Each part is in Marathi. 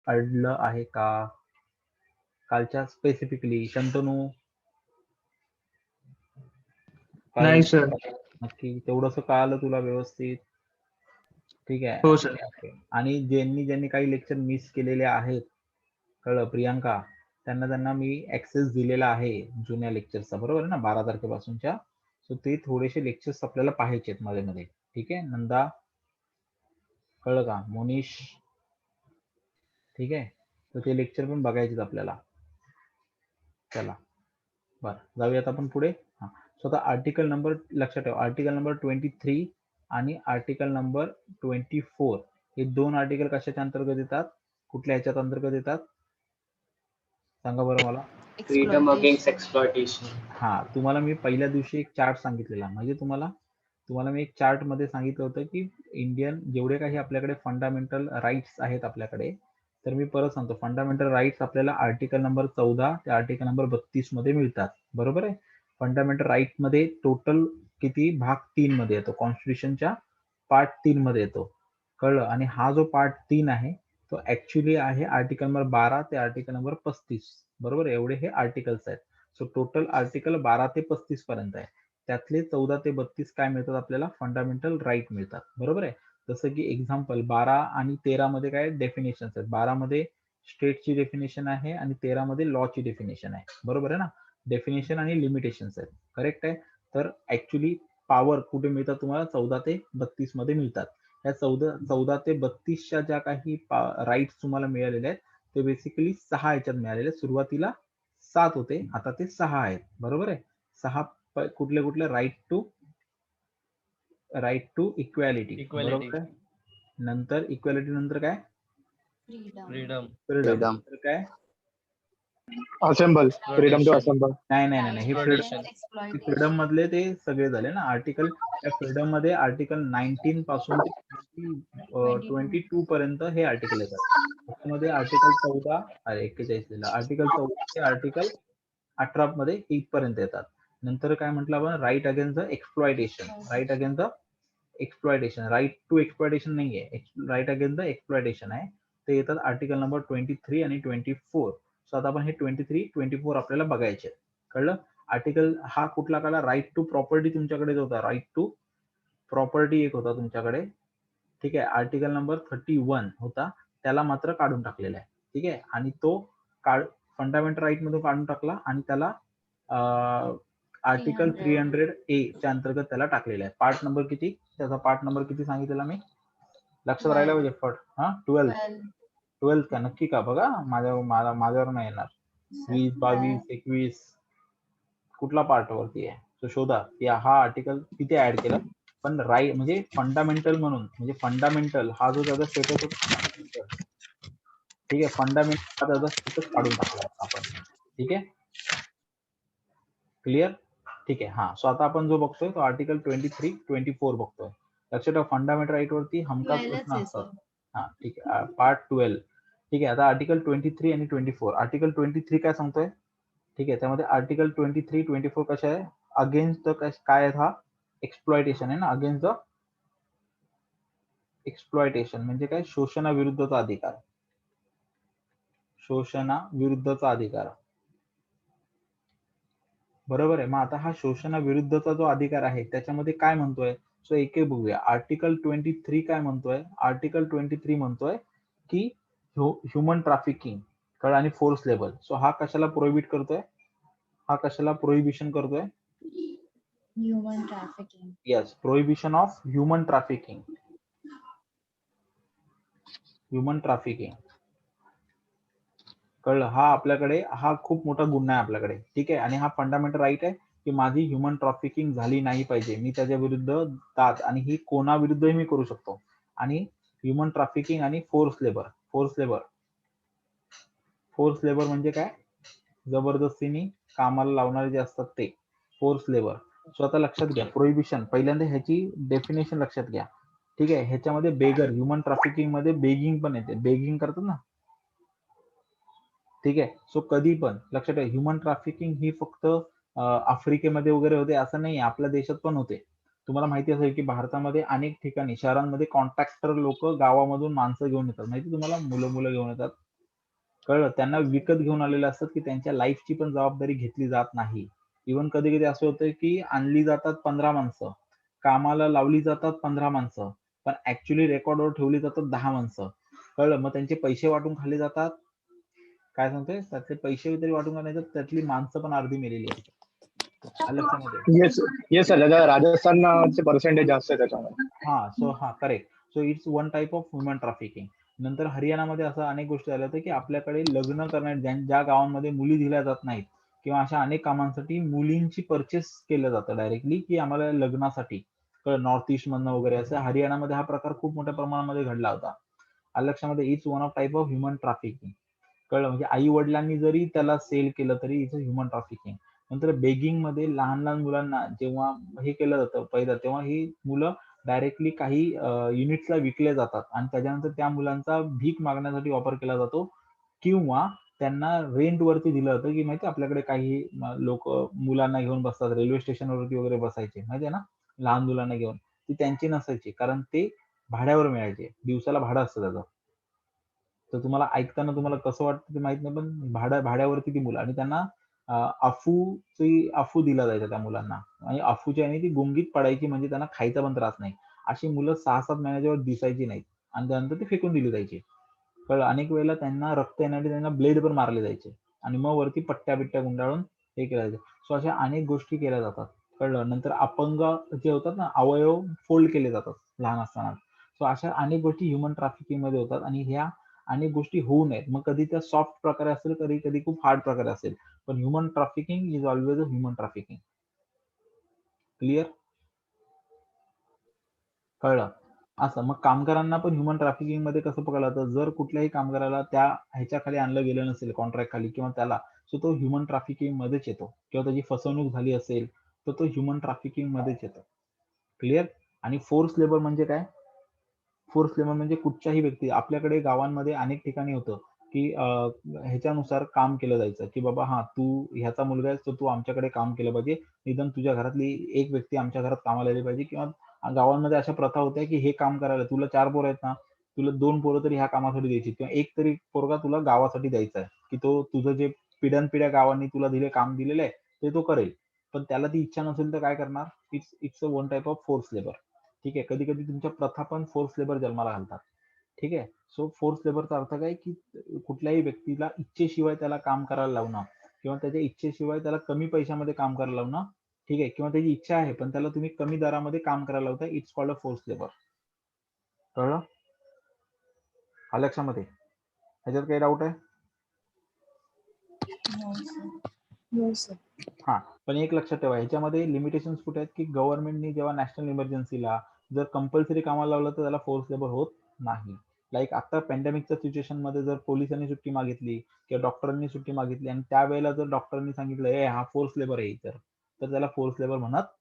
अडलं आहे का कालच्या स्पेसिफिकली? शंतनू नाही सर. नक्की तेवढंसं कळालं तुला व्यवस्थित? ठीक आहे. हो सर. आणि ज्यांनी काही लेक्चर मिस केलेले आहेत, कळलं प्रियांका, त्यांना मी ऍक्सेस दिलेला आहे जुन्या लेक्चरचा, बरोबर आहे ना, 12 तारखेपासूनच्या. सो ते थोडेसे लेक्चर्स आपल्याला पाहायचे आहेत मध्ये मध्ये. ठीक आहे नंदा, कळलं का? मोनिश, ठीक आहे. तर ते लेक्चर पण बघायचे आपल्याला. चला बरं, जाऊयात आपण पुढे. हा, सो आता आर्टिकल नंबर लक्षात ठेवा, आर्टिकल नंबर 23 आणि आर्टिकल नंबर 24 हे दोन आर्टिकल कशाच्या अंतर्गत येतात, कुठल्या ह्याच्यात अंतर्गत येतात सांगा बरं मला. Freedom against exploitation. हा, तुम्हाला मी पहिल्या दिवशी एक चार्ट सांगितलेला, म्हणजे तुम्हाला मी एक चार्ट मध्ये सांगितलं होतं की इंडियन जेवढे काही आपल्याकडे फंडामेंटल राईट्स आहेत आपल्याकडे, तर मी परत सांगतो, फंडामेंटल राईट्स आपल्याला आर्टिकल नंबर 14 ते आर्टिकल नंबर 32 मध्ये मिळतात, बरोबर आहे. फंडामेंटल राईट मध्ये टोटल किती भाग 3 मध्ये येतो, कॉन्स्टिट्यूशनच्या पार्ट 3 मध्ये येतो, कळलं. आणि हा जो पार्ट 3 आहे तो ऍक्च्युली आहे आर्टिकल नंबर 12 ते आर्टिकल नंबर 35, बरोबर. एवढे हे आर्टिकल्स आहेत. सो टोटल आर्टिकल 12 ते 35 पर्यंत आहे. त्यातले 14 ते 32 काय मिळतात आपल्याला, फंडामेंटल राईट मिळतात, बरोबर आहे. जसं की एक्झाम्पल 12 आणि 13 मध्ये काय डेफिनेशन आहेत, 12 मध्ये स्टेटची डेफिनेशन आहे आणि 13 मध्ये लॉची डेफिनेशन आहे, बरोबर आहे ना. डेफिनेशन आणि लिमिटेशन्स आहेत, करेक्ट आहे. तर ऍक्च्युली पॉवर कुठे मिळतात तुम्हाला, 14 ते 32 मध्ये मिळतात. या 14 ते 32च्या ज्या काही राईट्स तुम्हाला मिळालेल्या आहेत ते बेसिकली 6 याच्यात मिळालेले. सुरुवातीला 7 होते, आता ते 6 आहेत, बरोबर आहे. 6 कुठले राईट टू इक्वॅलिटी, बरोबर आहे. नंतर इक्वॅलिटी नंतर काय, फ्रीडम. नंतर काय, असेंबल, फ्रीडम टू असेंबल. नाही हे फ्रीडम मधले ते सगळे झाले ना आर्टिकल. त्या फ्रीडम मध्ये आर्टिकल 19 पासून ते 22 पर्यंत हे आर्टिकल येतात. त्याच्यामध्ये आर्टिकल 14 41 लिहिलं, आर्टिकल 14 ते आर्टिकल 18 मध्ये इथपर्यंत येतात. नंतर काय म्हटलं आपण, right against the exploitation, right against the exploitation, right to exploitation नाहीये, राईट अगेन्स्ट द एक्सप्लॉयटेशन आहे, ते येतात आर्टिकल नंबर 23 आणि 24. सो आता आपण हे 23, 24 आपल्याला बघायचे, कळलं. आर्टिकल हा कुठला काढला, राईट टू प्रॉपर्टी तुमच्याकडे होता, राईट टू प्रॉपर्टी एक होता तुमच्याकडे, ठीक आहे. आर्टिकल नंबर 31 होता, त्याला मात्र काढून टाकलेला आहे, ठीक आहे. आणि तो फंडामेंटल राईट मधून काढून टाकला आणि त्याला आर्टिकल 300A च्या अंतर्गत त्याला टाकलेला आहे. पार्ट नंबर किती, त्याचा पार्ट नंबर किती सांगितलेला मी, लक्षात राहिला पाहिजे फट. हा 12 का, नक्की का, बघा माझ्यावर नाही येणार. 20, 22, 21 कुठला पार्ट वरती आहे तो शोधा. हा आर्टिकल तिथे ऍड केला, पण राईट म्हणजे फंडामेंटल म्हणून, म्हणजे फंडामेंटल हा जो त्याचा स्टेटस होता, ठीक आहे, फंडामेंटल हा त्याचा स्टेटस काढून टाकला आपण, ठीक आहे, क्लिअर, ठीक आहे. हा, सो आता आपण जो बघतोय तो आर्टिकल 23, 24 बघतोय. लक्षात ठेवा, फंडामेंटल राईट वरती हमखास प्रश्न असतात. हा, ठीक आहे, पार्ट 12, ठीक आहे. आता आर्टिकल 23 आणि 24, आर्टिकल 23 काय सांगतोय, ठीक आहे. त्यामध्ये आर्टिकल 23, 24 कशा आहे, अगेन्स्ट द काय आहे, हा एक्सप्लॉयटेशन आहे ना, अगेन्स्ट द एक्सप्लॉयटेशन म्हणजे काय, शोषणाविरुद्धचा अधिकार, शोषणाविरुद्धचा अधिकार, बरोबर आहे. मग आता हा शोषणाविरुद्धचा जो अधिकार आहे त्याच्यामध्ये काय म्हणतोय, सो एक बघूया. आर्टिकल 23 काय म्हणतोय, आर्टिकल 23 म्हणतोय की ह्युमन ट्रॅफिकिंग, कळ, आणि फोर्स लेबर. सो हा कशाला प्रोहिबिट करतोय, हा कशाला प्रोहिबिशन करतोय, human trafficking. Yes, prohibition of human trafficking, human trafficking, कळलं. हा आपल्याकडे हा खूप मोठा गुन्हा आहे आपल्याकडे, ठीक आहे. आणि हा फंडामेंटल राईट आहे की माझी ह्युमन ट्रॅफिकिंग झाली नाही पाहिजे, मी त्याच्या विरुद्ध दाद, आणि ही कोणाविरुद्धही मी करू शकतो. आणि ह्युमन ट्रॅफिकिंग आणि फोर्स लेबर म्हणजे काय, जबरदस्तीने कामाला लावणारे जे असतात ते फोर्स लेबर. सो आता लक्षात घ्या, प्रोहिबिशन पहिल्यांदा ह्याची डेफिनेशन लक्षात घ्या, ठीक आहे. ह्याच्यामध्ये बेगर, ह्युमन ट्रॅफिकिंग मध्ये बेगिंग पण येते, बेगिंग करतात ना, ठीक आहे. सो कधी पण लक्षात ठेवा, ह्युमन ट्रॅफिकिंग ही फक्त आफ्रिकेमध्ये वगैरे होते असं नाही, आपल्या देशात पण होते. तुम्हाला माहिती असेल की भारतामध्ये अनेक ठिकाणी शहरांमध्ये कॉन्ट्रॅक्टर लोक गावामधून माणसं घेऊन येतात, माहिती तुम्हाला, मुलं घेऊन येतात, कळलं. त्यांना विकत घेऊन आलेले असतात की त्यांच्या लाईफची पण जबाबदारी घेतली जात नाही. इव्हन कधी कधी असं होतं की आणली जातात 15 माणसं, कामाला लावली जातात 15 माणसं, पण ऍक्च्युली रेकॉर्डवर ठेवली जातात 10 माणसं. कळलं. मग त्यांचे पैसे वाटून खाल्ले जातात. काय सांगतोय, त्यातले पैसे तरी वाटून खाल्ले जातात, त्यातली माणसं पण अर्धी मेलेली असतात. आलं लक्षामध्ये? येस येस सर, राजस्थानचे पर्सेंटेज जास्त आहे त्याच्यामध्ये. Correct. So it's one type of human trafficking. नंतर हरियाणामध्ये असं अनेक गोष्टी झाल्या होत्या की आपल्याकडे लग्न करण्यात ज्या गावांमध्ये मुली दिल्या जात नाहीत किंवा अशा अनेक कामांसाठी मुलींची परचेस केलं जातं डायरेक्टली की आम्हाला लग्नासाठी. नॉर्थ ईस्ट मधनं वगैरे असं हरियाणामध्ये हा प्रकार खूप मोठ्या प्रमाणामध्ये घडला होता. आलं लक्षामध्ये? It's one of type of human trafficking. कळलं. म्हणजे आई वडिलांनी जरी त्याला सेल केलं तरी इट्स ह्युमन ट्रॅफिकिंग. नंतर बेगिंग मध्ये लहान लहान मुलांना जेव्हा हे केलं जातं पहिलं, तेव्हा ही मुलं डायरेक्टली काही युनिट्सला विकले जातात आणि त्याच्यानंतर त्या मुलांचा भीक मागण्यासाठी वापर केला जातो किंवा त्यांना रेंट वरती दिलं जातं की माहिती आपल्याकडे काही लोक मुलांना घेऊन बसतात रेल्वे स्टेशनवरती वगैरे बसायचे माहितीये ना, लहान मुलांना घेऊन. ती त्यांची नसायची कारण ते भाड्यावर मिळायचे, दिवसाला भाडं असतं त्याचं. तर तुम्हाला ऐकताना तुम्हाला कसं वाटतं ते माहित नाही, पण भाड्यावरती ती मुलं आणि त्यांना अफू दिला जायचा त्या मुलांना आणि अफूच्या याने ती गुंगीत पडायची म्हणजे त्यांना खायचा पण त्रास नाही. अशी मुलं 6-7 महिन्याच्यावर दिसायची नाहीत आणि त्यानंतर ती फेकून दिली जायची. कळलं. अनेक वेळेला त्यांना रक्त येण्यासाठी त्यांना ब्लेड पण मारले जायचे आणि मग वरती पट्ट्या गुंडाळून हे केलं जायचं. सो अशा अनेक गोष्टी केल्या जातात. कळलं. नंतर अपंग जे होतात ना, अवयव फोल्ड केले जातात लहान असताना. सो अशा अनेक गोष्टी ह्युमन ट्रॅफिकिंग मध्ये होतात आणि ह्या अनेक गोष्टी होऊ नयेत. मग कधी त्या सॉफ्ट प्रकारे असेल, कधी कधी खूप हार्ड प्रकारे असेल, पण human trafficking is always a human trafficking. Clear? कळलं. असं मग कामगारांना पण ह्युमन ट्रॅफिकिंग मध्ये कसं पकडलं जातं, जर कुठल्याही कामगाराला त्या ह्याच्या खाली आणलं गेलं नसेल कॉन्ट्रॅक्ट खाली किंवा त्याला, सो तो ह्युमन ट्रॅफिकिंग मध्येच येतो किंवा त्याची फसवणूक झाली असेल तर तो ह्युमन ट्रॅफिकिंग मध्येच येतो. क्लिअर? आणि फोर्स लेबर म्हणजे काय? फोर्स लेबर म्हणजे कुठच्याही व्यक्ती, आपल्याकडे गावांमध्ये अनेक ठिकाणी होतं की ह्याच्यानुसार काम केलं जायचं की बाबा हा तू ह्याचा मुलगा आहेस तर तू आमच्याकडे काम केलं पाहिजे, निदान तुझ्या घरातली एक व्यक्ती आमच्या घरात कामाला आली पाहिजे. किंवा गावांमध्ये अशा प्रथा होत्या की हे काम करायला तुला 4 पोरं आहेत ना, तुला 2 पोरं तरी ह्या कामासाठी द्यायची किंवा एक तरी पोरगा तुला गावासाठी द्यायचा आहे की तो तुझं जे पिढ्यानपिढ्या गावांनी तुला काम दिलेलं आहे ते तो करेल. पण त्याला ती इच्छा नसेल तर काय करणार? It's a one type of force labour. ठीक आहे. कधी कधी तुमच्या प्रथा पण फोर्स लेबर जन्माला घालतात. ठीक आहे. सो फोर्स लेबरचा अर्थ काय की कुठल्याही व्यक्तीला इच्छेशिवाय त्याला काम करायला लावणं किंवा त्याच्या इच्छेशिवाय त्याला कमी पैशामध्ये काम करायला लावणं. ठीक आहे. किंवा त्याची इच्छा आहे पण त्याला तुम्ही कमी दरामध्ये काम करायला लावताय. It's called a force labour. कळलं? हा लक्षामध्ये? ह्याच्यात काही डाऊट आहे? No, sir. No, sir. हा, पण एक लक्षात ठेवा ह्याच्यामध्ये लिमिटेशन्स कुठे आहेत की गव्हर्नमेंटनी जेव्हा नॅशनल इमर्जन्सीला जर कंपल्सरी कामाला लावलं तर त्याला फोर्स लेबर होत नाही. लाईक आता पॅन्डेमिकच्या सिच्युएशन मध्ये जर पोलिसांनी सुट्टी मागितली किंवा डॉक्टरांनी सुट्टी मागितली आणि त्यावेळेला जर डॉक्टरांनी सांगितलं हा फोर्स लेबर आहे तर त्याला फोर्स लेबर म्हणत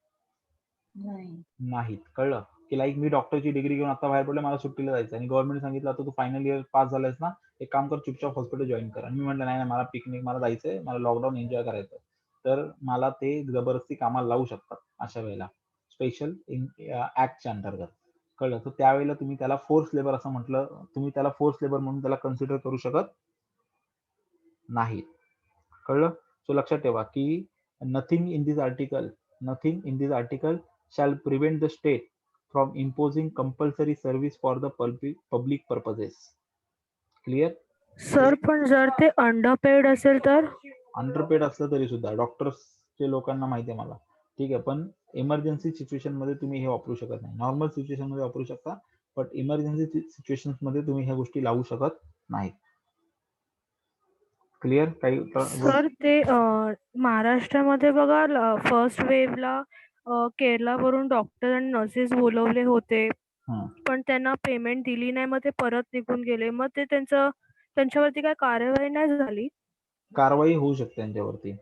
नाही. नाहीत. कळलं? की लाईक मी डॉक्टरची डिग्री घेऊन आता बाहेर पडले, मला सुट्टीला जायचं आणि गव्हर्नमेंट सांगितलं आता तू फायनल इयर पास झालायस ना, एक काम कर चुपचाप हॉस्पिटल जॉईन कर. आणि मी म्हटलं नाही मला पिकनिक, मला जायचंय, मला लॉकडाऊन एन्जॉय करायचं, तर मला ते जबरदस्ती कामाला लावू शकतात अशा वेळेला स्पेशल ऍक्टच्या अंतर्गत. कळलं? तर त्यावेळेला तुम्ही त्याला फोर्स लेबर असं म्हटलं, तुम्ही त्याला फोर्स लेबर म्हणून त्याला कन्सिडर करू शकत नाही. कळलं? सो लक्षात ठेवा की nothing in this article shall prevent the state from imposing compulsory service for the public purposes. Clear? Sir पण जर ते अंडरपेड असेल तर? अंडरपेड असलं तरी सुद्धा डॉक्टर्सचे लोकांना माहिती आहे मला. ठीक आहे. पण इमर्जन्सी सिच्युएशन मध्ये तुम्ही हे वापरू शकत नाही. नॉर्मल सिच्युएशन मध्ये वापरू शकता, बट इमर्जन्सी सिच्युएशन मध्ये तुम्ही ह्या गोष्टी लावू शकत नाही. क्लिअर? काही सर ते महाराष्ट्रामध्ये बघा फर्स्ट वेव्हला केरलावरून डॉक्टर आणि नर्सेस बोलवले होते, पण त्यांना पेमेंट दिली नाही, मग ते परत निघून गेले. मग ते त्यांच्यावरती काय कार्यवाही नाही झाली? कारवाई होऊ शकते त्यांच्यावरती.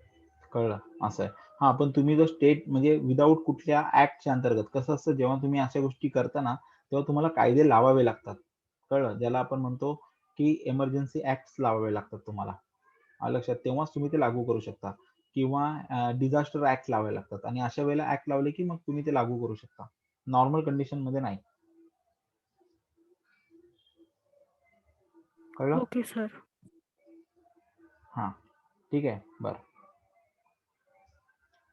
कळलं? असं आहे. हा, पण तुम्ही जर स्टेट म्हणजे विदाऊट कुठल्या ऍक्टच्या अंतर्गत, कसं असतं जेव्हा तुम्ही अशा गोष्टी करता ना तेव्हा तुम्हाला कायदे लावावे लागतात. कळलं? ज्याला आपण म्हणतो की इमर्जन्सी ऍक्ट लावावे लागतात तुम्हाला. लक्षात? तेव्हाच तुम्ही ते लागू करू शकता किंवा डिझास्टर ऍक्ट लावावे लागतात आणि अशा वेळेला ऍक्ट लावले की मग तुम्ही ते लागू करू शकता. नॉर्मल कंडिशन मध्ये नाही. कळलं? Okay sir. हा ठीक आहे.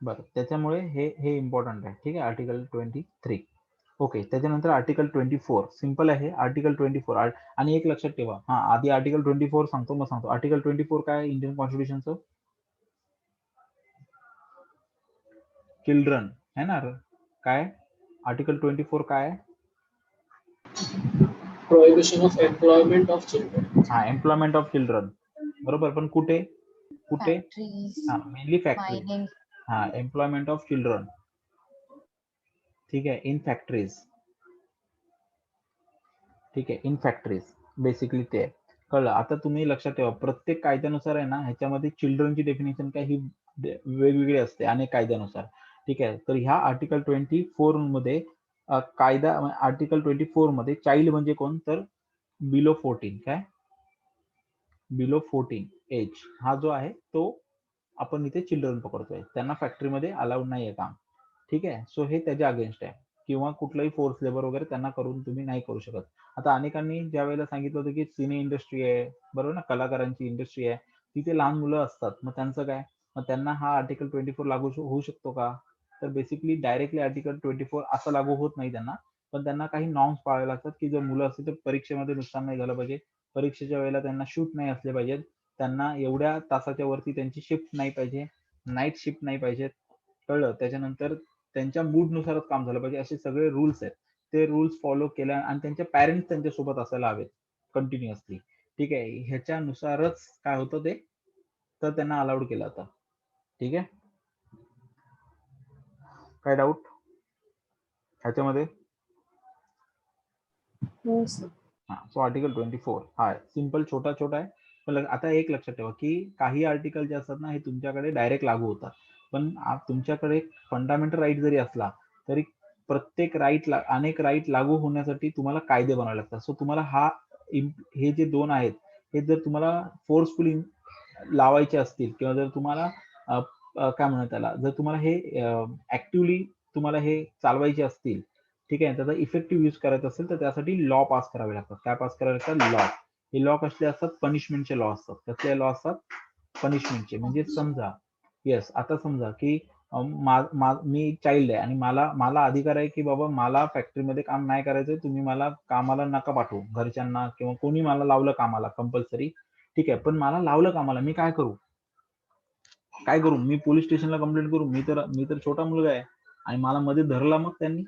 बरं त्याच्यामुळे हे इम्पॉर्टंट आहे. ठीक आहे. आर्टिकल 23. ओके. त्याच्यानंतर आर्टिकल 24 सिंपल आहे. आर्टिकल 24 आणि एक लक्षात ठेवा. हा आधी आर्टिकल 24 सांगतो मग सांगतो. आर्टिकल 24 काय आहे इंडियन कॉन्स्टिट्यूशनचं? चिल्ड्रन है ना. काय आर्टिकल 24 काय आहे? Prohibition of employment of children. हा एम्प्लॉयमेंट ऑफ चिल्ड्रन. बरोबर. पण कुठे Factories, हा मेनली फॅक्टरी. mining. हा एम्प्लॉयमेंट ऑफ चिल्ड्रन. ठीक आहे. In factories. ठीक आहे. इन फॅक्टरीज बेसिकली ते आहे. कळलं. आता तुम्ही लक्षात ठेवा प्रत्येक कायद्यानुसार आहे ना ह्याच्यामध्ये चिल्ड्रनची डेफिनेशन काय ही वेगवेगळी असते अनेक कायद्यानुसार. ठीक आहे. तर ह्या आर्टिकल 24 मध्ये कायदा आर्टिकल 24 मध्ये चाइल्ड म्हणजे कोण तर बिलो 14 काय बिलो 14 एज हा जो आहे तो आपण इथे चिल्ड्रन पकडतोय. त्यांना फॅक्टरीमध्ये अलाउड नाहीये काम. ठीक आहे. सो हे त्याच्या अगेन्स्ट आहे किंवा कुठलाही फोर्स लेबर वगैरे त्यांना करून तुम्ही नाही करू शकत. आता अनेकांनी ज्या वेळेला सांगितलं होतं की सिने इंडस्ट्री आहे बरोबर ना कलाकारांची इंडस्ट्री आहे तिथे लहान मुलं असतात मग त्यांचं काय मग त्यांना हा आर्टिकल 24 लागू होऊ शकतो का तर बेसिकली डायरेक्टली आर्टिकल 24 असं लागू होत नाही त्यांना पण त्यांना काही नॉर्म्स पाळावे लागतात की जर मुलं असतील तर परीक्षेमध्ये नुकसान नाही झालं पाहिजे. परीक्षेच्या वेळेला त्यांना शूट नाही असले पाहिजेत. त्यांना एवढ्या तासाच्या वरती त्यांची शिफ्ट नाही पाहिजे. नाईट शिफ्ट नाही पाहिजेत. कळलं. त्याच्यानंतर त्यांच्या मूडनुसारच काम झालं पाहिजे असे सगळे रूल्स आहेत. ते रूल्स फॉलो केल्या आणि त्यांचे पॅरेंट्स त्यांच्यासोबत असायला हवेत कंटिन्युअसली. ठीक आहे. ह्याच्यानुसारच काय होतं ते तर त्यांना अलाउड केलं होतं. ठीक आहे. काय डाऊट ह्याच्यामध्ये? हा सो आर्टिकल 24 हा सिंपल छोटा आहे. पण आता एक लक्षात ठेवा की काही आर्टिकल जे असतात ना हे तुमच्याकडे डायरेक्ट लागू होतात. पण तुमच्याकडे फंडामेंटल राईट जरी असला तरी प्रत्येक राईट अनेक राईट लागू होण्यासाठी तुम्हाला कायदे बनवावे लागतात. सो तुम्हाला हे जे दोन आहेत हे जर तुम्हाला फोर्सफुली लावायचे असतील किंवा जर तुम्हाला काय म्हणतात त्याला जर तुम्हाला हे ऍक्टिव्हली तुम्हाला हे चालवायचे असतील ठीक आहे त्याचा इफेक्टिव्ह यूज करायचा असेल तर त्यासाठी लॉ पास करावे लागतात. काय पास करावे लागतात? लॉ. हे लॉ कसले असतात? पनिशमेंटचे लॉ असतात. कसले लॉ असतात? पनिशमेंटचे. म्हणजे समजा आता समजा की मी चाइल्ड आहे आणि मला अधिकार आहे की बाबा मला फॅक्टरीमध्ये काम नाही करायचंय तुम्ही मला कामाला नका पाठवू घरच्यांना किंवा कोणी मला लावलं कामाला कंपल्सरी ठीक आहे पण मला लावलं कामाला मी काय करू मी पोलीस स्टेशनला कंप्लेंट करू मी तर छोटा मुलगा आहे आणि मला मध्ये धरला मग त्यांनी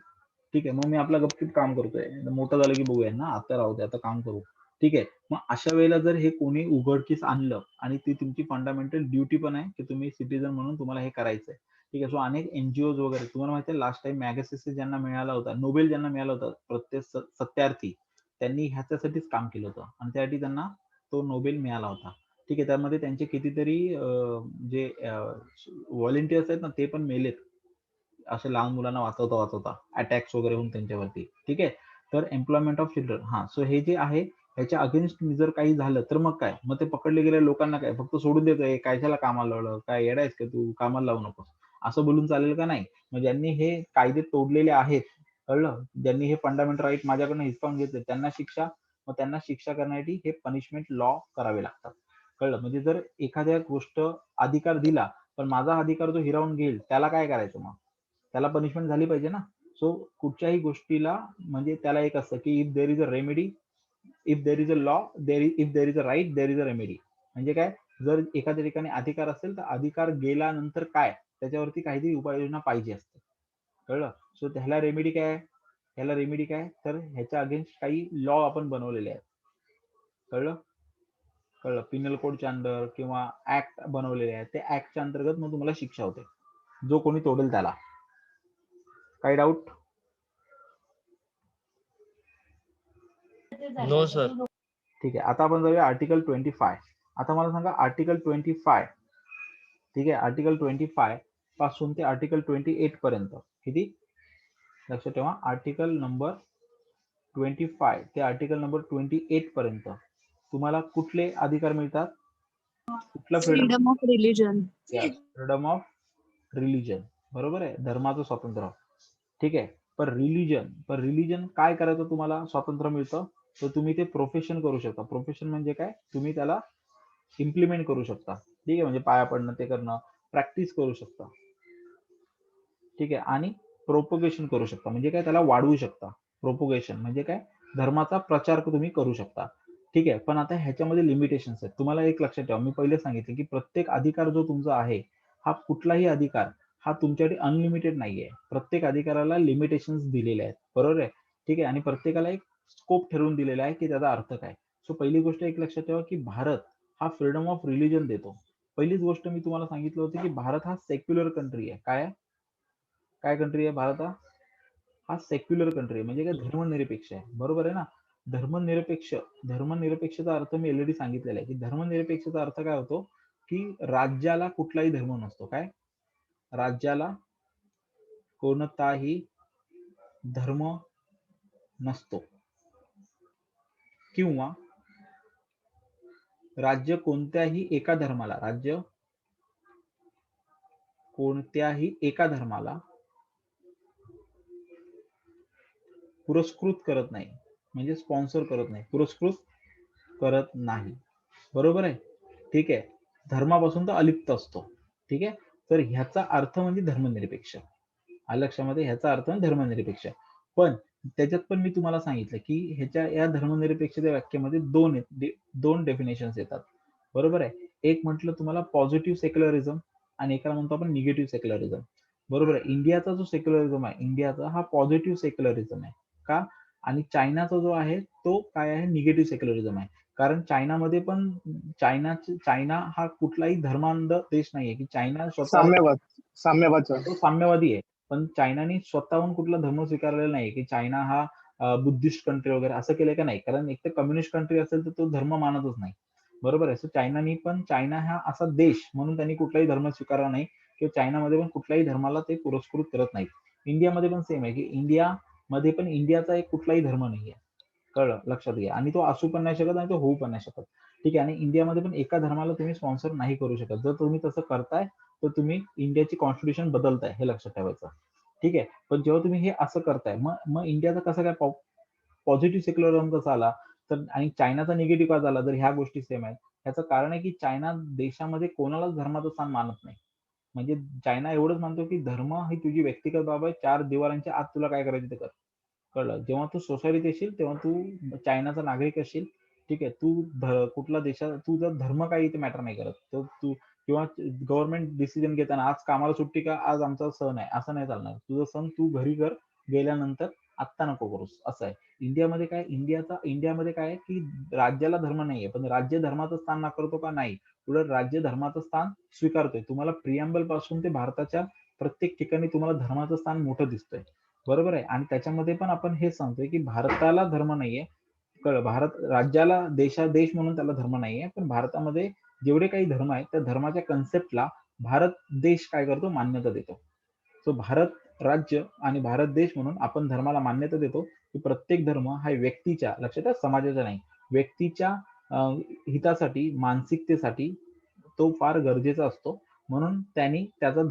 ठीक आहे मग मी आपला गपचूप काम करतोय मोठं झालं की बघूया ना आता राहू दे आता काम करू ठीक आहे मग अशा वेळेला जर हे कोणी उघडकीस आणलं आणि ती तुमची फंडामेंटल ड्युटी पण आहे की तुम्ही सिटीजन म्हणून तुम्हाला हे करायचंय ठीक आहे सो अनेक एनजीओज वगैरे तुम्हाला माहिती आहे लास्ट टाइम मॅगसेसे ज्यांना मिळाला होता नोबेल ज्यांना मिळाला होता प्रत्येक सत्यार्थी त्यांनी ह्याच्यासाठीच काम केलं होतं आणि त्यासाठी त्यांना तो नोबेल मिळाला होता ठीक आहे त्यामध्ये त्यांचे कितीतरी जे व्हॉलेंटियर्स आहेत ना ते पण मेलेत असे लहान मुलांना वाचवता अटॅक्स वगैरे होऊन त्यांच्यावरती ठीक आहे तर एम्प्लॉयमेंट ऑफ चिल्ड्रन हा सो हे जे आहे ह्याच्या अगेन्स्ट जर काही झालं तर मग काय मग ते पकडले गेले लोकांना काय फक्त सोडून देतोय कायच्याला कामाला लावलं काय येडायस का तू कामाला लावू नकोस असं बोलून चालेल का नाही मग ज्यांनी हे कायदे तोडलेले आहेत कळलं ज्यांनी हे फंडामेंटल राईट माझ्याकडनं हिसकावून घेतले त्यांना शिक्षा करण्यासाठी हे पनिशमेंट लॉ करावे लागतात कळलं म्हणजे जर एखाद्या गोष्ट अधिकार दिला पण माझा अधिकार जो हिरावून घेईल त्याला काय करायचं मग त्याला पनिशमेंट झाली पाहिजे ना सो कुठच्याही गोष्टीला म्हणजे त्याला एक असतं की if there is a remedy if there is a law if there is a right there is a remedy म्हणजे काय जर एखाद्या ठिकाणी अधिकार असेल तर अधिकार गेल्यानंतर काय त्याच्यावरती काहीतरी उपाययोजना पाहिजे असते कळलं सो ह्याला रेमेडी काय तर ह्याच्या अगेन्स्ट काही लॉ आपण बनवलेले आहेत कळलं पिनल कोडच्या अंडर किंवा ऍक्ट बनवलेले आहेत ते ऍक्टच्या अंतर्गत मग तुम्हाला शिक्षा होते जो कोणी तोडेल त्याला काही डाऊट No, sir. ठीक आहे आता आपण जाऊया आर्टिकल 25 आता मला सांगा आर्टिकल 25 ठीक आहे आर्टिकल 25 पासून ते आर्टिकल 28 पर्यंत किती लक्षात ठेवा आर्टिकल नंबर 25 ते आर्टिकल नंबर 28 पर्यंत तुम्हाला कुठले अधिकार मिळतात कुठला freedom of religion freedom of religion बरोबर आहे धर्माचं स्वातंत्र्य ठीक आहे पण रिलीजन काय करायचं तुम्हाला स्वातंत्र्य मिळतं तर तुम्ही ते प्रोफेशन करू शकता प्रोफेशन म्हणजे काय तुम्ही त्याला इम्प्लिमेंट करू शकता. ठीक आहे, म्हणजे पाया पडणं ते करणं, प्रॅक्टिस करू शकता. ठीक आहे, आणि प्रोपोगेशन करू शकता, म्हणजे काय त्याला वाढवू शकता. प्रोपोगेशन म्हणजे काय, धर्माचा प्रचार तुम्ही करू शकता. ठीक आहे, पण आता ह्याच्यामध्ये लिमिटेशन्स आहेत. तुम्हाला एक लक्षात ठेवा, मी पहिले सांगितले की प्रत्येक अधिकार जो तुमचा आहे, हा कुठलाही अधिकार हा तुमच्यासाठी अनलिमिटेड नाहीये. प्रत्येक अधिकाराला लिमिटेशन्स दिलेले आहेत, बरोबर आहे. ठीक आहे, आणि प्रत्येकाला एक स्कोप ठरवून दिलेला आहे की त्याचा अर्थ काय. सो पहिली गोष्ट एक लक्षात ठेवा की भारत हा फ्रीडम ऑफ रिलिजन देतो. पहिलीच गोष्ट मी तुम्हाला सांगितलं होतं की भारत हा सेक्युलर कंट्री आहे. काय कंट्री आहे भारत हा सेक्युलर कंट्री आहे, म्हणजे काय धर्मनिरपेक्ष आहे, बरोबर आहे ना. धर्मनिरपेक्षचा अर्थ मी ऑलरेडी सांगितलेला आहे की धर्मनिरपेक्षचा अर्थ काय होतो की राज्याला कुठलाही धर्म नसतो. काय, राज्याला कोणताही धर्म नसतो, किंवा राज्य कोणत्याही एका धर्माला पुरस्कृत करत नाही, म्हणजे स्पॉन्सर करत नाही, पुरस्कृत करत नाही, बरोबर आहे. ठीक आहे, धर्मापासून तो अलिप्त असतो. ठीक आहे, तर ह्याचा अर्थ म्हणजे धर्मनिरपेक्ष. लक्षामध्ये ह्याचा अर्थ म्हणजे धर्मनिरपेक्ष. पण त्याच्यात पण मी तुम्हाला सांगितलं की या धर्मनिरपेक्षतेच्या व्याख्येमध्ये दोन डेफिनेशन्स येतात, बरोबर आहे. एक म्हटलं तुम्हाला पॉझिटिव्ह सेक्युलरिझम आणि एकाला म्हणतो आपण निगेटिव्ह सेक्युलरिझम, बरोबर आहे. इंडियाचा जो सेक्युलरिझम आहे, इंडियाचा हा पॉझिटिव्ह सेक्युलरिझम आहे. का, आणि चायनाचा जो आहे तो काय आहे, निगेटिव्ह सेक्युलरिझम आहे. कारण चायनामध्ये पण चायना हा कुठलाही धर्मांध देश नाहीये की चायना स्वतः साम्यवाद तो साम्यवादी आहे. पण चायनाने स्वतःहून कुठला धर्म स्वीकारलेला नाही की चायना हा बुद्धिस्ट कंट्री वगैरे असं केलंय का, नाही. कारण एक तर कम्युनिस्ट कंट्री असेल तर तो धर्म मानतच नाही, बरोबर आहे. सो चायना हा असा देश म्हणून त्यांनी कुठलाही धर्म स्वीकारला नाही किंवा चायनामध्ये पण कुठल्याही धर्माला ते पुरस्कृत करत नाहीत. इंडियामध्ये पण सेम आहे की इंडियामध्ये पण इंडियाचा एक कुठलाही धर्म नाहीये, कळलं, लक्षात घ्या. आणि तो असू पण नाही शकत आणि तो होऊ पण नाही शकत. ठीक आहे, आणि इंडियामध्ये पण एका धर्माला तुम्ही स्पॉन्सर नाही करू शकत. जर तुम्ही तसं करताय तर तुम्ही इंडियाची कॉन्स्टिट्यूशन बदलताय, हे लक्षात ठेवायचं. ठीक आहे, पण जेव्हा तुम्ही हे असं करताय, मग इंडियाचा कसं काय पॉझिटिव्ह सेक्युलरिझम कसा आला, तर आणि चायनाचा निगेटिव्ह का झाला, जर ह्या गोष्टी सेम आहेत. ह्याचं कारण आहे की चायना देशामध्ये कोणालाच धर्माचं स्थान मानत नाही. म्हणजे चायना एवढंच मानतो की धर्म ही तुझी व्यक्तिगत बाब आहे, चार दिवारांच्या आत तुला काय करायचं ते कर, कळलं. जेव्हा तू सोसायटीत येशील तेव्हा तू चायनाचा नागरिक असशील. ठीक आहे, कुठला देशात तुझा धर्म काही इथे मॅटर नाही करत. तर तू किंवा गव्हर्नमेंट डिसिजन घेताना आज कामाला सुट्टी का, आज आमचा सण आहे, असं नाही चालणार. तुझा सण तू घरी कर, गेल्यानंतर आत्ता नको करूस, असं आहे. इंडियामध्ये काय आहे की राज्याला धर्म नाहीये, पण राज्य धर्माचं स्थान नाकारतो का, नाही. उलट राज्य धर्माचं स्थान स्वीकारतोय. तुम्हाला प्रिअम्बल पासून ते भारताच्या प्रत्येक ठिकाणी तुम्हाला धर्माचं स्थान मोठं दिसतंय, बरोबर आहे. आणि त्याच्यामध्ये पण आपण हे सांगतोय की भारताला धर्म नाहीये, भारत राज्याला देश म्हणून त्याला धर्म नाहीये, पण भारतामध्ये जेवढे काही धर्म आहेत त्या धर्माच्या कन्सेप्टला भारत देश काय करतो, मान्यता देतो. सो भारत राज्य आणि भारत देश म्हणून आपण धर्माला मान्यता देतो की प्रत्येक धर्म हा व्यक्तीच्या, लक्षात समाजाचा नाही, व्यक्तीच्या हितासाठी, मानसिकतेसाठी तो फार गरजेचा असतो. म्हणून त्यांनी त्याचा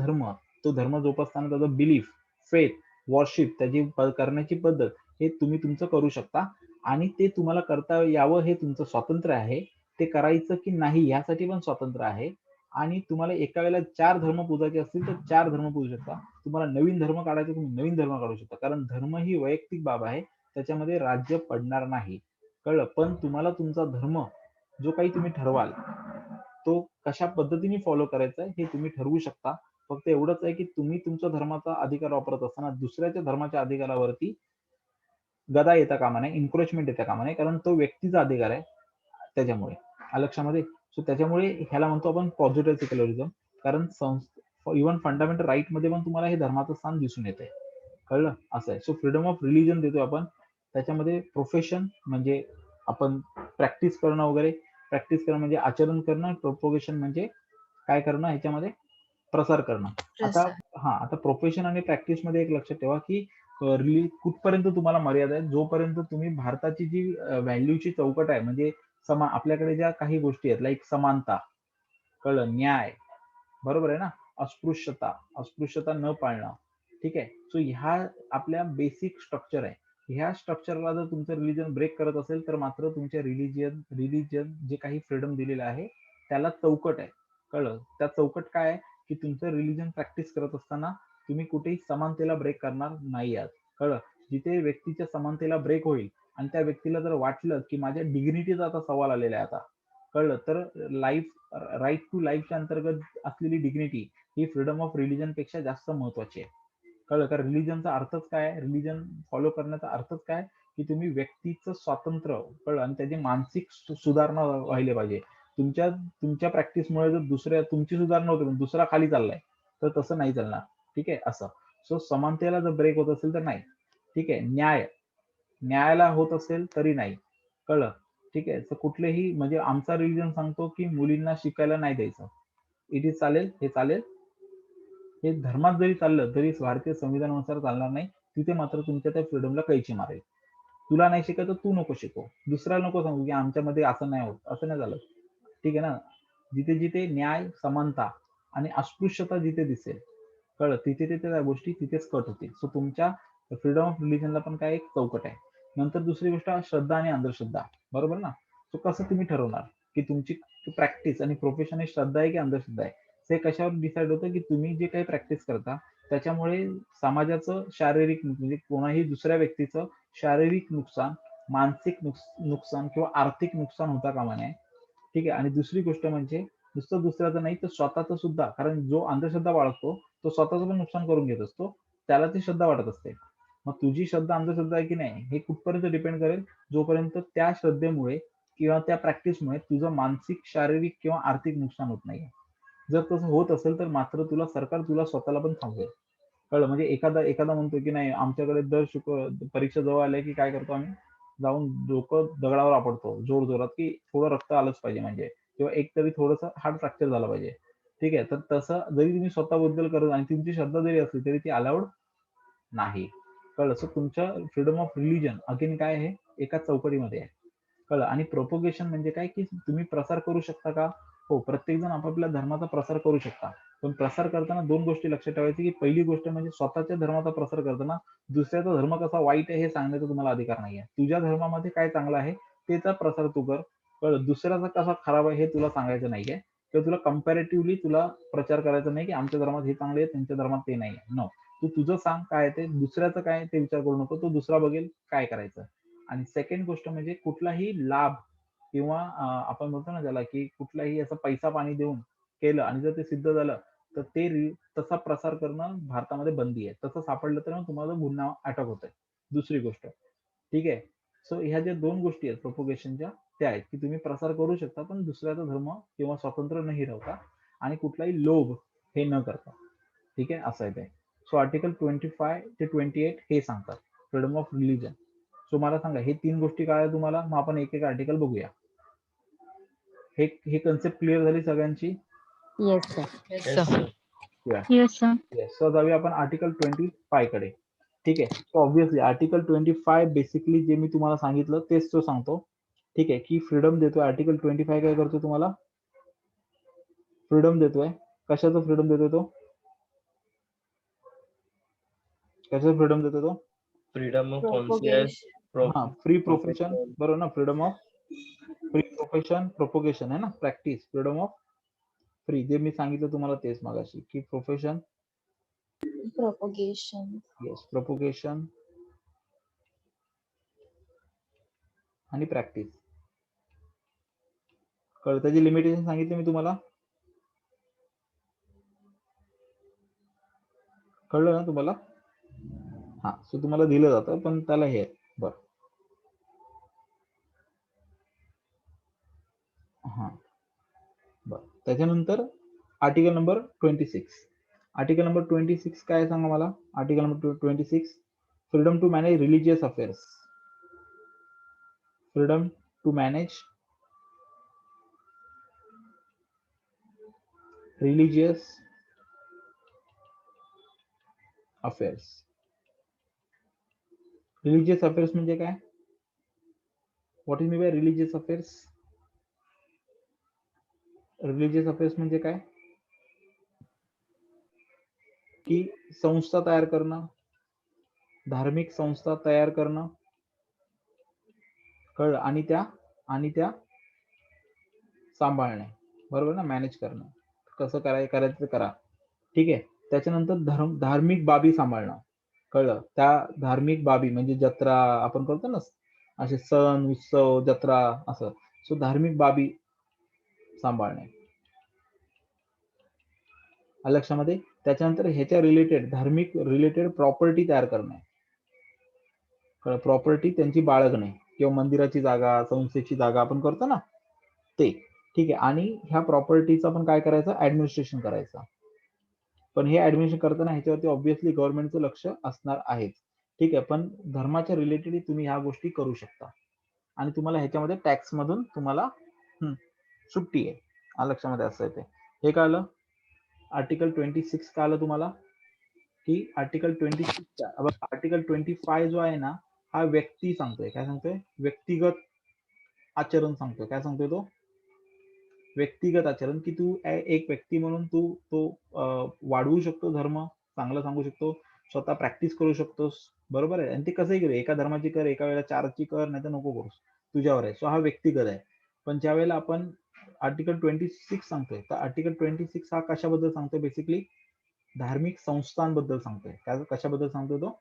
तो धर्म जोपासताना त्याचा बिलीफ, फेथ, वर्शिप, त्याची करण्याची पद्धत हे तुम्ही तुमचं करू शकता. आणि ते तुम्हाला करता यावं हे तुमचं स्वातंत्र्य आहे. ते करायचं की नाही यासाठी पण स्वातंत्र्य आहे. आणि तुम्हाला एका वेळेला 4 धर्म पूजायचे असतील तर 4 धर्म पूजू शकता. तुम्हाला नवीन धर्म काढायचे, तुम्ही नवीन धर्म काढू शकता. कारण धर्म ही वैयक्तिक बाब आहे, त्याच्यामध्ये राज्य पडणार नाही, कळलं. पण तुम्हाला तुमचा धर्म जो काही तुम्ही ठरवाल तो कशा पद्धतीने फॉलो करायचा हे तुम्ही ठरवू शकता. फक्त एवढंच आहे की तुम्ही तुमच्या धर्माचा अधिकार वापरत असताना दुसऱ्याच्या धर्माच्या अधिकारावरती गदा येता कामा नये, एन्क्रोचमेंट येता कामा नये, कारण तो व्यक्तीचा अधिकार आहे. त्याच्यामुळे लक्षामध्ये, सो त्याच्यामुळे ह्याला म्हणतो आपण पॉझिटिव्ह सेक्युलरिझम. कारण इव्हन फंडामेंटल राईट मध्ये पण तुम्हाला हे धर्माचं स्थान दिसून येते, कळलं, असं आहे. सो फ्रीडम ऑफ रिलिजन देतो आपण. त्याच्यामध्ये प्रोफेशन म्हणजे आपण प्रॅक्टिस करणं वगैरे, प्रॅक्टिस करणं म्हणजे आचरण करणं, प्रोपोगेशन म्हणजे काय करणं, ह्याच्यामध्ये प्रसार करणं. आता प्रोफेशन आणि प्रॅक्टिस मध्ये एक लक्षात ठेवा की कुठपर्यंत तुम्हाला मर्यादा आहे. जोपर्यंत तुम्ही भारताची जी व्हॅल्यूची चौकट आहे, म्हणजे आपल्याकडे ज्या काही गोष्टी आहेत, लाईक समानता, कळलं, न्याय, बरोबर आहे ना, अस्पृश्यता न पाळणं. ठीक आहे, सो ह्या आपल्या बेसिक स्ट्रक्चर आहे. ह्या स्ट्रक्चरला जर तुमचं रिलिजन ब्रेक करत असेल तर मात्र तुमच्या रिलिजन जे काही फ्रीडम दिलेलं आहे त्याला चौकट आहे. कळलं? त्या चौकट काय आहे की तुमचं रिलिजन प्रॅक्टिस करत असताना तुम्ही कुठेही समानतेला ब्रेक करणार नाही आहात. कळलं? जिथे व्यक्तीच्या समानतेला ब्रेक होईल आणि त्या व्यक्तीला जर वाटलं की माझ्या डिग्निटीचा आता सवाल आलेला आहे आता, कळलं, तर राईट टू लाईफच्या अंतर्गत असलेली dignity he freedom of religion पेक्षा जास्त महत्वाची आहे. कळलं? कारण रिलिजनचा अर्थच काय आहे, रिलिजन फॉलो करण्याचा अर्थच काय की तुम्ही व्यक्तीचं स्वातंत्र्य, कळलं, आणि त्याची मानसिक सुधारणा व्हायला पाहिजे. तुमच्या प्रॅक्टिसमुळे जर तुमची सुधारणा होते पण दुसरा खाली चाललाय तर तसं नाही चालणार. ठीक आहे? असं. सो समानतेला जर ब्रेक होत असेल तर नाही. ठीक आहे? न्यायाला होत असेल तरी नाही. कळलं? ठीक आहे? तर कुठलेही म्हणजे आमचा रिलिजन सांगतो की मुलींना शिकायला नाही द्यायचं. इट इज चालेल, हे चालेल. हे धर्मात जरी चाललं तरी भारतीय संविधानानुसार चालणार नाही. तिथे मात्र तुमच्या त्या फ्रीडमला कैची मारेल. तुला नाही शिकायचं तू नको शिकव. दुसऱ्याला नको सांगू की आमच्यामध्ये असं नाही होत. असं नाही झालं. ठीक आहे ना? जिथे जिथे न्याय, समानता आणि अस्पृश्यता जिथे दिसेल, कळलं, तिथे त्या गोष्टी तिथेच कट होतील. सो तुमच्या फ्रीडम ऑफ रिलिजनला पण काय एक चौकट आहे. नंतर दुसरी गोष्ट श्रद्धा आणि अंधश्रद्धा. बरोबर ना? सो कसं तुम्ही ठरवणार की तुमची प्रॅक्टिस आणि प्रोफेशन ही श्रद्धा आहे की अंधश्रद्धा आहे? ते कशावर डिसाईड होतं की तुम्ही जे काही प्रॅक्टिस करता त्याच्यामुळे समाजाचं शारीरिक म्हणजे कोणाही दुसऱ्या व्यक्तीचं शारीरिक नुकसान, मानसिक नुकसान किंवा आर्थिक नुकसान होता कामा नये. ठीक आहे? आणि दुसरी गोष्ट म्हणजे नुसतं दुसऱ्याचं नाही तर स्वतःचं सुद्धा, कारण जो अंधश्रद्धा बाळगतो तो स्वतःचं पण नुकसान करून घेत असतो, त्याला ती श्रद्धा वाटत असते. मग तुझी श्रद्धा अंधश्रद्धा आहे की नाही हे कुठपर्यंत डिपेंड करेल, जोपर्यंत त्या श्रद्धेमुळे किंवा त्या प्रॅक्टिसमुळे तुझं मानसिक, शारीरिक किंवा आर्थिक नुकसान होत नाहीये. जर तसं होत असेल तर मात्र सरकार तुला स्वतःला पण थांबवेल. कळलं? म्हणजे एखादा म्हणतो की नाही आमच्याकडे परीक्षा जवळ आल्या की काय करतो आम्ही, जाऊन डोकं दगडावर आपटतो जोर जोरात की थोडं रक्त आलंच पाहिजे म्हणजे, किंवा एक तरी थोडंसं हार्ट फ्रॅक्चर झालं पाहिजे. ठीक आहे? तर तसं जरी तुम्ही स्वतःबद्दल करत आणि तुमची श्रद्धा जरी असली तरी ती अलाउड नाही. कळलं? सो तुमचं फ्रीडम ऑफ रिलिजन अगेन काय आहे, एका चौकटीमध्ये आहे. कळलं? आणि प्रोपोगेशन म्हणजे काय की तुम्ही प्रसार करू शकता का? हो, प्रत्येक जण आपापल्या धर्माचा प्रसार करू शकता. पण प्रसार करताना दोन गोष्टी लक्षात ठेवायची की पहिली गोष्ट म्हणजे स्वतःच्या धर्माचा प्रसार करताना दुसऱ्याचा धर्म कसा वाईट आहे हे सांगण्याचा तुम्हाला अधिकार नाहीये. तुझ्या धर्मामध्ये काय चांगलं आहे त्याचा प्रसार तू कर. कळलं? दुसऱ्याचा कसा खराब आहे हे तुला सांगायचं नाहीये, किंवा तुला कंपॅरेटिव्हली तुला प्रचार करायचा नाही की आमच्या धर्मात हे चांगले आहे त्यांच्या धर्मात ते नाही आहे. नो, तू तुझं सांग काय ते, दुसऱ्याचं काय ते विचार करू नको. तो दुसरा बघेल काय करायचं. आणि सेकंड गोष्ट म्हणजे कुठलाही लाभ किंवा आपण म्हणतो ना त्याला की कुठलाही असा पैसा पाणी देऊन केलं आणि जर ते सिद्ध झालं तर तसा प्रसार करणं भारतामध्ये बंदी आहे. तसं सापडलं तर मग तुम्हाला गुन्हा अटक होतोय. दुसरी गोष्ट. ठीक आहे? सो ह्या ज्या दोन गोष्टी आहेत प्रोपोगेशनच्या त्या आहेत की तुम्ही प्रसार करू शकता पण दुसऱ्याचा धर्म किंवा स्वातंत्र्य न हिरावता आणि कुठलाही लोभ हे न करता. ठीक आहे? असं आहे ते. सो आर्टिकल 25 ते 28 हे सांगतात फ्रीडम ऑफ रिलिजन. सो मला सांगा हे तीन गोष्टी काय तुम्हाला, मग आपण एक एक आर्टिकल बघूया. हे कन्सेप्ट क्लिअर झाली सगळ्यांची? Yes, sir. Yes, sir. Yes, sir. Yes. So जाऊया आपण आर्टिकल 25 कडे. ठीक आहे? सो ऑब्व्हियसली आर्टिकल 25 बेसिकली जे मी तुम्हाला सांगितलं तेच तो सांगतो. ठीक आहे? की फ्रीडम देतोय. आर्टिकल 25 काय करतो तुम्हाला? फ्रीडम देतोय. कशाचं फ्रीडम देतोय तो? कशाचं फ्रीडम देतोय तो? Freedom of conscience, Propagation. हा, फ्री प्रोफेशन. बरोबर ना? Freedom of free profession, propagation आहे ना, प्रॅक्टिस. फ्रीडम ऑफ फ्री जे मी सांगितलं तुम्हाला तेच मागाशी की प्रोफेशन, Propagation. येस, प्रोपोगेशन आणि प्रॅक्टिस. कळलं? त्याची लिमिटेशन सांगितली मी तुम्हाला. कळलं ना तुम्हाला? हा. सो तुम्हाला दिलं जातं पण त्याला हे बरं. हा, बरं. त्याच्यानंतर आर्टिकल नंबर 26. आर्टिकल नंबर 26 काय सांगा मला? Article number 26 freedom to manage religious affairs. Freedom to manage religious affairs. Religious affairs म्हणजे काय? What is mean by religious affairs? Religious affairs म्हणजे काय? की संस्था तयार करणं, धार्मिक संस्था तयार करणं, कळलं, आणि त्या सांभाळणे. बरोबर ना, मॅनेज करणं. कसं करायचं ते करा. ठीक आहे. त्याच्यानंतर धार्मिक बाबी सांभाळणं. कळलं? त्या धार्मिक बाबी म्हणजे जत्रा आपण करतो ना, असे सण, उत्सव, जत्रा असं. सो धार्मिक बाबी सांभाळणे. आलं लक्षामध्ये? त्याच्यानंतर ह्याच्या रिलेटेड धार्मिक रिलेटेड प्रॉपर्टी तयार करणे. प्रॉपर्टी त्यांची बाळगणे किंवा मंदिराची जागा, संस्थेची जागा आपण करतो ना ते. ठीक आहे. आणि ह्या प्रॉपर्टीचं आपण काय करायचं? ऍडमिनिस्ट्रेशन करायचं. पण हे ऍडमिनिस्ट्रेशन करताना ह्याच्यावरती ऑब्व्हियसली गव्हर्नमेंटचं लक्ष असणार आहेच. ठीक आहे. पण धर्माच्या रिलेटेड तुम्ही ह्या गोष्टी करू शकता. आणि तुम्हाला ह्याच्यामध्ये टॅक्स मधून तुम्हाला सुट्टी आहे. लक्षामध्ये असं येते. हे कळलं? आर्टिकल 26 कळलं तुम्हाला? की आर्टिकल 26 आर्टिकल 25 जो आहे ना, हा व्यक्ती सांगतोय. काय सांगतोय? व्यक्तिगत आचरण सांगतोय. काय सांगतोय तो? व्यक्तिगत आचरण, की तू एक व्यक्ती म्हणून तू तो वाढवू शकतो धर्म, चांगलं सांगू शकतो, स्वतः प्रॅक्टिस करू शकतोस. बरोबर आहे. आणि ते कसंही कर, एका धर्माची कर, एका वेळेला 4ची कर, नाही तर नको करूस, तुझ्यावर आहे. सो हा व्यक्तिगत आहे. पण ज्या वेळेला आपण आर्टिकल 26 सांगतोय, तर आर्टिकल 26 हा कशाबद्दल सांगतोय? बेसिकली धार्मिक संस्थांबद्दल सांगतोय. कशाबद्दल सांगतोय तो?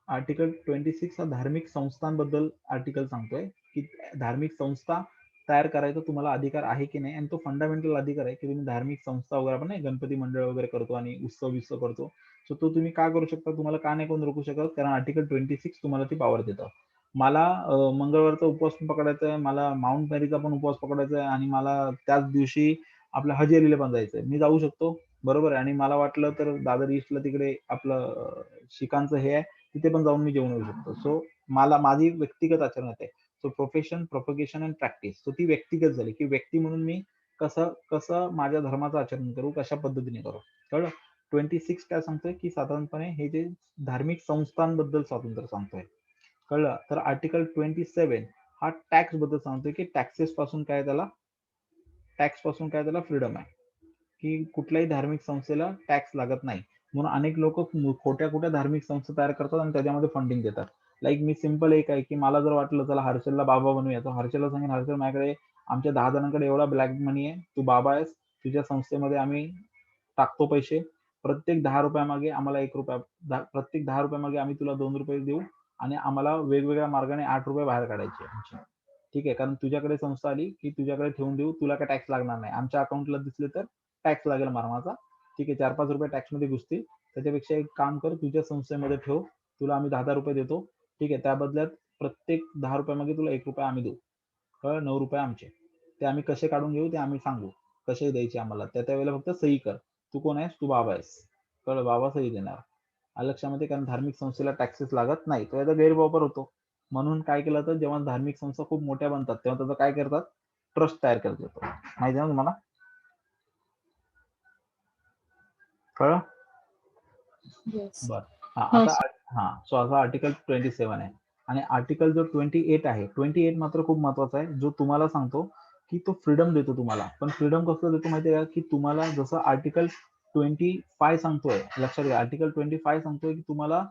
आर्टिकल 26 हा धार्मिक संस्थांबद्दल आर्टिकल सांगतोय, की धार्मिक संस्था तयार करायचा तुम्हाला अधिकार आहे की नाही. आणि तो फंडामेंटल अधिकार आहे, की तुम्ही धार्मिक संस्था वगैरे, आपण नाही गणपती मंडळ वगैरे करतो आणि उत्सव करतो. सो तो तुम्ही का करू शकता? तुम्हाला का नाही कोण रोखू शकत? कारण आर्टिकल 26 तुम्हाला ती पॉवर देतं. मला मंगळवारचा उपवास पकडायचा आहे, मला माउंट मेरीचा पण उपवास पकडायचा आहे, आणि मला त्याच दिवशी आपल्या हजेरीला पण जायचंय. मी जाऊ शकतो. बरोबर आहे. आणि मला वाटलं तर दादर ईस्टला तिकडे आपलं शिखांचं हे आहे, तिथे पण जाऊन मी जेवण येऊ शकतो. सो माझी व्यक्तिगत आचरण आहे. So profession, propagation and practice. So ती व्यक्तिगत झाली, की व्यक्ती म्हणून मी कसं माझ्या धर्माचं आचरण करू, कशा पद्धतीने करू. कळलं? 26 काय सांगतोय, की साधारणपणे हे जे धार्मिक संस्थांबद्दल स्वातंत्र्य सांगतोय. कळलं? तर आर्टिकल 27 हा टॅक्स बद्दल सांगतोय, की टॅक्सेस पासून काय त्याला फ्रीडम आहे, की कुठल्याही धार्मिक संस्थेला टॅक्स लागत नाही. म्हणून अनेक लोक खोट्या धार्मिक संस्था तयार करतात आणि त्याच्यामध्ये फंडिंग देतात. लाईक मी सिम्पल एक आहे, की मला जर वाटलं चला हर्षलला बाबा बनवूया, तर हर्षलला सांगेन, हर्षल माझ्याकडे आमच्या 10 जणांकडे एवढा ब्लॅक मनी आहे, तू बाबा आहेस, तुझ्या संस्थेमध्ये आम्ही टाकतो पैसे, प्रत्येक 10 रुपयामागे आम्हाला 1 रुपया, प्रत्येक 10 रुपयामागे आम्ही तुला 2 रुपये देऊ, आणि आम्हाला वेगवेगळ्या मार्गाने 8 रुपये बाहेर काढायचे. ठीक आहे. कारण तुझ्याकडे संस्था आली, की तुझ्याकडे ठेवून देऊ, तुला काय टॅक्स लागणार नाही. आमच्या अकाउंटला दिसले तर टॅक्स लागेल मारमाचा. ठीक आहे. 4-5 रुपये टॅक्स मध्ये घुसतील. त्याच्यापेक्षा एक काम कर, तुझ्या संस्थेमध्ये ठेव, तुला आम्ही 10-10 रुपये देतो. ठीक आहे. त्या बदल्यात प्रत्येक 10 रुपयामागे तुला 1 रुपया आम्ही देऊ. 9 रुपये आमचे. ते आम्ही कसे काढून घेऊ ते आम्ही सांगू, कसे द्यायचे आम्हाला. त्या वेळेला फक्त सही कर. तू कोण आहेस? तू बाबा आहेस. कळलं? बाबा सही देणार. लक्षामध्ये. कारण धार्मिक संस्थेला टॅक्सेस लागत नाही. तो याचा गैरवापर होतो. म्हणून काय केलं तर जेव्हा धार्मिक संस्था खूप मोठ्या बनतात, तेव्हा त्याचं काय करतात? ट्रस्ट तयार करत येतो. माहिती आहे ना तुम्हाला? कळलं? बर. सो असा आर्टिकल 27 आहे. आणि आर्टिकल जो 28 आहे, 28 मात्र खूप महत्वाचा आहे, जो तुम्हाला सांगतो की तो फ्रीडम देतो तुम्हाला. पण फ्रीडम कसं देतो माहिती आहे का? की तुम्हाला जसं आर्टिकल 25 सांगतोय, लक्षात घ्या, आर्टिकल 25 सांगतोय की तुम्हाला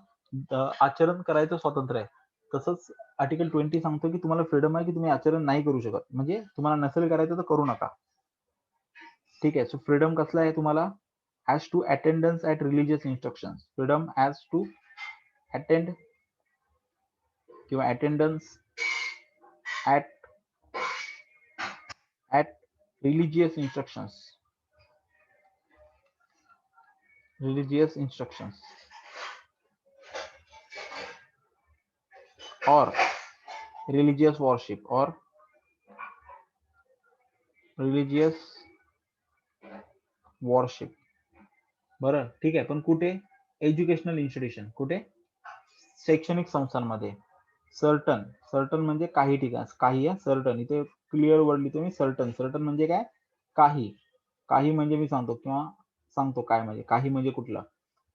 आचरण करायचं स्वातंत्र्य आहे. तसंच आर्टिकल 20 सांगतो की तुम्हाला फ्रीडम आहे, की तुम्ही आचरण नाही करू शकत. म्हणजे तुम्हाला नसेल करायचं तर करू नका. ठीक आहे. सो फ्रीडम कसला आहे तुम्हाला? as to attendance at religious instructions. Freedom as to attend किंवा attendance at religious instructions. Religious instructions or religious worship or religious worship. बरं. ठीक आहे. पण कुठे? Educational institution. कुठे? शैक्षणिक संस्थांमध्ये. सर्टन म्हणजे काही ठिकाण, काही आहे सर्टन. इथे क्लिअर वर्ड लिहितो मी. सर्टन म्हणजे काय? काही म्हणजे मी सांगतो काय म्हणजे काही म्हणजे कुठलं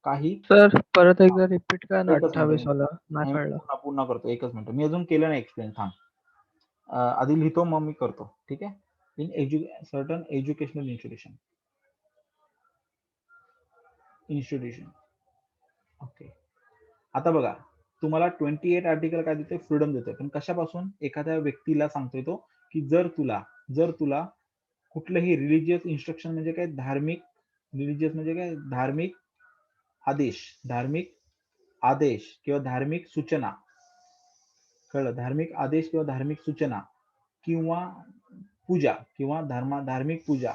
काही. सर परत एकदा रिपीट करा ना, एकच 28 मिनिट, वाला नाही कळलं. पुन्हा करतो. एकच मिनिट, मी अजून केलं नाही एक्सप्लेन. थांब, आधी लिहितो मग मी करतो. ठीक आहे. In certain educational institution. Okay. आता बघा, तुम्हाला 28 आर्टिकल काय देतोय? फ्रीडम देतोय. पण कशापासून? एखाद्या व्यक्तीला सांगतोय तो की जर तुला कुठलंही रिलिजियस इन्स्ट्रक्शन म्हणजे काय, रिलिजियस म्हणजे काय, धार्मिक आदेश किंवा धार्मिक सूचना, कळलं, धार्मिक आदेश किंवा धार्मिक सूचना किंवा पूजा किंवा धार्मिक पूजा,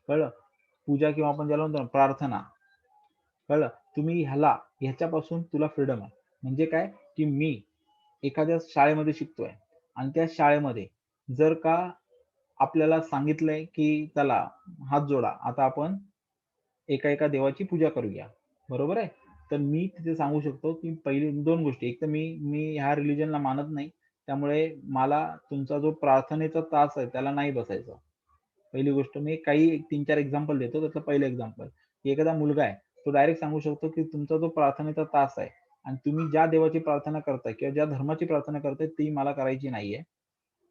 कळलं, पूजा किंवा आपण ज्याला म्हणतो ना प्रार्थना, कळलं, तुम्ही ह्याच्यापासून तुला फ्रीडम आहे. म्हणजे काय, की मी एखाद्या शाळेमध्ये शिकतोय आणि त्या शाळेमध्ये जर का आपल्याला सांगितलंय की चला हात जोडा, आता आपण एका देवाची पूजा करूया, बरोबर आहे, तर मी तिथे सांगू शकतो की पहिली 2 गोष्टी, एक तर मी ह्या रिलिजनला मानत नाही, त्यामुळे मला तुमचा जो प्रार्थनेचा तास आहे त्याला नाही बसायचं. पहिली गोष्ट, मी काही 3-4 एक्झाम्पल देतो. त्यातलं पहिलं एक्झाम्पल, की एखादा मुलगा आहे, तो डायरेक्ट सांगू शकतो की तुमचा जो प्रार्थनेचा तास आहे आणि तुम्ही ज्या देवाची प्रार्थना करताय किंवा ज्या धर्माची प्रार्थना करताय ती मला करायची नाहीये.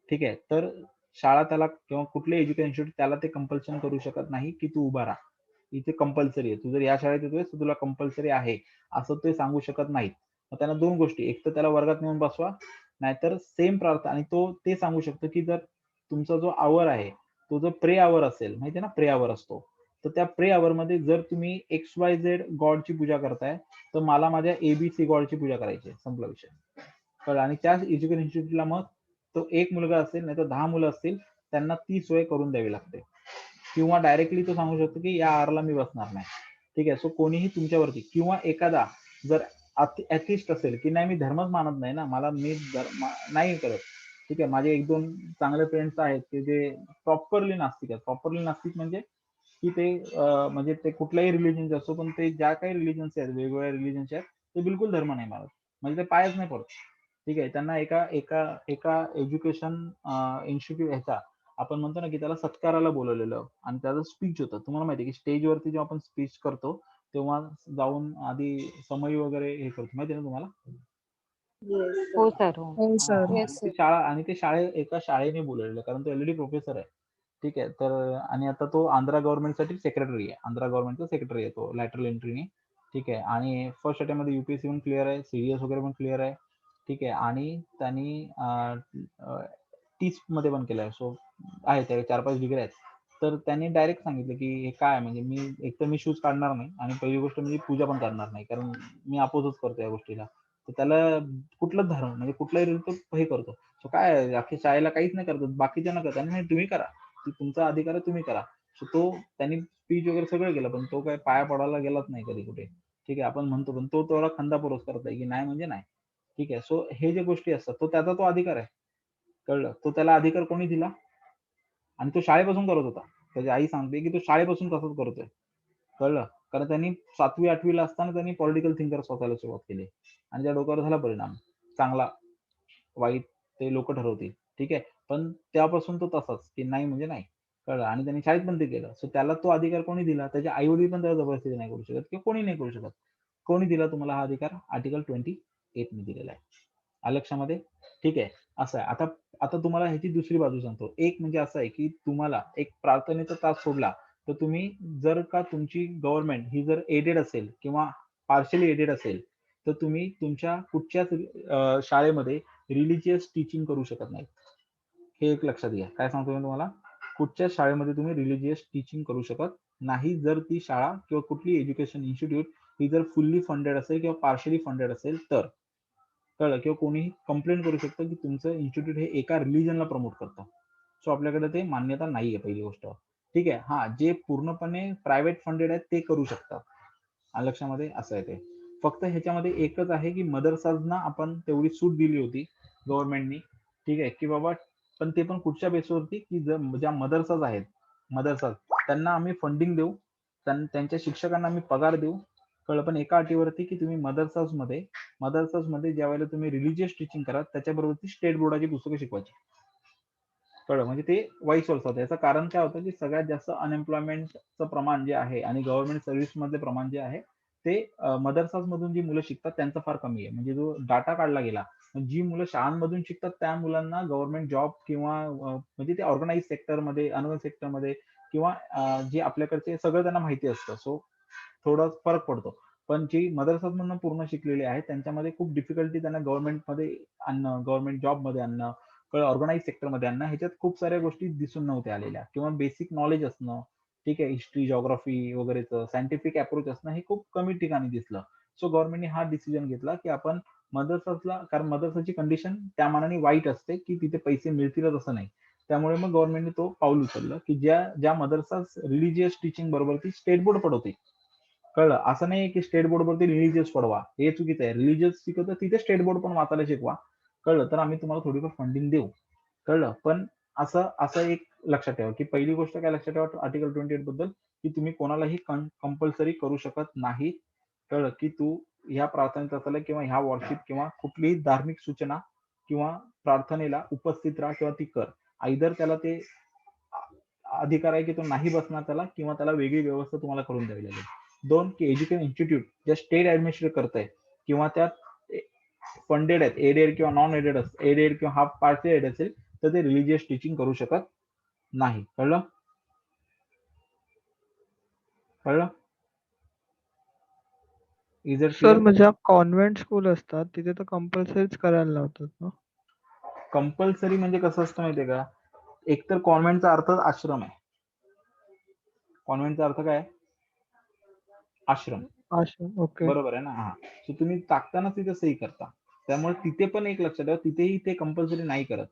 ठीक आहे. तर शाळा त्याला किंवा कुठलेही एज्युकेशन इन्स्टिट्यूट त्याला ते कंपल्शन करू शकत नाही की तू उभा राहा. इथे कंपल्सरी आहे. तू जर या शाळेत येतोय तर तुला कंपल्सरी आहे, असं ते सांगू शकत नाहीत. मग त्यांना 2 गोष्टी, एक तर त्याला वर्गात नेऊन बसवा, नाहीतर सेम प्रार्थना, आणि तो ते सांगू शकतो की जर तुमचा जो आवर आहे तो जर प्रे आवर असेल, माहिती आहे ना प्रे आवर असतो, तर त्या प्रे आवर मध्ये जर तुम्ही XYZ गॉडची पूजा करताय तर मला माझ्या ABC गॉडची पूजा करायची आहे. संपला विषय. कळलं. आणि त्या एज्युकेशन इन्स्टिट्यूटला मग तो एक मुलगा असेल नाही तर 10 मुलं असतील, त्यांना ती सोय करून द्यावी लागते. किंवा डायरेक्टली तो सांगू शकतो की या आरला मी बसणार नाही. ठीक आहे. सो कोणीही तुमच्यावरती, किंवा एखादा जर ॲथिस्ट असेल की नाही मी धर्मच मानत नाही ना, मी धर्म नाही करत. ठीक आहे. माझे 1-2 चांगले फ्रेंड्स आहेत की जे प्रॉपरली नास्तिक आहेत. प्रॉपरली नास्तिक म्हणजे की ते म्हणजे ते कुठल्याही रिलिजनचे असो, पण ते ज्या काही रिलिजनचे आहेत, वेगवेगळ्या रिलिजनचे आहेत, ते बिलकुल धर्म नाही मानत. म्हणजे ते पायच नाही पडत. ठीक आहे. त्यांना एका एज्युकेशन इन्स्टिट्यूट ह्याचा आपण म्हणतो ना की त्याला सत्काराला बोलवलेलं आणि त्याचं स्पीच होतं. तुम्हाला माहिती आहे की स्टेजवरती जेव्हा आपण स्पीच करतो तेव्हा जाऊन आधी समई वगैरे हे करतो, माहिती आहे ना तुम्हाला? हो सर, हो. हो सर. आणि ते एका शाळेने बोलवलेलं, कारण तो ऑलरेडी प्रोफेसर आहे. ठीक आहे. तर आणि आता तो आंध्रा गव्हर्नमेंटसाठी सेक्रेटरी आहे. आंध्रा गव्हर्नमेंटचा सेक्रेटरी आहे तो लॅटरल एंट्रीने. ठीक आहे. आणि फर्स्ट अटेम्प्ट मध्ये UPSC पण क्लिअर आहे, CDS वगैरे पण क्लिअर आहे. ठीक आहे. आणि त्यांनी टीस्ट मध्ये पण केलंय. सो आहे त्या 4-5 डिग्री आहेत. तर त्यांनी डायरेक्ट सांगितलं की हे काय, म्हणजे मी एक तर मी शूज काढणार नाही आणि पहिली गोष्ट म्हणजे पूजा पण करणार नाही, कारण मी अपोजच करतो या गोष्टीला. तर त्याला कुठलं धर्म म्हणजे कुठलाही रिलीजन हे करतो. सो काय अख्ख्या शाळेला काहीच नाही करत, बाकीच्यांना करतात, नाही तुम्ही करा, की तुमचा अधिकार आहे, तुम्ही करा. सो तो त्यांनी स्पीच वगैरे सगळं केलं, पण तो काय पाया पडायला गेलाच नाही कधी कुठे. ठीक आहे. आपण म्हणतो, पण तो तेवढा खंदापुरच करतोय की नाही म्हणजे नाही. ठीक आहे. सो हे जे गोष्टी असतात त्याचा तो अधिकार आहे. कळलं. तो त्याला अधिकार कोणी दिला? आणि तो शाळेपासून करत होता. त्याची आई सांगते की तो शाळेपासून तसंच करतोय. कळलं. कारण त्यांनी 7वी-8वी ला असताना त्यांनी पॉलिटिकल थिंकर स्वतःला सुरुवात केली आणि त्या डोक्यावर झाला परिणाम. चांगला वाईट ते लोक ठरवतील. ठीक आहे. पण त्यापासून तो तसाच की नाही म्हणजे नाही. कळलं. आणि त्यांनी शाळेत पण ते केलं. सो त्याला तो अधिकार कोणी दिला? त्याचे आई वडील पण त्याला जबरदस्ती नाही करू शकत किंवा कोणी नाही करू शकत. कोणी दिला तुम्हाला हा अधिकार? आर्टिकल 28 ने दिलेला आहे. आलं लक्षामध्ये? ठीक आहे. असं आहे. आता तुम्हाला ह्याची दुसरी बाजू सांगतो. एक म्हणजे असं आहे की तुम्हाला एक प्रार्थनेचा तास सोडला तर तुम्ही, जर का तुमची गव्हर्नमेंट ही जर एडेड असेल किंवा पार्शली एडेड असेल, तर तुम्ही तुमच्या कुठच्याच शाळेमध्ये रिलिजियस टीचिंग करू शकत नाही. हे एक लक्षात घ्या. काय सांगतो मी तुम्हाला? कुठच्याच शाळेमध्ये तुम्ही रिलिजियस टीचिंग करू शकत नाही, जर ती शाळा किंवा कुठली एज्युकेशन इन्स्टिट्यूट ही जर फुल्ली फंडेड असेल किंवा पार्शली फंडेड असेल तर. कळलं. किंवा कोणीही कंप्लेंट करू शकतं की तुमचं इन्स्टिट्यूट हे एका रिलिजनला प्रमोट करतं. सो आपल्याकडे ते मान्यता नाहीये पहिली गोष्ट. ठीक आहे. हां, जे पूर्णपणे प्रायव्हेट फंडेड आहेत ते करू शकतात. आलं लक्षामध्ये? असं आहे ते. फक्त ह्याच्यामध्ये एकच आहे की मदरसाजना आपण तेवढी सूट दिली होती गव्हर्नमेंटनी. ठीक आहे. की बाबा, पण ते पण कुठच्या बेसवरती, की ज्या मदरसाज आहेत, त्यांना आम्ही फंडिंग देऊ, त्यांच्या शिक्षकांना आम्ही पगार देऊ. कळलं. पण एका अटीवरती की तुम्ही मदरसाजमध्ये ज्यावेळेला तुम्ही रिलिजियस टीचिंग करा त्याच्याबरोबर ती स्टेट बोर्डाची पुस्तकं शिकवायची. कळलं. म्हणजे ते वाईस वर्सा होतं. याचं कारण काय होतं की सगळ्यात जास्त अनएम्प्लॉयमेंटचं प्रमाण जे आहे आणि गव्हर्नमेंट सर्व्हिस मधले प्रमाण जे आहे ते मदरसाज मधून जी मुलं शिकतात त्यांचं फार कमी आहे. म्हणजे जो डाटा काढला गेला, जी मुलं शाळांमधून शिकतात त्या मुलांना गव्हर्नमेंट जॉब किंवा म्हणजे ते ऑर्गनाइज सेक्टरमध्ये, अनवर्न सेक्टरमध्ये किंवा जे आपल्याकडचे सगळं त्यांना माहिती असतं. सो थोडा फरक पडतो. पण जी मदरसामधून पूर्ण शिकलेली आहेत त्यांच्यामध्ये खूप डिफिकल्टी त्यांना गव्हर्नमेंटमध्ये आणणं, गव्हर्नमेंट जॉबमध्ये आणणं, ऑर्गनाइज सेक्टरमध्ये आणणं, ह्याच्यात खूप साऱ्या गोष्टी दिसून नव्हत्या आलेल्या. किंवा बेसिक नॉलेज असणं, ठीक आहे, हिस्ट्री, जिओग्राफी वगैरेचं सायंटिफिक अप्रोच असणं हे खूप कमी ठिकाणी दिसलं. सो गव्हर्नमेंटने हा डिसिजन घेतला की आपण मदरसाला, कारण मदरसाची कंडिशन त्या मानाने वाईट असते की तिथे पैसे मिळतीलच असं नाही. त्यामुळे मग गव्हर्नमेंटने तो पाऊल उचललं की ज्या मदरसा रिलिजियस टीचिंग बरोबर ती स्टेट बोर्ड पढवते. कळलं? असं नाही की स्टेट बोर्ड वरती रिलिजियस पढवा, हे चुकीचं आहे. रिलिजियस शिकवतं तिथे स्टेट बोर्ड पण वाचायला शिकवा. कळलं? तर आम्ही तुम्हाला थोडीफार फंडिंग देऊ. कळलं? पण असं असं एक लक्षात ठेवा की पहिली गोष्ट काय लक्षात ठेवा आर्टिकल 28 बद्दल, की तुम्ही कोणालाही कंपल्सरी करू शकत नाही. कळलं? की तू ह्या प्रार्थनेत असेल किंवा ह्या वर्शिप किंवा कुठलीही धार्मिक सूचना किंवा प्रार्थनेला उपस्थित राहा किंवा ती कर. आयदर त्याला ते अधिकार आहे की तो नाही बसणार त्याला किंवा त्याला वेगळी व्यवस्था तुम्हाला करून द्यावी लागेल. 2 की एज्युकेशन इन्स्टिट्यूट जे स्टेट ऍडमिनिस्ट्रेट करतंय किंवा त्यात फंडेड आहेत, एडेड किंवा नॉन एडेड एडेड किंवा हाफ पार्टली एडेड असेल तर ते रिलिजियस टीचिंग करू शकत नाही. कळलं? कळलं? Is it sir clear? म्हणजे कॉन्व्हेंट स्कूल असतात तिथे तर कंपल्सरीच करायला लावतात ना. कंपल्सरी म्हणजे कसं असतं माहितीये का, एकतर कॉन्व्हेंटचा अर्थ आश्रम आहे. कॉन्व्हेंटचा अर्थ काय आहे? आश्रम. अच्छा ओके. बरोबर आहे ना. हा, सो तुम्ही टाकताना तिथे सही करता. त्यामुळे तिथे पण एक लक्षात ठेवा, तिथेही ते कंपल्सरी नाही करत.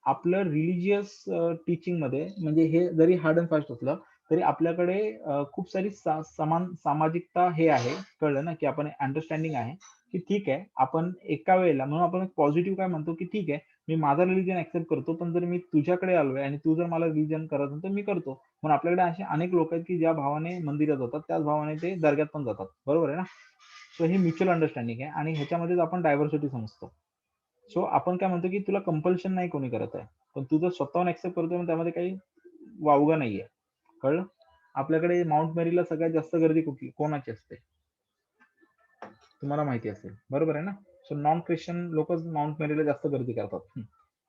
आपलं रिलिजियस टीचिंग मध्ये म्हणजे हे जरी हार्ड अँड फास्ट असलं तरी आपल्याकडे खूप सारी समान सामाजिकता हे आहे. कळलं ना, की आपण अंडरस्टँडिंग आहे की ठीक आहे आपण एका वेळेला, म्हणून आपण पॉझिटिव्ह काय म्हणतो की ठीक आहे मी माझा रिलिजन ऍक्सेप्ट करतो, पण जर मी तुझ्याकडे आलोय आणि तू जर मला रिलिजन करत असेल तर मी करतो. म्हणून आपल्याकडे असे अनेक लोक आहेत की ज्या भावाने मंदिरात जातात त्याच भावाने ते दर्ग्यात पण जातात. बरोबर आहे ना. सो ही म्युच्युअल अंडरस्टँडिंग आहे आणि ह्याच्यामध्येच आपण डायव्हर्सिटी समजतो. सो आपण काय म्हणतो की तुला कंपल्शन नाही कोणी करत आहे, पण तू जर स्वतःहून ऍक्सेप्ट करतोय मग त्यामध्ये काही वावगं नाहीये. कळलं? आपल्याकडे माउंट मेरीला सगळ्यात जास्त गर्दी कुठली कोणाची असते? तुम्हाला माहिती असेल. बरोबर आहे ना. सो नॉन ख्रिश्चन लोकच माउंट मेरीला जास्त गर्दी करतात.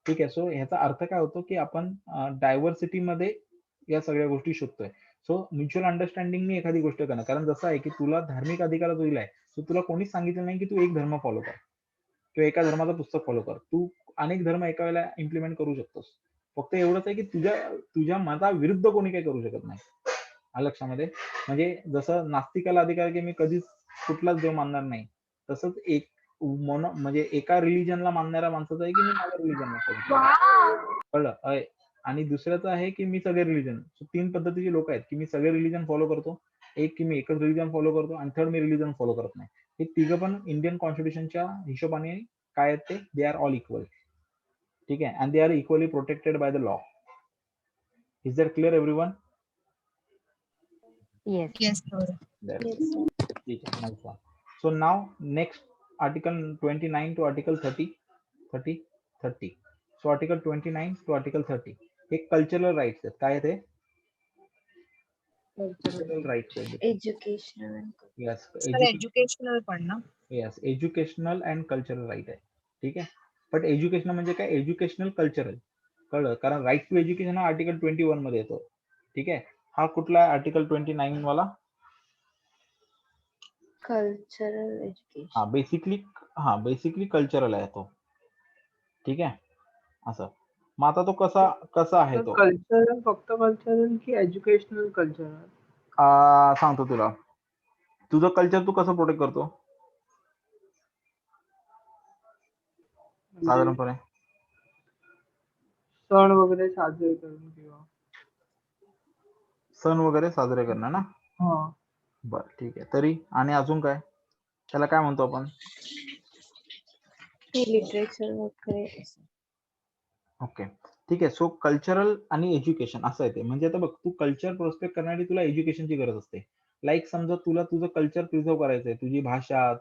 ठीक आहे. सो ह्याचा अर्थ काय होतो की आपण डायव्हर्सिटी मध्ये या सगळ्या गोष्टी शोधतोय. सो म्युच्युअल अंडरस्टँडिंगने एखादी गोष्ट करणं, कारण जसं आहे की तुला धार्मिक अधिकार जो दिलाय तो तुला कोणीच सांगितलं नाही की तू एक धर्म फॉलो कर किंवा एका धर्माचं पुस्तक फॉलो कर. तू अनेक धर्म एका वेळेला इम्प्लिमेंट करू शकतोस. फक्त एवढंच आहे की तुझ्या मताविरुद्ध कोणी काही करू शकत नाही. आलं लक्षामध्ये? म्हणजे जसं नास्तिकाला अधिकार आहे की मी कधीच कुठलाच देव मानणार नाही, तसंच एक म्हणजे एका रिलिजनला मानणाऱ्या माणसाचं आहे की मी माझ्या रिलिजनला फॉलो. कळलं? आणि दुसऱ्याचं आहे की मी सगळे रिलिजन. 3 पद्धतीचे लोक आहेत की मी सगळे रिलिजन फॉलो करतो, एक की मी एकच रिलिजन फॉलो करतो आणि थर्ड मी रिलिजन फॉलो करत नाही. हे तिघं पण इंडियन कॉन्स्टिट्यूशनच्या हिशोबाने काय आहेत ते, दे आर ऑल इक्वल. ठीक आहे. And they are equally protected by the law. Is that clear everyone? Yes. Yes, sir. ठीक आहे. Nice one. So now next article 29 to article 30. So article 29 to article 30 हे कल्चरल राईट्स आहेत. काय आहे ते? कल्चरल राईट्स आहेत. Education. येस. Sir, educational पण ना? Yes, educational and cultural right आहे. ठीक आहे. बट एज्युकेशनल म्हणजे काय? Educational cultural. कळलं? कारण राईट टू एज्युकेशन हा आर्टिकल 21 मध्ये येतो. ठीक आहे. हा कुठला आर्टिकल 29 वाला? Cultural education. हा बेसिकली कल्चरल आहे तो. ठीक आहे. असं. मग आता तो कसा आहे तो? कल्चरल फक्त कल्चरल की एज्युकेशनल कल्चरल? सांगतो तुला. तुझं कल्चर तू कसं प्रोटेक्ट करतो साधारणपणे? सण वगैरे साजरे करून किंवा सण वगैरे साजरे करणं ना. हा. बरं ठीक आहे. तरी आणि अजून काय त्याला काय म्हणतो आपण? लिटरेचर वगैरे. ओके. ठीक आहे. सो कल्चरल आणि एज्युकेशन असं आहे ते. म्हणजे आता बघ, तू कल्चर प्रोस्पेक्ट करण्यासाठी तुला एज्युकेशनची गरज असते. लाईक समजा तुला तुझं कल्चर प्रिझर्व्ह करायचंय, तुझी भाषा,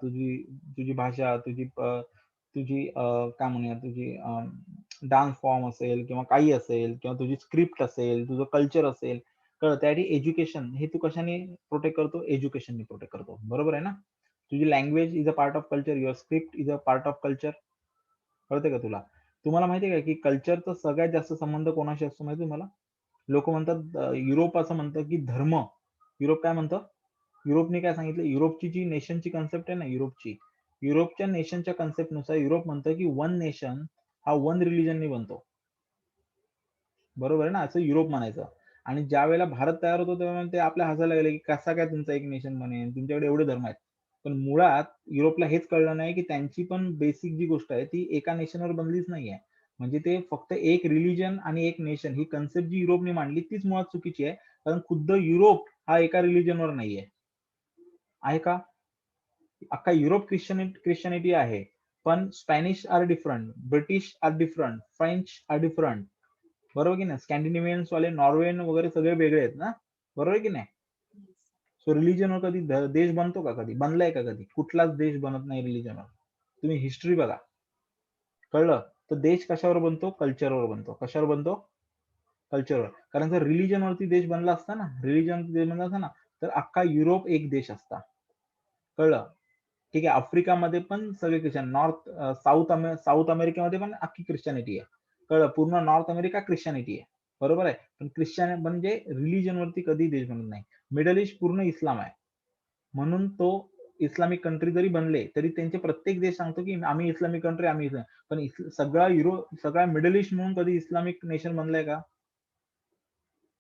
तुझी काय म्हणूया, तुझी डान्स फॉर्म असेल किंवा काही असेल किंवा तुझी स्क्रिप्ट असेल, तुझं कल्चर असेल, कळलं? त्यासाठी एज्युकेशन हे तू कशाने प्रोटेक्ट करतो? एज्युकेशनने प्रोटेक्ट करतो. बरोबर आहे ना. तुझी language is a part of culture, your script is a part of culture. कळते का तुला? तुम्हाला माहिती आहे का की कल्चरचा सगळ्यात जास्त संबंध कोणाशी असतो माहिती तुम्हाला? लोक म्हणतात, युरोप असं म्हणतं की धर्म. युरोप काय म्हणतं? युरोपने काय सांगितलं, युरोपची जी नेशनची कन्सेप्ट आहे ना, युरोपच्या नेशनच्या कन्सेप्ट नुसार युरोप म्हणतं की वन नेशन हा वन रिलिजननी बनतो. बरोबर आहे ना, असं युरोप म्हणायचं. आणि ज्या वेळेला भारत तयार होतो तेव्हा ते आपल्या हसायला लागले की कसा काय तुमचा एक नेशन बनेल, तुमच्याकडे एवढे धर्म आहेत. पण मुळात युरोपला हेच कळलं नाही की त्यांची पण बेसिक जी गोष्ट आहे ती एका नेशनवर बनलीच नाहीये. म्हणजे ते फक्त एक रिलिजन आणि एक नेशन ही कन्सेप्ट जी युरोपने मांडली तीच मुळात चुकीची आहे. कारण खुद्द युरोप हा एका रिलिजनवर नाहीये. आहे का? अख्खा युरोप ख्रिश्चनिटी आहे. पण Spanish are different, British are different, French are different. बरोबर की नाही? स्कॅन्डिनेव्हियन्स वाले, नॉर्वेन वगैरे सगळे वेगळे आहेत ना, बरोबर की नाही? सो रिलिजनवर कधी देश बनतो का? कधी बनलाय का? कधी कुठलाच देश बनत नाही रिलिजनवर. तुम्ही हिस्ट्री बघा, कळलं? तर देश कशावर बनतो? कल्चरवर बनतो. कशावर बनतो? कल्चरवर. कारण जर रिलिजनवरती देश बनला असता ना, तर अख्खा युरोप एक देश असता. कळलं? ठीक आहे. आफ्रिकामध्ये पण सगळे ख्रिश्चन, साऊथ अमेरिकेमध्ये पण अख्खी ख्रिश्चनिटी आहे. कळलं? पूर्ण नॉर्थ अमेरिका ख्रिश्चनिटी आहे. बरोबर आहे. पण ख्रिश्चन म्हणजे रिलिजन वरती कधी देश बनत नाही. मिडल ईस्ट पूर्ण इस्लाम आहे. म्हणून तो इस्लामिक कंट्री जरी बनले तरी त्यांचे प्रत्येक देश सांगतो की आम्ही इस्लामिक कंट्री, आम्ही पण सगळा मिडल ईस्ट म्हणून कधी इस्लामिक नेशन बनलाय का?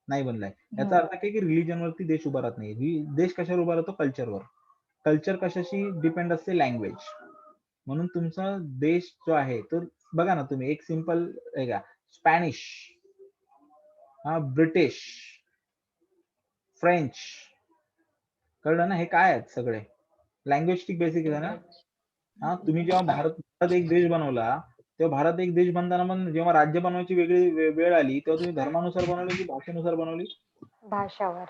नाही बनलाय. याचा अर्थ काय की रिलिजन वरती देश उभा राहत नाही. देश कशावर उभा राहतो? कल्चरवर. कल्चर कशाशी डिपेंड असते? लँग्वेज. म्हणून तुमचा देश जो आहे तो बघा ना, तुम्ही एक सिंपल स्पॅनिश, ब्रिटिश, फ्रेंच, कळलं ना? हे काय आहेत सगळे? लँग्वेज बेसिक आहे ना. तुम्ही जेव्हा भारत एक देश बनवला तेव्हा भारत एक देश बनताना पण जेव्हा राज्य बनवायची वेगळी वेळ आली तेव्हा तुम्ही धर्मानुसार बनवली की भाषेनुसार बनवली? भाषावर.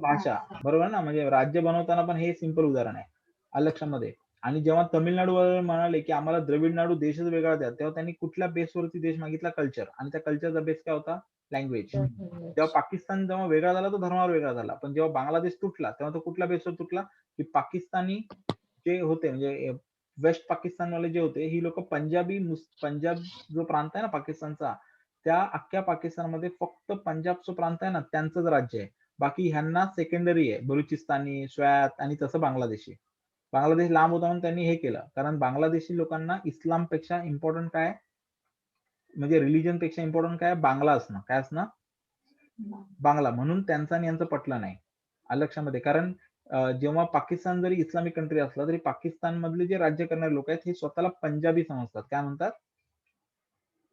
भाषा. बरोबर ना? म्हणजे राज्य बनवताना पण हे सिंपल उदाहरण आहे. आलं लक्षामध्ये. आणि जेव्हा तमिळनाडू म्हणाले की आम्हाला द्रविड नाडू देशच वेगळा द्या, तेव्हा त्यांनी कुठल्या बेसवरती देश मागितला? कल्चर. आणि त्या कल्चरचा बेस काय होता? लँग्वेज. जेव्हा पाकिस्तान जेव्हा वेगळा झाला तो धर्मावर वेगळा झाला. पण जेव्हा बांगलादेश तुटला तेव्हा तो कुठल्या बेसवर तुटला? की पाकिस्तानी जे होते म्हणजे वेस्ट पाकिस्तानवाले जे होते ही लोक पंजाब जो प्रांत आहे ना पाकिस्तानचा, त्या अख्ख्या पाकिस्तानमध्ये फक्त पंजाबचं प्रांत आहे ना त्यांचंच राज्य आहे. बाकी ह्यांना सेकंडरी आहे, बलुचिस्तानी, स्वात आणि तसं बांगलादेशी. बांगलादेश लांब होता म्हणून त्यांनी हे केलं. कारण बांगलादेशी लोकांना इस्लामपेक्षा इम्पॉर्टंट काय, म्हणजे रिलिजन पेक्षा इम्पॉर्टंट काय? बांगला असणं. काय असणं? बांगला. म्हणून त्यांचा आणि यांचं पटलं नाही. आलं लक्षामध्ये. कारण जेव्हा पाकिस्तान जरी इस्लामिक कंट्री असला तरी पाकिस्तान मधले जे राज्य करणारे लोक आहेत हे स्वतःला पंजाबी समजतात. काय म्हणतात?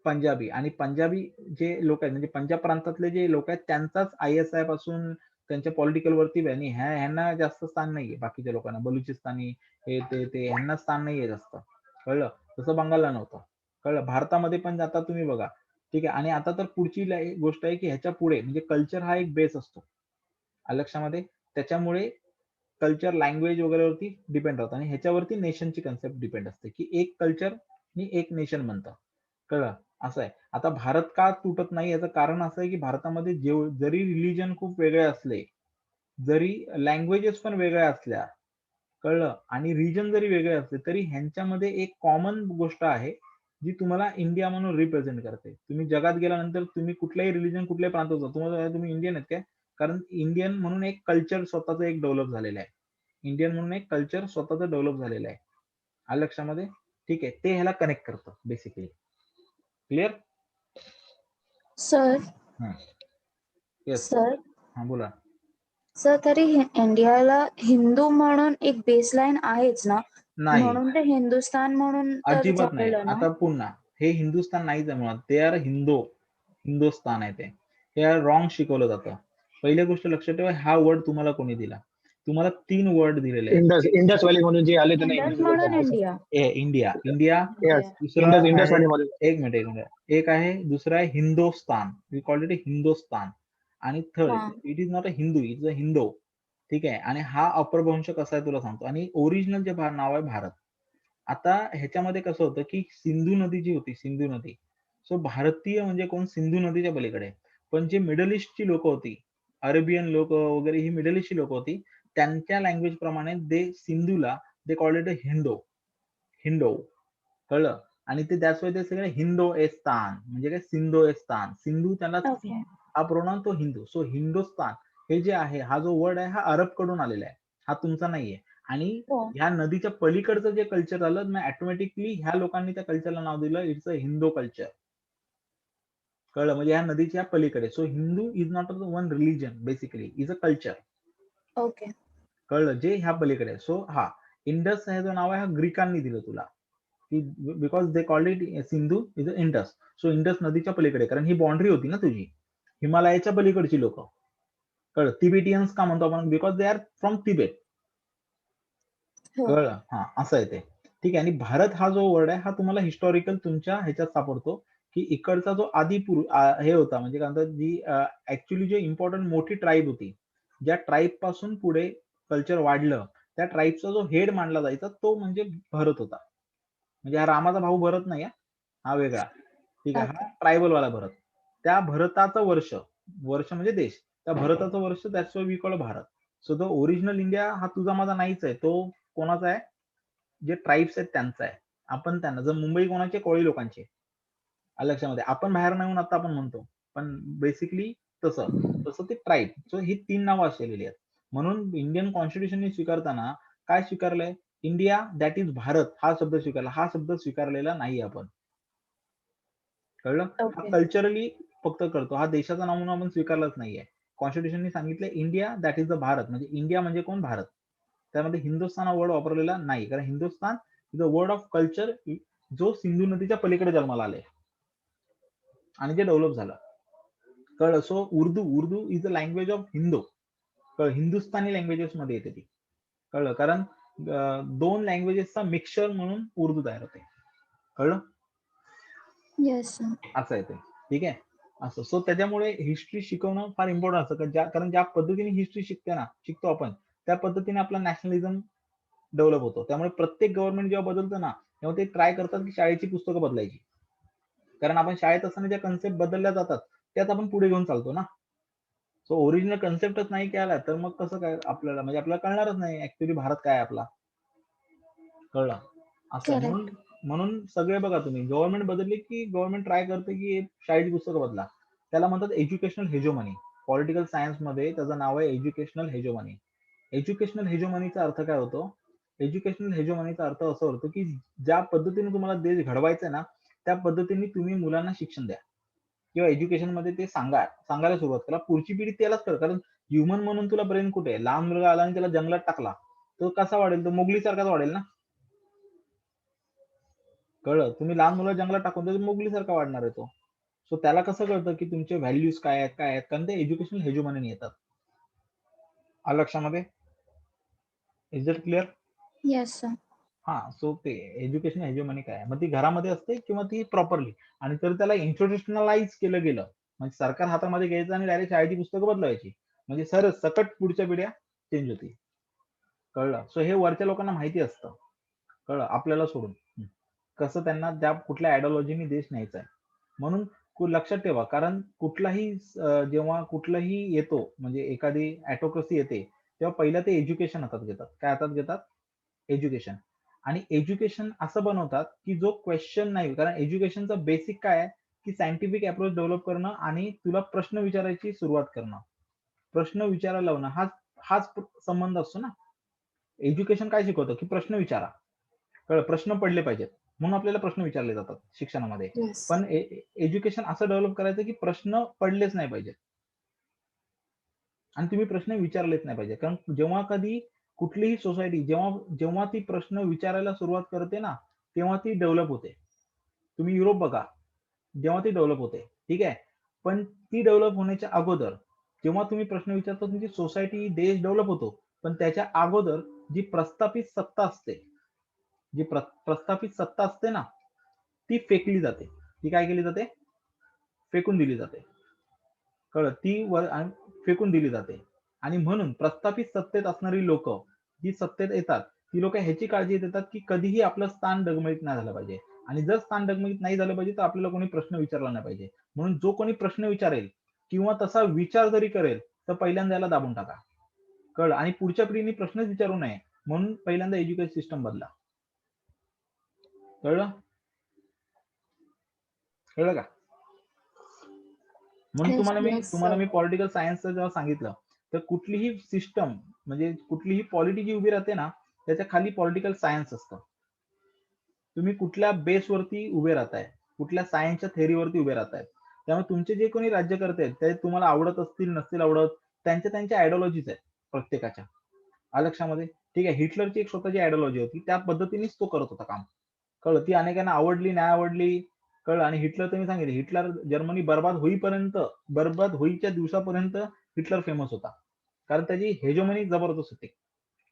पंजाबी. आणि पंजाबी जे लोक आहेत म्हणजे पंजाब प्रांतातले जे लोक आहेत त्यांचाच ISI पासून त्यांच्या पॉलिटिकल वरती आणि ह्यांना जास्त स्थान नाहीये. बाकीच्या लोकांना बलुचिस्तानी हे ते ह्यांना स्थान नाहीये जास्त. कळलं? तसं बंगालला नव्हतं. कळलं? भारतामध्ये पण आता तुम्ही बघा, ठीक आहे. आणि आता तर पुढची गोष्ट आहे की ह्याच्या पुढे म्हणजे कल्चर हा एक बेस असतो. आलं लक्षामध्ये. त्याच्यामुळे कल्चर, लँग्वेज वगैरेवरती डिपेंड राहतं आणि ह्याच्यावरती नेशनची कन्सेप्ट डिपेंड असते की एक कल्चर आणि एक नेशन बनतं. कळलं? असं आहे. आता भारत का तुटत नाही याचं कारण असं आहे की भारतामध्ये जरी रिलिजन खूप वेगळे असले, जरी लँग्वेजेस पण वेगळ्या असल्या, कळलं? आणि रिजन जरी वेगळे असले तरी ह्यांच्यामध्ये एक कॉमन गोष्ट आहे जी तुम्हाला इंडिया म्हणून रिप्रेझेंट करते. तुम्ही जगात गेल्यानंतर तुम्ही कुठल्याही रिलिजन, कुठल्याही प्रांतात जा, तुम्हाला तुम्ही इंडियन आहेत काय? कारण इंडियन म्हणून एक कल्चर स्वतःच एक डेव्हलप झालेलं आहे. इंडियन म्हणून एक कल्चर स्वतःच डेव्हलप झालेलं आहे. आलं लक्षामध्ये? ठीक आहे. ते ह्याला कनेक्ट करतं basically. Clear? Sir yes. Sir हा बोला. सर तरी इंडियाला हिंदू म्हणून एक बेसलाईन आहेच ना, नाही, म्हणून ते हिंदुस्थान म्हणून तर अजिबात नाही. झालेलं ना. आता पुन्हा हे हिंदुस्थान नाहीच आहे मुळात. ते आर हिंदुस्थान आहे ते. हे रॉंग शिकवलं जातं. पहिली गोष्ट लक्षात ठेवा, हा वर्ड तुम्हाला कोणी दिला? तुम्हाला 3 वर्ड दिलेले आहेत. इंडस व्हॅली म्हणून जे आले त्यांना इंडस म्हणून इंडिया. इंडिया. दुसरा इंडस आहे, व्हॅली मध्ये. एक मिनिट. एक आहे, दुसरा आहे Hindustan. We called it Hindustan. आणि third, it is not a Hindu, it is a Hindu. ठीक आहे. आणि हा अपभ्रंश कसा आहे तुला सांगतो. आणि ओरिजिनल जे नाव आहे भारत. आता ह्याच्यामध्ये कसं होतं की सिंधू नदी जी होती, सिंधू नदी, सो भारतीय म्हणजे कोण? सिंधू नदीच्या पलीकडे. पण जे मिडल ईस्टची लोक होती, अरेबियन लोक वगैरे, ही मिडल ईस्टची लोक होती, त्यांच्या लँग्वेज प्रमाणे सिंधूला they called it a Hindu. कळलं? आणि ते ते सगळे हिंदोस्तान म्हणजे काय? सिंधोस्तान. सिंधू त्याला हा प्रोनाउन तो हिंदू. सो हिंदुस्तान हे जे आहे, हा जो वर्ड आहे हा अरब कडून आलेला आहे, हा तुमचा नाहीये. आणि हो. ह्या नदीच्या पलीकडचं जे कल्चर आलं मग ऑटोमॅटिकली ह्या लोकांनी त्या कल्चरला नाव दिलं इट्स अ हिंदू कल्चर. कळलं? म्हणजे ह्या नदीच्या पलीकडे. So Hindu is not one religion basically, is a culture. Okay. कळलं? जे ह्या पलीकडे आहे. सो हा इंडस हे जो नाव आहे हा ग्रीकांनी दिलं तुला, की because they called it Sindhu is Indus. So Indus नदीच्या पलीकडे, कारण ही बाउंड्री होती ना तुझी, हिमालयाच्या पलीकडची लोक. कळलं? तिबेटियन्स का म्हणतो आपण? Because they are from Tibet. हो. कळलं? हा असं आहे ते. ठीक आहे. आणि भारत हा जो वर्ड आहे हा तुम्हाला हिस्टॉरिकल तुमच्या ह्याच्यात सापडतो, की इकडचा जो हे होता, म्हणजे काय म्हणतात, जी ऍक्च्युली जे इम्पॉर्टंट मोठी ट्राईब होती, ज्या ट्राईब पासून पुढे कल्चर वाढलं, त्या ट्राईबचा जो हेड मानला जायचा तो म्हणजे भरत होता. म्हणजे हा रामाचा भाऊ भरत नाही, हा वेगळा. ठीक आहे. हा ट्रायबल वाला भरत. त्या भरताचं वर्ष म्हणजे देश, त्या भरताचं वर्ष that's why we call Bharat. So the original India हा तुझा माझा नाहीच आहे, तो कोणाचा आहे? जे ट्राईब्स आहेत त्यांचा आहे. आपण त्यांना, जर मुंबई कोणाचे? कोळी लोकांचे. आलं लक्षामध्ये? आपण बाहेर नाही येऊन आता आपण म्हणतो, पण बेसिकली तसं ते ट्राईब. सो ही 3 नावं असलेली आहेत. म्हणून इंडियन कॉन्स्टिट्यूशनने स्वीकारताना काय स्वीकारलंय? इंडिया दॅट इज भारत हा शब्द स्वीकारला. हा शब्द स्वीकारलेला नाही आपण. कळलं? हा ओके. कल्चरली फक्त करतो. हा देशाचा नाव म्हणून आपण स्वीकारलाच नाहीये. कॉन्स्टिट्यूशनने सांगितलं India that is the Bharat, म्हणजे इंडिया म्हणजे कोण? भारत. त्यामध्ये हिंदुस्थान हा वर्ड वापरलेला नाही, कारण Hindustan is a word of culture जो सिंधू नदीच्या पलीकडे जन्माला आले आणि जे डेव्हलप झालं. कळलं? So Urdu is a language of Hindu. कळलं? हिंदुस्थानी लँग्वेजेस मध्ये येते ती. कळलं? कारण 2 लँग्वेजेसचा मिक्सचर म्हणून उर्दू तयार होते. कळलं? Yes sir. असं आहे ते. ठीक आहे. असं. सो त्याच्यामुळे हिस्ट्री शिकवणं फार इम्पॉर्टंट असतं, कारण ज्या पद्धतीने हिस्ट्री शिकतो आपण, त्या पद्धतीने आपला नॅशनलिझम डेव्हलप होतो. त्यामुळे प्रत्येक गव्हर्नमेंट जेव्हा बदलतं ना, तेव्हा ते ट्राय करतात की शाळेची पुस्तकं बदलायची. कारण आपण शाळेत असताना ज्या कन्सेप्ट बदलल्या जातात त्याच आपण पुढे घेऊन चालतो ना. सो ओरिजिनल कन्सेप्टच नाही केला तर मग कसं काय आपल्याला, म्हणजे आपल्याला कळणारच नाही ऍक्च्युली भारत काय आहे आपला. कळलं? असं आहे. करेक्ट. म्हणून सगळे बघा तुम्ही, गव्हर्नमेंट बदलली की गव्हर्नमेंट ट्राय करते की शाळेची पुस्तकं बदला. त्याला म्हणतात एज्युकेशनल हेजोमनी. पॉलिटिकल सायन्स मध्ये त्याचं नाव आहे एज्युकेशनल हेजोमनी. एज्युकेशनल हेजोमनीचा अर्थ काय होतो? एज्युकेशनल हेजोमनीचा अर्थ असं होतो की ज्या पद्धतीने तुम्हाला देश घडवायचा आहे ना, त्या पद्धतीने तुम्ही मुलांना शिक्षण द्या, किंवा एज्युकेशन मध्ये ते सांगायला सुरुवात करा. पुढची पिढी त्यालाच कर, कारण ह्युमन म्हणून तुला ब्रेन कुठे आहे? लहान मुलगा आला आणि त्याला जंगलात टाकला, तो कसा वाढेल? तो मोगली सारखाच वाढेल ना. कळलं? तुम्ही लहान मुलं जंगलात टाकून तर मोगली सारखा वाढणार आहे तो. सो त्याला कसं कळतं की तुमचे व्हॅल्यूज काय आहेत? कारण ते एज्युकेशनल हेजोमनीने येतात. आलं लक्षामध्ये? Is it clear? Yes sir. हा. सो ते एज्युकेशन हेजोमनी काय आहे? मग ती घरामध्ये असते किंवा ती प्रॉपरली, आणि तर त्याला इन्स्टिट्यूशनलाइज केलं गेलं, म्हणजे सरकार हातामध्ये घ्यायचं आणि डायरेक्ट शाळेची पुस्तकं बदलवायची, म्हणजे सकट पुढच्या पिढ्या चेंज होती. कळलं? सो हे वरच्या लोकांना माहिती असतं. कळलं? आपल्याला सोडून. कसं त्यांना त्या कुठल्या आयडिओलॉजीने देश न्यायचा आहे. म्हणून लक्षात ठेवा, कारण जेव्हा कुठलाही येतो, म्हणजे एखादी ऑटोक्रसी येते, तेव्हा पहिला ते एज्युकेशन हातात घेतात. काय हातात घेतात? एज्युकेशन. आणि एज्युकेशन असं बनवतात की जो क्वेश्चन नाही, कारण एज्युकेशनचा बेसिक काय आहे की सायंटिफिक अप्रोच डेव्हलप करणं आणि तुला प्रश्न विचारायची सुरुवात करणं, प्रश्न विचारायला लावणं, हाच संबंध असतो ना. एज्युकेशन काय शिकवतं की प्रश्न विचारा. कळलं? प्रश्न पडले पाहिजेत, म्हणून आपल्याला प्रश्न विचारले जातात शिक्षणामध्ये. येस. पण एज्युकेशन असं डेव्हलप करायचं की प्रश्न पडलेच नाही पाहिजेत आणि तुम्ही प्रश्न विचारलेच नाही पाहिजे. कारण जेव्हा कधी कुठलीही सोसायटी जेव्हा ती प्रश्न विचारायला सुरुवात करते ना, तेव्हा ती डेव्हलप होते. तुम्ही युरोप बघा, जेव्हा ती डेव्हलप होते. ठीक आहे. पण ती डेव्हलप होण्याच्या अगोदर जेव्हा तुम्ही प्रश्न विचारता, तुमची सोसायटी, देश डेव्हलप होतो. पण त्याच्या अगोदर जी प्रस्थापित सत्ता असते, प्रस्थापित सत्ता असते ना, ती फेकली जाते. ती काय केली जाते? फेकून दिली जाते. कळलं? फेकून दिली जाते. आणि म्हणून प्रस्थापित सत्तेत असणारी लोक जी सत्तेत येतात, ती लोक ह्याची काळजी देतात की कधीही आपलं स्थान डगमगीत नाही झालं पाहिजे. आणि जर स्थान डगमगीत नाही झालं पाहिजे तर आपल्याला कोणी प्रश्न विचारला नाही पाहिजे. म्हणून जो कोणी प्रश्न विचारेल किंवा तसा विचार जरी करेल तर पहिल्यांदा याला दाबून टाका. कळलं? आणि पुढच्या पिढीने प्रश्नच विचारू नये म्हणून पहिल्यांदा एज्युकेशन सिस्टम बदला. कळलं? कळलं का? म्हणून Yes, तुम्हाला yes, मी sir. पॉलिटिकल सायन्सचं जेव्हा सांगितलं, तर कुठलीही सिस्टम म्हणजे कुठलीही पॉलिटी जी उभी राहते ना, त्याच्या खाली पॉलिटिकल सायन्स असतं. तुम्ही कुठल्या बेसवरती उभे राहताय, कुठल्या सायन्सच्या थेअरीवरती उभे राहताय. त्यामुळे तुमचे जे कोणी राज्यकर्ते आहेत ते तुम्हाला आवडत असतील नसतील आवडत, त्यांच्या आयडिओलॉजीज आहेत प्रत्येकाच्या. लक्षामध्ये ठीक आहे. हिटलरची एक स्वतःची आयडिओलॉजी होती, त्या पद्धतीनेच तो करत होता काम. कळलं? ती अनेकांना आवडली नाही आवडली, कळलं. आणि हिटलर तुम्ही सांगितलं, हिटलर जर्मनी बर्बाद होईच्या दिवसापर्यंत हिटलर फेमस होता, कारण त्याची हेजोमनी जबरदस्त होती.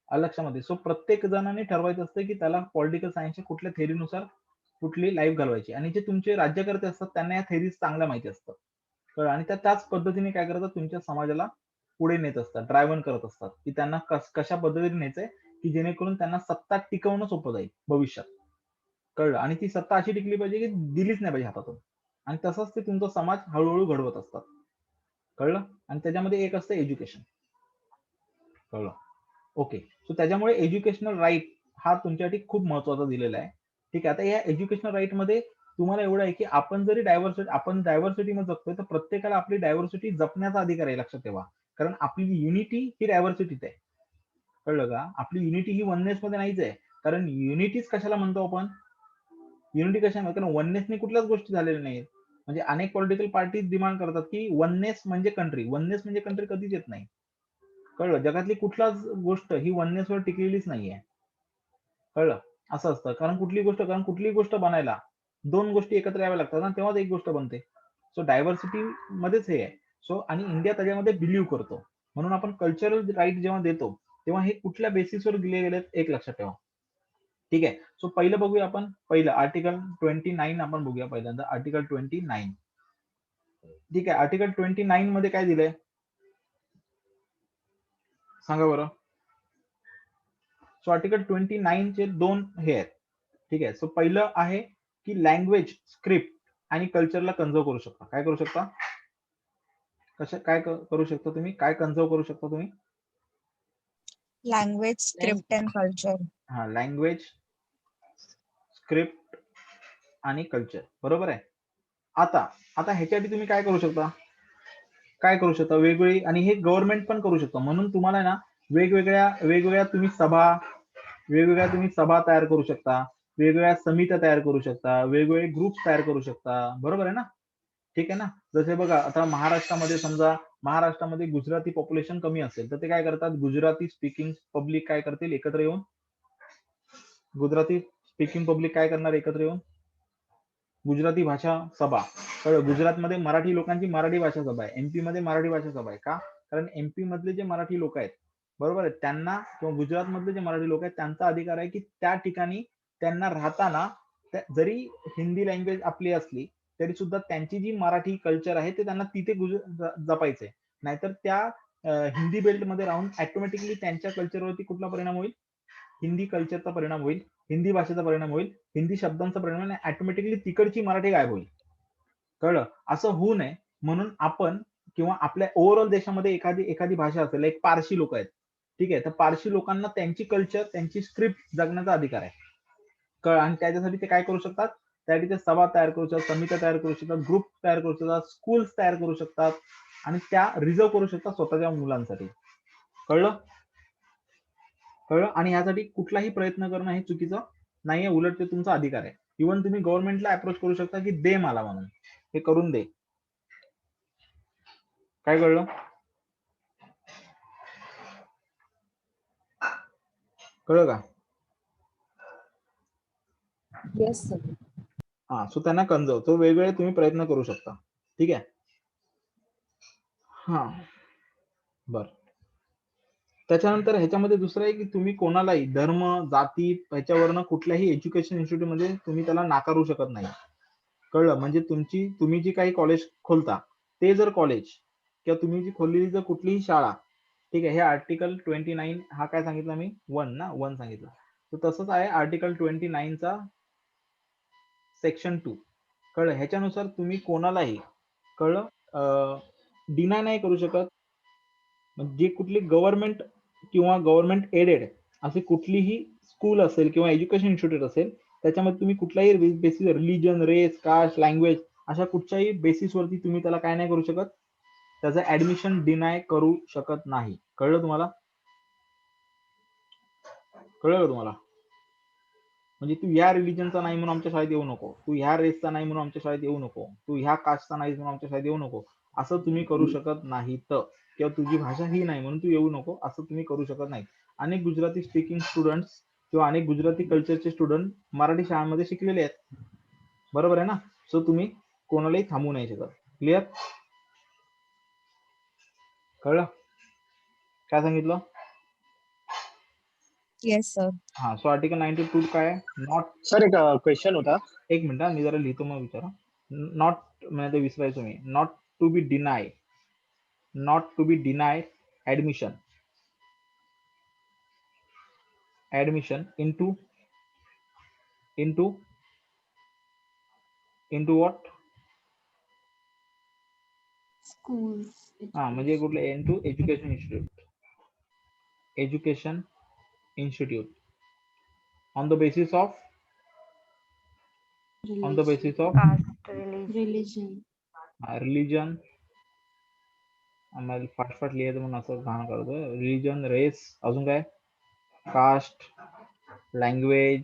लक्षामध्ये. सो प्रत्येक जणांनी ठरवायचं असतं की त्याला पॉलिटिकल सायन्सच्या कुठल्या थेअरीनुसार कुठली लाईफ घालवायची, आणि जे तुमचे राज्यकर्ते असतात त्यांना या थेअरीज चांगल्या माहिती असतं. कळलं? आणि त्याच पद्धतीने काय करतात, तुमच्या समाजाला पुढे नेत असतात, ड्रायव्हन करत असतात, की त्यांना कशा पद्धतीने न्यायचंय की जेणेकरून त्यांना सत्ता टिकवणं सोपं जाईल भविष्यात. कळलं? आणि ती सत्ता अशी टिकली पाहिजे की दिलीच नाही पाहिजे हातातून. आणि तसंच ते तुमचा समाज हळूहळू घडवत असतात. कळलं? आणि त्याच्यामध्ये एक असतं एज्युकेशन. कळलं? ओके. सो त्याच्यामुळे एज्युकेशनल राईट हा तुमच्यासाठी खूप महत्वाचा दिलेला आहे. ठीक आहे. आता या एज्युकेशनल राईट मध्ये तुम्हाला एवढं आहे की आपण डायव्हर्सिटी मध्ये जगतोय, तर प्रत्येकाला आपली डायव्हर्सिटी जपण्याचा अधिकार आहे. लक्षात ठेवा. कारण आपली युनिटी ही डायव्हर्सिटीत आहे. कळलं का? आपली युनिटी ही वननेस मध्ये नाहीच आहे. कारण युनिटीच कशाला म्हणतो आपण? युनिटी कशामुळे? कारण वननेसने कुठल्याच गोष्टी झालेल्या नाहीत. म्हणजे अनेक पॉलिटिकल पार्टीज डिमांड करतात की वननेस म्हणजे कंट्री कधीच येत नाही. कळलं? जगातली कुठलाच गोष्ट ही वननेसवर टिकलेलीच नाहीये. कळलं? असं असतं. कारण कुठलीही गोष्ट बनायला दोन गोष्टी एकत्र याव्या लागतात ना, तेव्हाच एक गोष्ट बनते. सो डायव्हर्सिटी मध्येच हे आहे. सो आणि इंडिया त्याच्यामध्ये बिलीव्ह करतो. म्हणून आपण कल्चरल राईट जेव्हा देतो तेव्हा हे कुठल्या बेसिसवर दिले गेलेत एक लक्षात ठेवा. ठीक आहे. सो पहिलं बघूया आपण. पहिलं आर्टिकल 29 आपण बघूया पहिल्यांदा. आर्टिकल 29. ठीक आहे. आर्टिकल 29 मध्ये काय दिलंय सांगा बरं. सो आर्टिकल 29 चे दोन हे आहेत. ठीक आहे. सो पहिलं आहे की लँग्वेज, स्क्रिप्ट आणि कल्चरला कन्झर्व करू शकता. काय करू शकता? काय करू शकता तुम्ही? काय कन्झर्व करू शकता तुम्ही? Language, script and culture. हा, लँग्वेज, स्क्रिप्ट आणि कल्चर. बरोबर आहे. आता ह्याच्यासाठी तुम्ही काय करू शकता? वेगवेगळी, आणि हे गव्हर्नमेंट पण करू शकतो. म्हणून तुम्हाला ना वेगवेगळ्या तुम्ही सभा तयार करू शकता, वेगवेगळ्या समित्या तयार करू शकता, वेगवेगळे ग्रुप तयार करू शकता. बरोबर आहे ना? ठीक आहे ना? जसे बघा, आता महाराष्ट्रामध्ये गुजराती पॉप्युलेशन कमी असेल तर ते काय करतात, गुजराती स्पीकिंग पब्लिक काय करतील एकत्र येऊन, गुजराती भाषा सभा. गुजरातमध्ये मराठी लोकांची मराठी भाषा सभा आहे, एमपी मध्ये मराठी भाषा सभा आहे. का? कारण एमपी मधले जे मराठी लोक आहेत, बरोबर आहे, त्यांना किंवा गुजरात मधले जे मराठी लोक आहेत त्यांचा अधिकार आहे की त्या ठिकाणी त्यांना राहताना जरी हिंदी लँग्वेज आपली असली तरी सुद्धा त्यांची जी मराठी कल्चर आहे ते त्यांना तिथे जपायचंय. नाहीतर त्या हिंदी बेल्ट मध्ये राहून ऑटोमॅटिकली त्यांच्या कल्चरवरती कुठला परिणाम होईल? हिंदी कल्चरचा परिणाम होईल, हिंदी भाषेचा परिणाम होईल, हिंदी शब्दांचा परिणाम होईल, आणि ऑटोमॅटिकली तिकडची मराठी गायब होईल. कळलं? असं होऊ नये म्हणून आपण किंवा आपल्या ओव्हरऑल देशामध्ये एखादी भाषा असेल, एक पारशी लोक आहेत, ठीक आहे, तर पारशी लोकांना त्यांची कल्चर, त्यांची स्क्रिप्ट जगण्याचा अधिकार आहे. आणि त्याच्यासाठी ते काय करू शकतात? त्यासाठी ते सभा तयार करू शकतात, समित्या तयार करू शकतात, ग्रुप तयार करू शकतात, स्कूल्स तयार करू शकतात, आणि त्या रिझर्व करू शकतात स्वतःच्या मुलांसाठी. कळलं? आणि ह्यासाठी कुठलाही प्रयत्न करणं हे चुकीचं नाहीये, उलट ते तुमचा अधिकार आहे. इव्हन तुम्ही गव्हर्नमेंटला अप्रोच करू शकता की दे मला म्हणून, हे करून दे. काय कळलं? कळलं का? Yes sir. हा, सो त्यांना कन्झर्व, तो वेगवेगळे तुम्ही प्रयत्न करू शकता. ठीक आहे. हा, बर. त्याच्यानंतर ह्याच्यामध्ये दुसरं आहे की तुम्ही कोणालाही धर्म, जाती ह्याच्यावरनं कुठल्याही एज्युकेशन इन्स्टिट्यूट मध्ये तुम्ही त्याला नाकारू शकत नाही. कळलं? म्हणजे तुम्ही जी काही कॉलेज खोलता ते जर कॉलेज किंवा तुम्ही जी खोललेली जर कुठलीही शाळा, ठीक आहे, हे आर्टिकल 29 हा काय सांगितलं मी? 1 सांगितलं. तर तसंच आहे आर्टिकल 29 चा सेक्शन 2. कळलं? ह्याच्यानुसार तुम्ही कोणालाही, कळलं, डिनाय नाही करू शकत. जे कुठली गव्हर्नमेंट किंवा गव्हर्नमेंट एडेड असे कुठलीही स्कूल असेल किंवा एज्युकेशन इन्स्टिट्यूट असेल, त्याच्यामध्ये तुम्ही कुठल्याही basis, religion, race, caste, language अशा कुठच्याही बेसिसवरती तुम्ही त्याला काय नाही करू शकत, त्याचं ऍडमिशन डिनाय करू शकत नाही. कळलं तुम्हाला? कळलं का तुम्हाला? म्हणजे तू या रिलीजनचा नाही म्हणून आमच्या शाळेत येऊ नको, तू ह्या रेसचा नाही म्हणून आमच्या शाळेत येऊ नको, तू ह्या कास्टचा नाही म्हणून आमच्या शाळेत येऊ नको, असं तुम्ही करू शकत नाहीत. किंवा तुझी भाषा ही नाही म्हणून तू येऊ नको असं तुम्ही करू शकत नाही. अनेक गुजराती स्पीकिंग स्टुडंट्स किंवा अनेक गुजराती कल्चरचे स्टुडंट मराठी शाळांमध्ये शिकलेले आहेत, बरोबर आहे ना? सो तुम्ही कोणालाही थांबवू नाही शकत. क्लिअर? कळलं काय सांगितलं? Yes sir. हा. सो आर्टिकल 92 काय आहे? नॉट. सर एक क्वेश्चन होता. एक मिनिट मी जरा लिहितो मग विचारा. नॉट म्हणजे विसरायचो मी. Not to be deny, not to be deny admission, admission into what? Schools. हा म्हणजे कुठले? into education institute, education institute on the basis of Caste, religion. religion. आम्हाला फास्ट लिहायचं म्हणून असं घाण करतो. रिलीजन, रेस, अजून काय? Caste, language,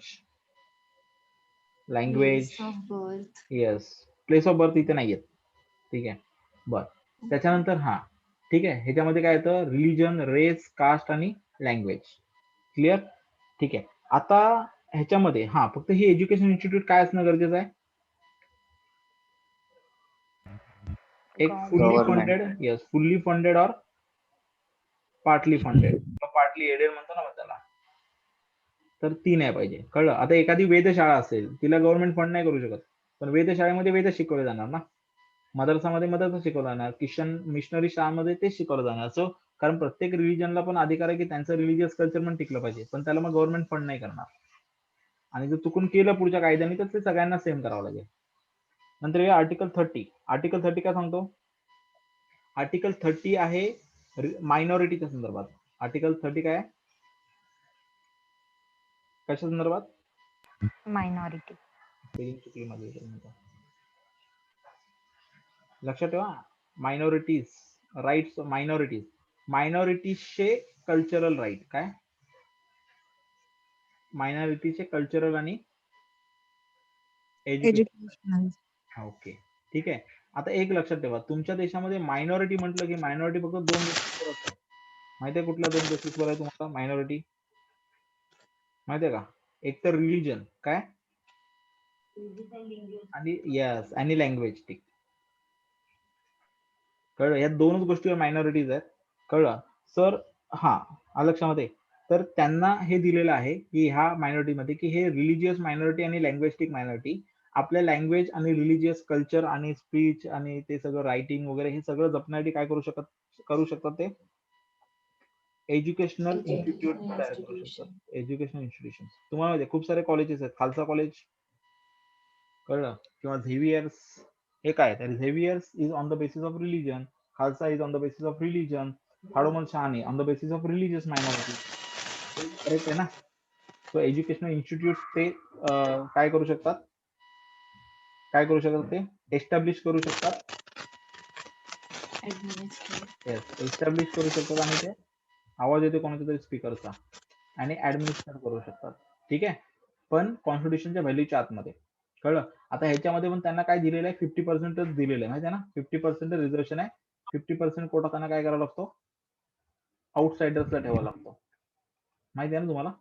Place of birth. Yes. Place of birth इथे नाही येत. ठीक आहे, बर. त्याच्यानंतर हा ठीक आहे, ह्याच्यामध्ये काय येतं? रिलीजन, रेस, कास्ट आणि लँग्वेज. क्लिअर? ठीक आहे. आता ह्याच्यामध्ये हा फक्त ही एज्युकेशन इन्स्टिट्यूट काय असणं गरजेचं आहे? एक fully Government. Funded, yes, fully funded और पार्टली फंडेड, पार्टली एडेड म्हणतो ना त्याला, तर ती नाही पाहिजे. कळलं? आता एखादी वेधशाळा असेल, तिला गव्हर्नमेंट फंड नाही करू शकत, पण वेधशाळेमध्ये वेद शिकवले जाणार ना, मदरसामध्ये मदरसा शिकवला जाणार, ख्रिश्चन मिशनरी शाळांमध्ये ते शिकवलं जाणार. असं कारण प्रत्येक रिलीजनला पण अधिकार आहे की त्यांचं रिलीजियस कल्चर पण टिकलं पाहिजे, पण त्याला मग गव्हर्नमेंट फंड नाही करणार. आणि जर चुकून केलं पुढच्या कायद्याने तर ते सगळ्यांना सेम करावं लागेल. नंतर या आर्टिकल 30. आर्टिकल 30 काय सांगतो? आर्टिकल 30 आहे मायनॉरिटीच्या संदर्भात. आर्टिकल 30 काय आहे? कशा संदर्भात? Minority. चुकली माझी. लक्षात ठेवा, मायनॉरिटीज राईट्स, मायनॉरिटीज, मायनॉरिटीजचे कल्चरल राईट. काय? मायनॉरिटीचे कल्चरल आणि एज्युकेशन. एज्युकेशनल. ओके, ठीक आहे. आता एक लक्षात ठेवा, तुमच्या देशामध्ये मायनॉरिटी म्हटलं की मायनॉरिटी फक्त 2 बेसिसवर असते. माहितीये कुठल्या 2 बेसिसवर आहे तुम्हाला मायनॉरिटी? माहितीये का? एक तर रिलीजन, काय? आणि यस, आणि लँग्वेज. ठीक, कळलं? या 2च गोष्टीवर मायनॉरिटीज आहेत. कळलं सर? हा, लक्षामध्ये. तर त्यांना हे दिलेलं आहे की ह्या मायनॉरिटीमध्ये की हे रिलिजियस मायनॉरिटी आणि लँग्वेस्टिक मायनॉरिटी आपल्या लँग्वेज आणि रिलिजियस कल्चर आणि स्पीच आणि ते सगळं रायटिंग वगैरे हे सगळं जपण्यासाठी काय करू शकतात ते एज्युकेशनल इन्स्टिट्यूट तयार करू शकतात. एज्युकेशनल इन्स्टिट्यूशन तुम्हाला माहिती आहे खूप सारे कॉलेजेस आहेत. खालसा कॉलेज, कळलं? किंवा झेवियर्स. हे काय? तर Xavier's is on the basis of religion, Khalsa is on the basis of religion, Hadomal Shahane on the basis of religious minority. Correct आहे ना? सो एज्युकेशनल इन्स्टिट्यूट ते काय करू शकतात? काय करू शकतात? ते एस्टॅब्लिश करू शकतात. येस, एस्टॅब्लिश करू शकतात. आणि ते आवाज येतो कोणाच्या तरी स्पीकरचा, आणि ऍडमिनिस्टर करू शकतात. ठीक आहे, पण कॉन्स्टिट्यूशनच्या व्हॅल्यूच्या आतमध्ये. कळलं? आता ह्याच्यामध्ये पण त्यांना काय दिलेलं आहे? 50% दिलेलं आहे, माहिती आहे ना? 50% रिझर्वेशन आहे. 50% कोटा त्यांना काय करावा लागतो? आउटसाइडर्सला ठेवावा लागतो. माहिती आहे ना तुम्हाला?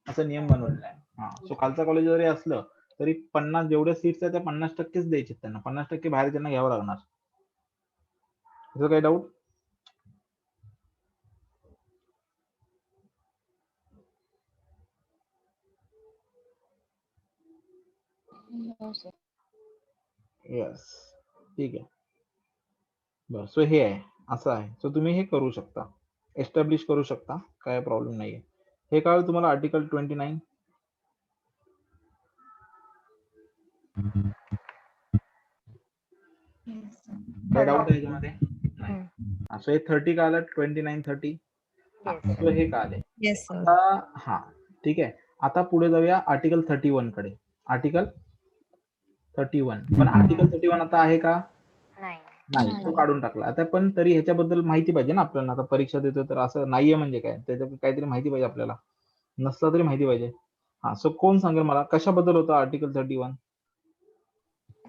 असा नियम बनवलेला आहे. हा. सो खालचा कॉलेज जरी असलं तरी 50 जेवढ्या सीट्स आहेत त्या 50%च द्यायचे त्यांना. 50% बाहेर त्यांना घ्यावं लागणार. तुझं काही डाऊट? येस, ठीक आहे. बरं, सो हे आहे, असं आहे. सो तुम्ही हे करू शकता, एस्टॅब्लिश करू शकता, काय प्रॉब्लेम नाहीये. हे कळलं तुम्हाला? आर्टिकल 29. काय डाऊट आहे याच्यामध्ये? नाही. सो हे 30 कळलं, 29, 30. सो हे कळले. Yes sir. आता हा, ठीक आहे. आता पुढे जाऊया आर्टिकल 31 कडे. आर्टिकल 31, पण आर्टिकल 31 आता आहे का? नाही. नाही, तो नाही. काढून टाकला. आता पण तरी ह्याच्याबद्दल माहिती पाहिजे ना आपल्याला. आता परीक्षा देतो तर असं नाहीये म्हणजे काय, त्याच्या काहीतरी माहिती पाहिजे आपल्याला. नसला तरी माहिती पाहिजे. हा, सो कोण सांगेल मला कशाबद्दल होतं article 31?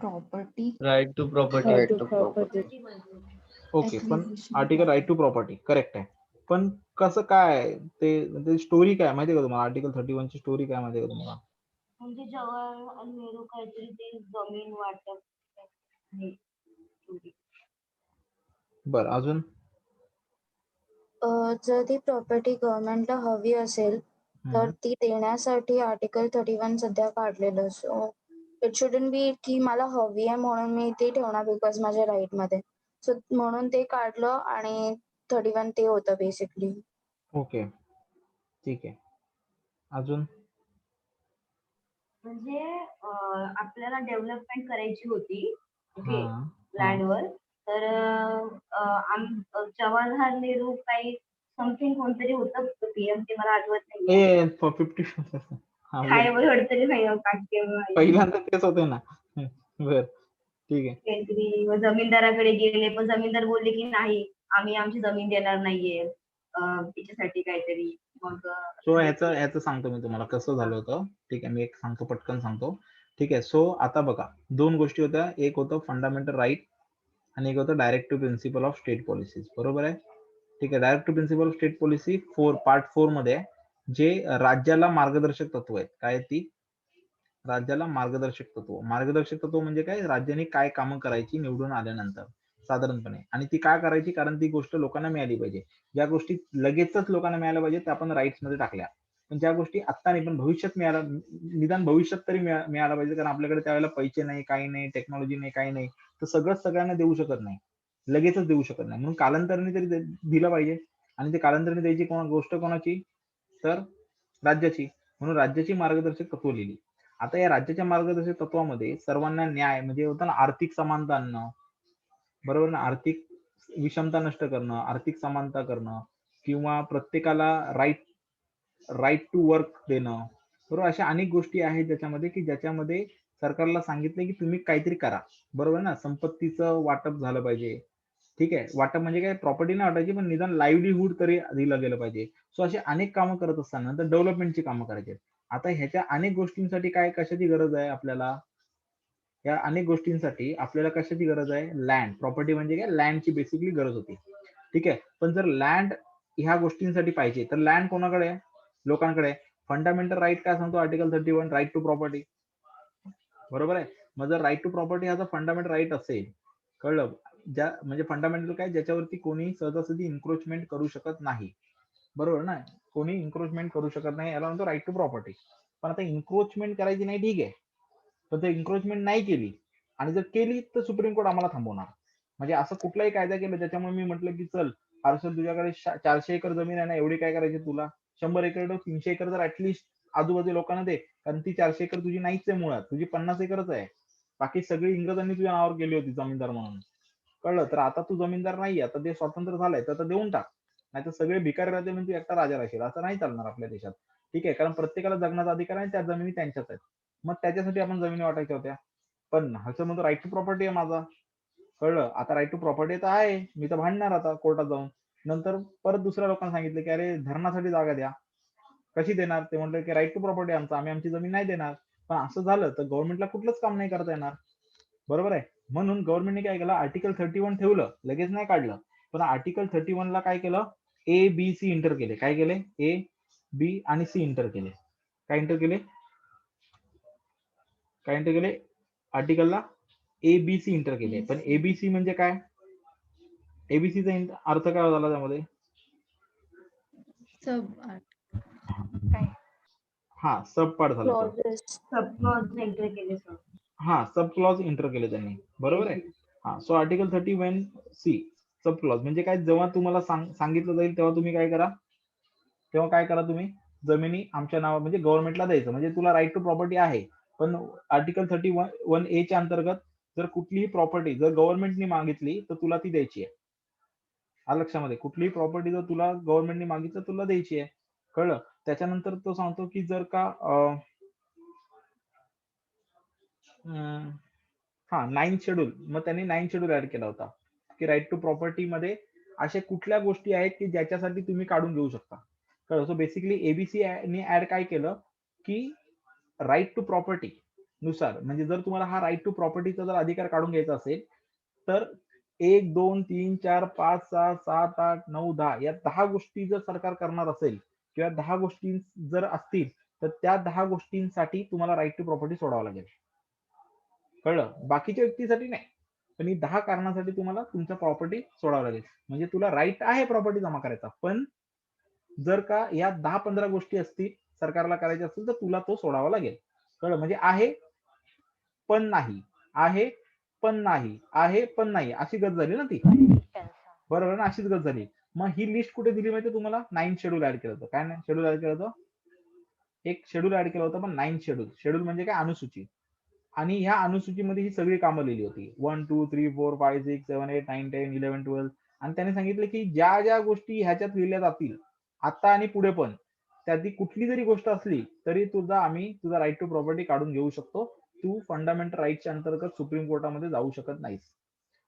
Property. Right to property. Right to property. Okay, पण article right to property correct आहे. पण कसं काय ते स्टोरी काय माहिती का तुम्हाला? आर्टिकल 31 ची स्टोरी काय माहिती का तुम्हाला? म्हणजे जवाहरलाल नेहरू काहीतरी ते जमीन वाटप हे story. बरं, अजून? जर ती प्रॉपर्टी गव्हर्नमेंटला हवी असेल तर ती देण्यासाठी आर्टिकल 31 सध्या काढलेलं. सो इट शुडंट बी की मला हवी आहे म्हणून मी ते ठेवणार बिकॉज माझ्या राईट मध्ये. सो म्हणून ते काढलं आणि 31 ते होतं बेसिकली. ओके, ठीक आहे. अजून? म्हणजे आपल्याला डेव्हलपमेंट करायची होती ओके हा, हा. लँडवर. तर जवाहरलाल नेहरू काही समथिंग कोणतरी होतं पीएम ते मला आठवत नाहीये. ए 50 हा, काय बोल. वड तरी नाही काकी पहिल्यांदा तेच होते ना. बर, ठीक आहे. काहीतरी मग जमीनदाराकडे गेले पण जमीनदार बोलले की नाही आम्ही आमची जमीन देणार नाहीये तिच्यासाठी काहीतरी. मग सो ह्याचं सांगतो मी तुम्हाला कसं झालं होतं. ठीक आहे, मी एक सांगतो, पटकन सांगतो. ठीक आहे, सो आता बघा, दोन गोष्टी होत्या. एक होतं फंडामेंटल राईट आणि एक होतं directive principle of state policies. बरोबर आहे? ठीक आहे, directive principle of state policy part 4 मध्ये आहे, जे राज्याला मार्गदर्शक तत्व आहेत. काय आहेत ती? राज्याला मार्गदर्शक तत्व. मार्गदर्शक तत्व म्हणजे काय? राज्याने काय कामं करायची निवडून आल्यानंतर साधारणपणे, आणि ती काय करायची, कारण ती गोष्ट लोकांना मिळाली पाहिजे. ज्या गोष्टी लगेचच लोकांना मिळाल्या पाहिजे त्या आपण राईट्स मध्ये टाकल्या, पण ज्या गोष्टी आत्ता नाही पण भविष्यात मिळाला, निदान भविष्यात तरी मिळायला पाहिजे, कारण आपल्याकडे त्यावेळेला पैसे नाही, काही नाही, टेक्नॉलॉजी नाही, काही नाही, तर सगळंच सगळ्यांना देऊ शकत नाही, लगेचच देऊ शकत नाही. म्हणून कालांतराने तरी दिलं पाहिजे. आणि ते कालांतराने द्यायची गोष्ट कोणाची? तर राज्याची. म्हणून राज्याची मार्गदर्शक तत्व लिहिली. आता या राज्याच्या मार्गदर्शक तत्वामध्ये सर्वांना न्याय म्हणजे होतं ना, आर्थिक समानता आणणं, बरोबर ना, आर्थिक विषमता नष्ट करणं, आर्थिक समानता करणं, किंवा प्रत्येकाला राईट टू वर्क देणं, बरोबर. अशा अनेक गोष्टी आहेत ज्याच्यामध्ये की ज्याच्यामध्ये सरकारला सांगितलं की तुम्ही काहीतरी करा, बरोबर ना. संपत्तीचं वाटप झालं पाहिजे. ठीक आहे, वाटप म्हणजे काय, प्रॉपर्टी नाही वाटायची पण निदान लाईव्हलीहूड तरी दिलं गेलं पाहिजे. सो असे अनेक कामं करत असताना तर डेव्हलपमेंटची कामं करायची. आता ह्याच्या अनेक गोष्टींसाठी काय कशाची गरज आहे आपल्याला? या अनेक गोष्टींसाठी आपल्याला कशाची गरज आहे? लँड. प्रॉपर्टी म्हणजे काय? लँडची बेसिकली गरज होती. ठीक आहे, पण जर लँड ह्या गोष्टींसाठी पाहिजे तर लँड कोणाकडे आहे? लोकांकडे. फंडामेंटल राईट काय सांगतो आर्टिकल 31? राईट टू प्रॉपर्टी, बरोबर आहे. मग जर राईट टू प्रॉपर्टी हा जर फंडामेंटल राईट असेल, कळलं, ज्या म्हणजे फंडामेंटल काय, ज्याच्यावरती कोणी सहजासहजी इन्क्रोचमेंट करू शकत नाही, बरोबर ना. कोणी इन्क्रोचमेंट करू शकत नाही, याला म्हणतो राईट टू प्रॉपर्टी. पण आता इन्क्रोचमेंट करायची नाही, ठीक आहे, पण जर इन्क्रोचमेंट नाही केली आणि जर केली तर सुप्रीम कोर्ट आम्हाला थांबवणार. म्हणजे असं कुठलाही कायदा केला ज्याच्यामुळे मी म्हटलं की चल हर्षद तुझ्याकडे 400 एकर जमीन आहे ना, एवढी काय करायची तुला, 100 एकर 300 एकर तर ऍटलिस्ट आजूबाजू लोकांना दे, कारण ती 400 एकर तुझी नाहीच आहे, मुळात तुझी 50 एकरच आहे. बाकी सगळी इंग्रजांनी तुझ्या नावावर केली होती जमीनदार म्हणून, कळलं. तर आता तू जमीनदार नाही, आता ते स्वातंत्र्य झालंय तर आता देऊन टाक, नाही तर सगळे भिकारी राहते म्हणजे तू एकटा राजा राहशील. असं नाही चालणार आपल्या देशात. ठीक आहे, कारण प्रत्येकाला जगण्याचा अधिकार आहे, त्या जमिनी त्यांच्याच आहेत. मग त्याच्यासाठी आपण जमिनी वाटायच्या होत्या. पण ह्याचं म्हणतो राईट टू प्रॉपर्टी आहे माझा, कळलं. आता राईट टू प्रॉपर्टी तर आहे, मी तर भांडणार आता कोर्टात जाऊन. नंतर परत दुसऱ्या लोकांना सांगितलं की अरे धरणासाठी जागा द्या, कशी देणार? ते म्हटलं की राईट टू प्रॉपर्टी आमचा, आम्ही आमची जमीन नाही देणार. पण असं झालं तर गव्हर्नमेंटला कुठलंच काम नाही करता येणार, बरोबर आहे. म्हणून गव्हर्नमेंटने काय केलं, आर्टिकल 31 ठेवलं, लगेच नाही काढलं, पण आर्टिकल 31 ला काय केलं, ए बी सी इंटर केले. काय केले? ए बी आणि सी इंटर केले. काय इंटर केले? काय इंटर केले? आर्टिकलला एबीसी इंटर केले. पण एबीसी म्हणजे काय? एबीसीचा अर्थ काय झाला त्यामध्ये? हा, सब पार्ट झाला तो. सबक्लॉज एंटर केले सर. हा, सब क्लॉज इंटर केले त्यांनी, बरोबर आहे. हा, so article 31 C sub clause म्हणजे काय, जेव्हा तुम्हाला सांगितलं जाईल तेव्हा तुम्ही काय करा, तुम्ही जमिनी आमच्या नावा म्हणजे गव्हर्नमेंटला द्यायचं. म्हणजे तुला राईट टू प्रॉपर्टी आहे, पण आर्टिकल 31 ए च्या अंतर्गत जर कुठलीही प्रॉपर्टी जर गव्हर्नमेंटने मागितली तर तुला ती द्यायची आहे. लक्षामध्ये, कुठलीही प्रॉपर्टी जर तुला गव्हर्नमेंटने मागितलं तुला द्यायची आहे, कळलं. त्याच्यानंतर तो सांगतो की जर का हा 9th शेड्यूल, मग त्यांनी 9th शेड्यूल ऍड केला होता. की राईट टू प्रॉपर्टी मध्ये अशा कुठल्या गोष्टी आहेत की ज्याच्यासाठी तुम्ही काढून घेऊ शकता. कळलं? सो बेसिकली एबीसी ने ऍड काय केलं की राईट टू प्रॉपर्टी नुसार, म्हणजे जर तुम्हाला हा राईट टू प्रॉपर्टीचा जर अधिकार काढून घ्यायचा असेल तर 1, 2, 3, 4, 5, 6, 7, 8, 9, 10 या 10 गोष्टी जर सरकार करणार असेल किंवा 10 गोष्टी जर असतील तर त्या 10 गोष्टींसाठी तुम्हाला राईट टू प्रॉपर्टी सोडावं लागेल. कळलं? बाकीच्या व्यक्तीसाठी नाही, पण ही 10 कारणासाठी तुम्हाला तुमच्या प्रॉपर्टी सोडावं लागेल. म्हणजे तुला राईट आहे प्रॉपर्टी जमा करायचा, पण जर का या 10-15 गोष्टी असतील सरकारला करायच्या असतील तर तुला तो सोडावा लागेल. कळलं? म्हणजे आहे पण नाही, आहे पण नाही, आहे पण नाही, अशी गत झाली ना ती. बरोबर ना? अशीच गत झाली. मग ही लिस्ट कुठे दिली माहिती तुम्हाला? 9 शेड्यूल ऍड केलं होतं. काय नाही शेड्यूल ऍड केलं होतं? एक शेड्यूल ऍड केलं होतं, पण 9 शेड्यूल. शेड्यूल म्हणजे काय? अनुसूची. आणि ह्या अनुसूचीमध्ये ही सगळी कामं लिहिली होती. 1, 2, 3, 4, 5, 6, 7, 8, 9, 10, 11, 12 आणि त्याने सांगितलं की ज्या ज्या गोष्टी ह्याच्यात लिहिल्या जातील आता आणि पुढे पण, त्यातली कुठली जरी गोष्ट असली तरी आम्ही तुझा राईट टू प्रॉपर्टी काढून घेऊ शकतो. तू फंडामेंटल राईटच्या अंतर्गत सुप्रीम कोर्टामध्ये जाऊ शकत नाहीस.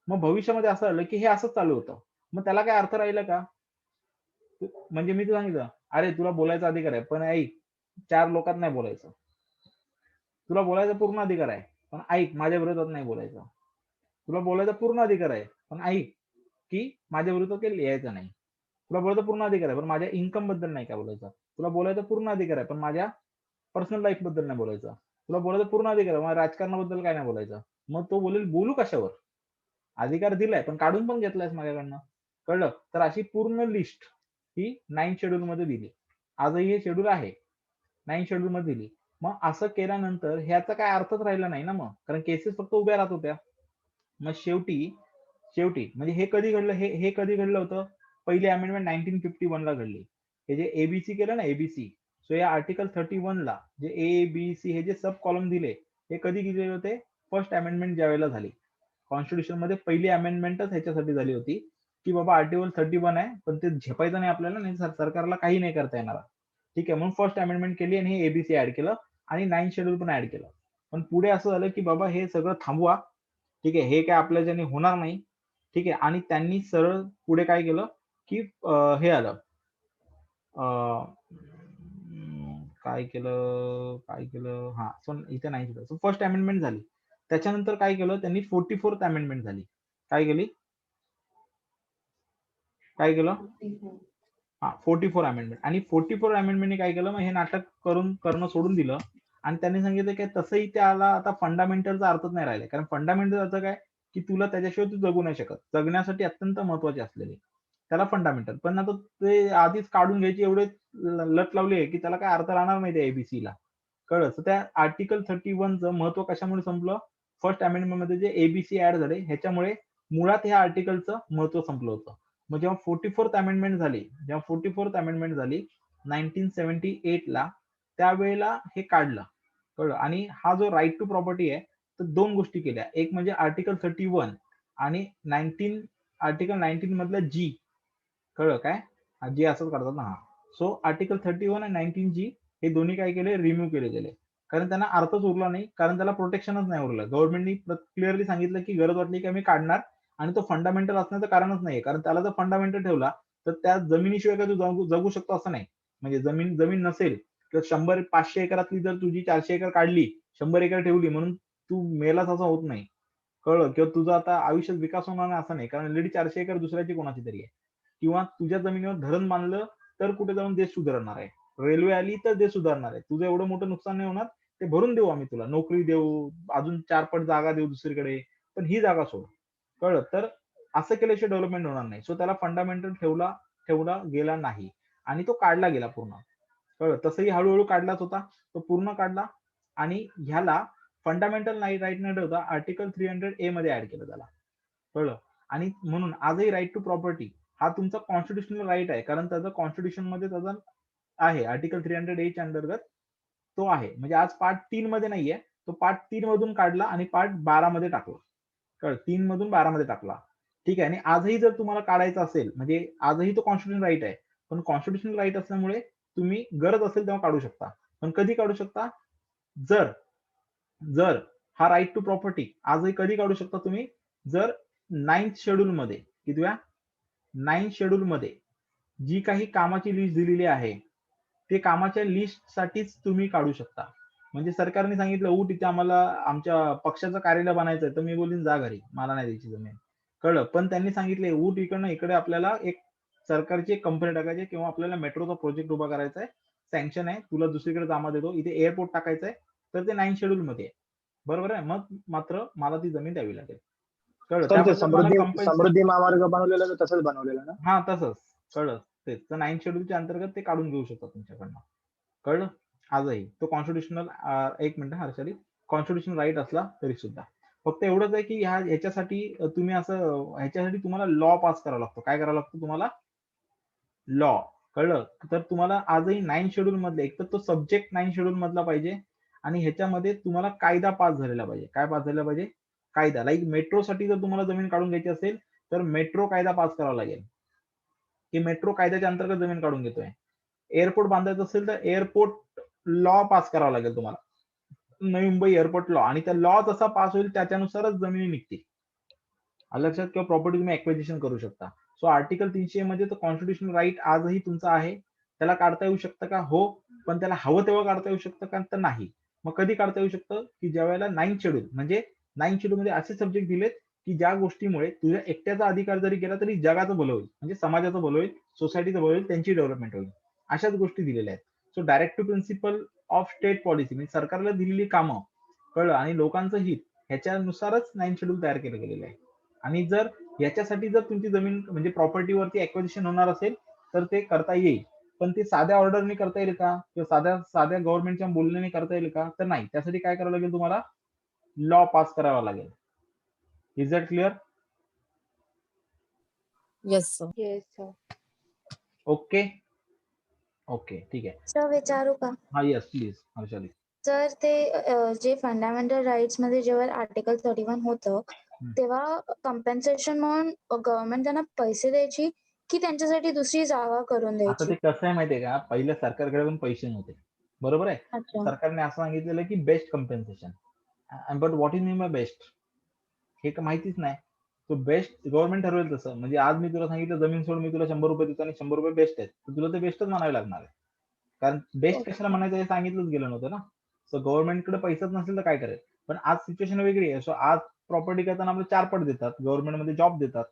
मग भविष्यामध्ये असं आलं की हे असंच चालू होतं. मग त्याला काय अर्थ राहिला का? म्हणजे मी तुला सांगितलं, अरे तुला बोलायचा अधिकार आहे, पण ऐक 4 लोकात नाही बोलायचं. तुला बोलायचा पूर्ण अधिकार आहे, पण ऐक माझ्या विरोधात नाही बोलायचं. तुला बोलायचा पूर्ण अधिकार आहे, पण ऐक की माझ्या विरोधात काही लिहायचं नाही. तुला बोलायचा पूर्ण अधिकार आहे, पण माझ्या इन्कम बद्दल नाही काय बोलायचं. तुला बोलायचा पूर्ण अधिकार आहे, पण माझ्या पर्सनल लाईफ बद्दल नाही बोलायचं. तुला बोलायचा पूर्ण अधिकार आहे, माझ्या राजकारणाबद्दल काय नाही बोलायचं. मग तो बोलेल बोलू कशावर? अधिकार दिलाय पण काढून पण घेतलायस माझ्याकडनं. कळलं? तर अशी पूर्ण लिस्ट ही 9 शेड्यूल मध्ये दिली. आजही हे शेड्यूल आहे, 9 शेड्यूल मध्ये दिली. मग असं केल्यानंतर ह्याचा काय अर्थच राहिला नाही ना, मग कारण केसेस फक्त उभ्या राहत होत्या. मग शेवटी म्हणजे हे कधी घडलं? हे कधी घडलं होतं? पहिली अमेंडमेंट 1951 ला घडली. हे जे एबीसी केलं ना, एबीसी, सो या आर्टिकल 31 ला जे ए बी सी हे जे सब कॉलम दिले हे कधी दिले होते? फर्स्ट अमेंडमेंट ज्यावेळेला झाली कॉन्स्टिट्यूशन मध्ये, पहिली अमेंडमेंटच ह्याच्यासाठी झाली होती की बाबा आर्टिकल 31 आहे पण ते झेपायचं नाही आपल्याला, नाही सरकारला काही नाही करता येणार. ठीक आहे, म्हणून फर्स्ट अमेंडमेंट केली आणि हे एबीसी ऍड केलं आणि 9 शेड्यूल पण ऍड केलं. पण पुढे असं झालं की बाबा हे सगळं थांबवा. ठीक आहे, हे काय आपल्या ज्याने होणार नाही. ठीक आहे, आणि त्यांनी सरळ पुढे काय केलं की हे आलं, काय केलं हा, सो इथे नाही केलं. सो फर्स्ट अमेंडमेंट झाली. त्याच्यानंतर काय केलं त्यांनी? 44th अमेंडमेंट झाली. काय केलं? हा, 44 अमेंडमेंट. आणि 44 अमेंडमेंटने काय केलं? मग हे नाटक करणं सोडून दिलं आणि त्यांनी सांगितलं की तसंही त्याला आता फंडामेंटलचा अर्थच नाही राहिला. कारण फंडामेंटल अर्थ काय की तुला त्याच्याशिवाय तू जगू नाही शकत, जगण्यासाठी अत्यंत महत्वाचे असलेले, त्याला फंडामेंटल. पण आता ते आधीच काढून घ्यायची एवढे लट लावली आहे की त्याला काय अर्थ राहणार नाही त्या एबीसी ला. कळलं? तर त्या आर्टिकल 31चं महत्व कशामुळे संपलं? फर्स्ट अमेंडमेंट मध्ये जे एबीसी ऍड झाले ह्याच्यामुळे मुळात ह्या आर्टिकलचं महत्व संपलं होतं. मग जेव्हा 44th अमेंडमेंट झाली 1978 ला, त्यावेळेला हे काढलं. कळलं? आणि हा जो राईट टू प्रॉपर्टी आहे तर 2 गोष्टी केल्या. एक म्हणजे आर्टिकल 31 आणि आर्टिकल 19 मधला जी. कळलं काय? जी असंच काढतात ना. हा, सो आर्टिकल 31 आणि 19G हे दोन्ही काय केले? रिमूव्ह केले गेले. कारण त्यांना अर्थच उरला नाही, कारण त्याला प्रोटेक्शनच नाही उरलं. गव्हर्नमेंटनी क्लिअरली सांगितलं की गरज वाटली की आम्ही काढणार, आणि तो फंडामेंटल असण्याचं कारणच नाहीये. कारण त्याला जर फंडामेंटल ठेवला तर त्या जमिनीशिवाय काय तू जगू शकतो असं नाही. म्हणजे जमीन नसेल किंवा 100-500 एकरातली जर तुझी 400 एकर काढली, 100 एकर ठेवली म्हणून तू मेलाच असं होत नाही. कळलं? किंवा तुझा आता आयुष्यात विकास होणार नाही असं नाही, कारण ऑलरेडी 400 एकर दुसऱ्याची कोणाची तरी आहे. किंवा तुझ्या जमिनीवर धरण बांधलं तर कुठे जाऊन देश सुधारणार आहे, रेल्वे आली तर देश सुधारणार आहे. तुझं एवढं मोठं नुकसान नाही होणार, ते भरून देऊ आम्ही तुला, नोकरी देऊ, अजून 4 पट जागा देऊ दुसरीकडे, पण ही जागा सोड. कळलं? तर असं केल्याशिवाय डेव्हलपमेंट होणार नाही. सो त्याला फंडामेंटल ठेवला गेला नाही आणि तो काढला गेला पूर्ण. कळलं? तसंही हळूहळू काढलाच होता, तो पूर्ण काढला आणि ह्याला फंडामेंटल नाही राईट न ठेवता आर्टिकल 300A मध्ये ऍड केलं त्याला. कळलं? आणि म्हणून आजही राईट टू प्रॉपर्टी हा तुमचा कॉन्स्टिट्युशनल राईट आहे, कारण त्याचा कॉन्स्टिट्यूशन मध्ये त्याचा आहे आर्टिकल 300A च्या अंतर्गत तो आहे. म्हणजे आज पार्ट 3 मध्ये नाहीये, तो पार्ट 3 मधून काढला आणि पार्ट 12 मध्ये टाकला. कळलं? 3 मधून 12 मध्ये टाकला. ठीक आहे, आणि आजही जर तुम्हाला काढायचं असेल, म्हणजे आजही तो कॉन्स्टिट्यूशनल राईट आहे, पण कॉन्स्टिट्यूशनल राईट असल्यामुळे तुम्ही गरज असेल तेव्हा काढू शकता. पण कधी काढू शकता? जर हा राईट टू प्रॉपर्टी आजही कधी काढू शकता तुम्ही? जर 9th शेड्यूल मध्ये, कितव्या 9th शेड्यूल मध्ये जी काही कामाची लिस्ट दिलेली आहे ते कामाच्या लिस्ट साठीच तुम्ही काढू शकता. म्हणजे सरकारने सांगितलं उठ इथे आम्हाला आमच्या पक्षाचं कार्यालय बनायचंय, तर मी बोलीन जा घरी, मला नाही द्यायची जमीन. कळलं? पण त्यांनी सांगितले उठ इकडनं इकडे आपल्याला एक सरकारची एक कंपनी टाकायची किंवा आपल्याला मेट्रोचा प्रोजेक्ट उभा करायचा आहे, सँक्शन आहे, तुला दुसरीकडे जमा देतो, इथे एअरपोर्ट टाकायचं आहे, तर ते 9th शेड्यूल मध्ये आहे. बरोबर आहे? मग मात्र मला ती जमीन द्यावी लागेल. कळलं? सर ते त्याबद्दल मला समृद्धी compensation- समृद्धी महामार्ग बनवलेला तर तसंच बनवलेलं ना? हा तसंच. कळलं? तेच. तर 9th शेड्यूलच्या अंतर्गत ते काढून घेऊ शकतात तुमच्याकडनं. कळलं? आजही तो कॉन्स्टिट्युशनल, एक मिनिट हर्षाली, कॉन्स्टिट्युशनल राईट असला तरी सुद्धा. फक्त एवढंच आहे की ह्याच्यासाठी तुम्ही ह्याच्यासाठी तुम्हाला लॉ पास करावा लागतो. काय करावं लागतं तुम्हाला? लॉ. कळलं? तर तुम्हाला आजही 9th शेड्यूल मधले एक तर तो सब्जेक्ट 9th शेड्यूल मधला पाहिजे आणि ह्याच्यामध्ये तुम्हाला कायदा पास झालेला पाहिजे. काय पास झालेला पाहिजे? कायदा. लाईक मेट्रोसाठी जर तुम्हाला जमीन काढून घ्यायची असेल तर मेट्रो कायदा पास करावा लागेल, की मेट्रो कायद्याच्या अंतर्गत जमीन काढून घेतोय. एअरपोर्ट बांधायचं असेल तर एअरपोर्ट लॉ पास करावा लागेल तुम्हाला, नवी मुंबई एअरपोर्ट लॉ, आणि त्या लॉ जसा पास होईल त्याच्यानुसारच जमिनी निघतील. आलं लक्षात? किंवा प्रॉपर्टी तुम्ही ऍक्विजिशन करू शकता. सो आर्टिकल 300 मध्ये तो कॉन्स्टिट्युशनल राईट आजही तुमचा आहे. त्याला काढता येऊ शकतं का? हो. पण त्याला हवं तेव्हा काढता येऊ शकतं का? तर नाही. मग कधी काढता येऊ शकतं? की ज्या वेळेला 9th शेड्यूल, म्हणजे 9th शेड्यूल मध्ये असे सब्जेक्ट दिलेत की ज्या गोष्टीमुळे तुझ्या एकट्याचा अधिकार जरी गेला तरी जगाचं भलं होईल, म्हणजे समाजाचं भलं होईल, सोसायटीचं भलं होईल, त्यांची डेव्हलपमेंट होईल. अशाच गोष्टी दिलेल्या आहेत. So directive principle of state policy, म्हणजे सरकारला दिलेली कामं, कळलं, आणि लोकांचं हित, ह्याच्यानुसारच 9th शेड्यूल तयार केलं गेलेलं आहे. आणि जर याच्यासाठी जर तुमची जमीन म्हणजे प्रॉपर्टीवरती ऍक्विजिशन होणार असेल तर ते करता येईल. पण ते साध्या ऑर्डरने करता येईल का? किंवा साध्या गव्हर्नमेंटच्या बोलण्याने करता येईल का? तर नाही. त्यासाठी काय करावं लागेल तुम्हाला? लॉ पास करावा लागेल. Is that clear? Yes sir. Yes sir. Okay okay, ठीक आहे. सर विचारू का? हा येस प्लीज हर्षाली. सर ते जे फंडामेंटल राईट्स मध्ये जेव्हा आर्टिकल 31 होतं तेव्हा कंपेन्सेशन म्हणून गव्हर्नमेंट त्यांना पैसे द्यायची की त्यांच्यासाठी दुसरी जागा करून आता द्यायची? ते कसं आहे माहितीये का, पहिल्या सरकारकडे पण पैसे नव्हते, बरोबर आहे. अच्छा. सरकारने असं सांगितलेलं की best compensation, but what is mean by best हे का माहितीच नाही. तो बेस्ट गव्हर्नमेंट ठरवेल तसं. म्हणजे आज मी तुला सांगितलं जमीन सोड, मी तुला 100 रुपये देतो आणि 100 रुपये बेस्ट आहेत, तर तुला ते बेस्टच म्हणावे लागणार आहे. कारण बेस्ट कशाला म्हणायचं हे सांगितलंच गेलं नव्हतं ना. सो गव्हर्नमेंटकडे पैसाच नसेल तर काय करेल. पण आज सिच्युएशन वेगळी आहे. सो आज प्रॉपर्टी करताना आपले 4 पट देतात, गव्हर्नमेंटमध्ये जॉब देतात,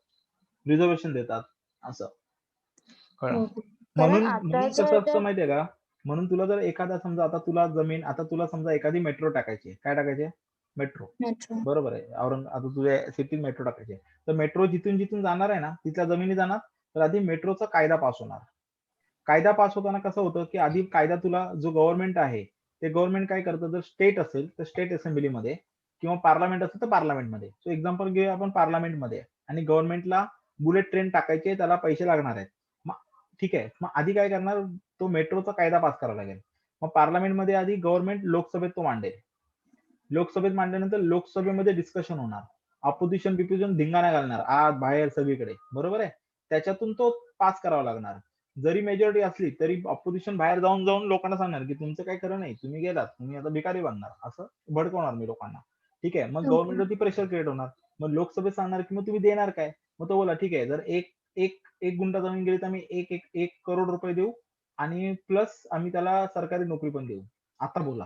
रिझर्वेशन देतात, असं. कळलं? म्हणून कसं असतं माहितीये का, म्हणून तुला जर एखादा समजा आता तुला समजा एखादी मेट्रो टाकायची, काय टाकायची? मेट्रो, बरोबर आहे. आता तुझ्या सिटीत मेट्रो टाकायची, तर मेट्रो जिथून जिथून जाणार आहे ना तिथल्या जमिनी जाणार, तर आधी मेट्रोचा कायदा पास होणार. कायदा पास होताना कसं होतं की आधी कायदा तुला जो गव्हर्नमेंट आहे ते गव्हर्नमेंट काय करतं, जर स्टेट असेल तर स्टेट असेंब्लीमध्ये किंवा पार्लमेंट असेल तर पार्लमेंटमध्ये. सो एक्झाम्पल घेऊया आपण पार्लमेंटमध्ये, आणि गव्हर्नमेंटला बुलेट ट्रेन टाकायचे, त्याला पैसे लागणार आहेत. मग ठीक आहे, मग आधी काय करणार, तो मेट्रोचा कायदा पास करावा लागेल. मग पार्लमेंटमध्ये आधी गव्हर्नमेंट लोकसभेत तो मांडेल. लोकसभेत मांडल्यानंतर लोकसभेमध्ये डिस्कशन होणार, अपोजिशन बिपोजिशन धिंगाणा घालणार आत बाहेर सगळीकडे, बरोबर आहे. त्याच्यातून तो पास करावा लागणार. जरी मेजॉरिटी असली तरी अपोजिशन बाहेर जाऊन जाऊन लोकांना सांगणार की तुमचं काही खरं नाही, तुम्ही गेलात, तुम्ही आता भिकारी बनणार, असं भडकवणार मी लोकांना. ठीक आहे, मग गव्हर्नमेंटवरती प्रेशर क्रिएट होणार. मग लोकसभेत सांगणार की मग तुम्ही देणार काय? मग तो बोला ठीक आहे, जर एक गुंठा जमीन गेली तर आम्ही 1 करोड रुपये देऊ आणि प्लस आम्ही त्याला सरकारी नोकरी पण देऊ. आता बोला.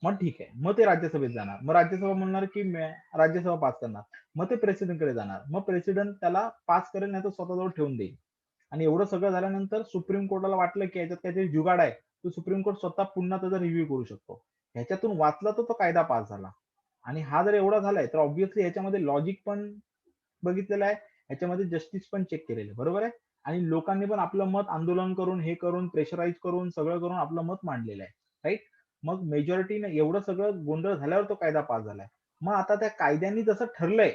मग ठीक आहे, मग ते राज्यसभेत जाणार. मग राज्यसभा म्हणणार की राज्यसभा पास करणार. मग ते प्रेसिडेंटकडे जाणार. मग प्रेसिडेंट त्याला पास करेल, नाही तर स्वतःजवळ ठेवून देईल. आणि एवढं सगळं झाल्यानंतर सुप्रीम कोर्टाला वाटलं की याच्यात काहीतरी जुगाड आहे, तो सुप्रीम कोर्ट स्वतः पुन्हा त्याचा रिव्ह्यू करू शकतो. ह्याच्यातून वाचला तर तो कायदा पास झाला. आणि हा जर एवढा झालाय तर ऑब्व्हियसली ह्याच्यामध्ये लॉजिक पण बघितलेलं आहे, ह्याच्यामध्ये जस्टिस पण चेक केलेलं आहे, बरोबर आहे. आणि लोकांनी पण आपलं मत आंदोलन करून, हे करून, प्रेशराईज करून, सगळं करून आपलं मत मांडलेलं आहे, राईट. मग मेजॉरिटीने एवढं सगळं गोंधळ झाल्यावर तो कायदा पास झालाय. मग आता त्या कायद्याने जसं ठरलंय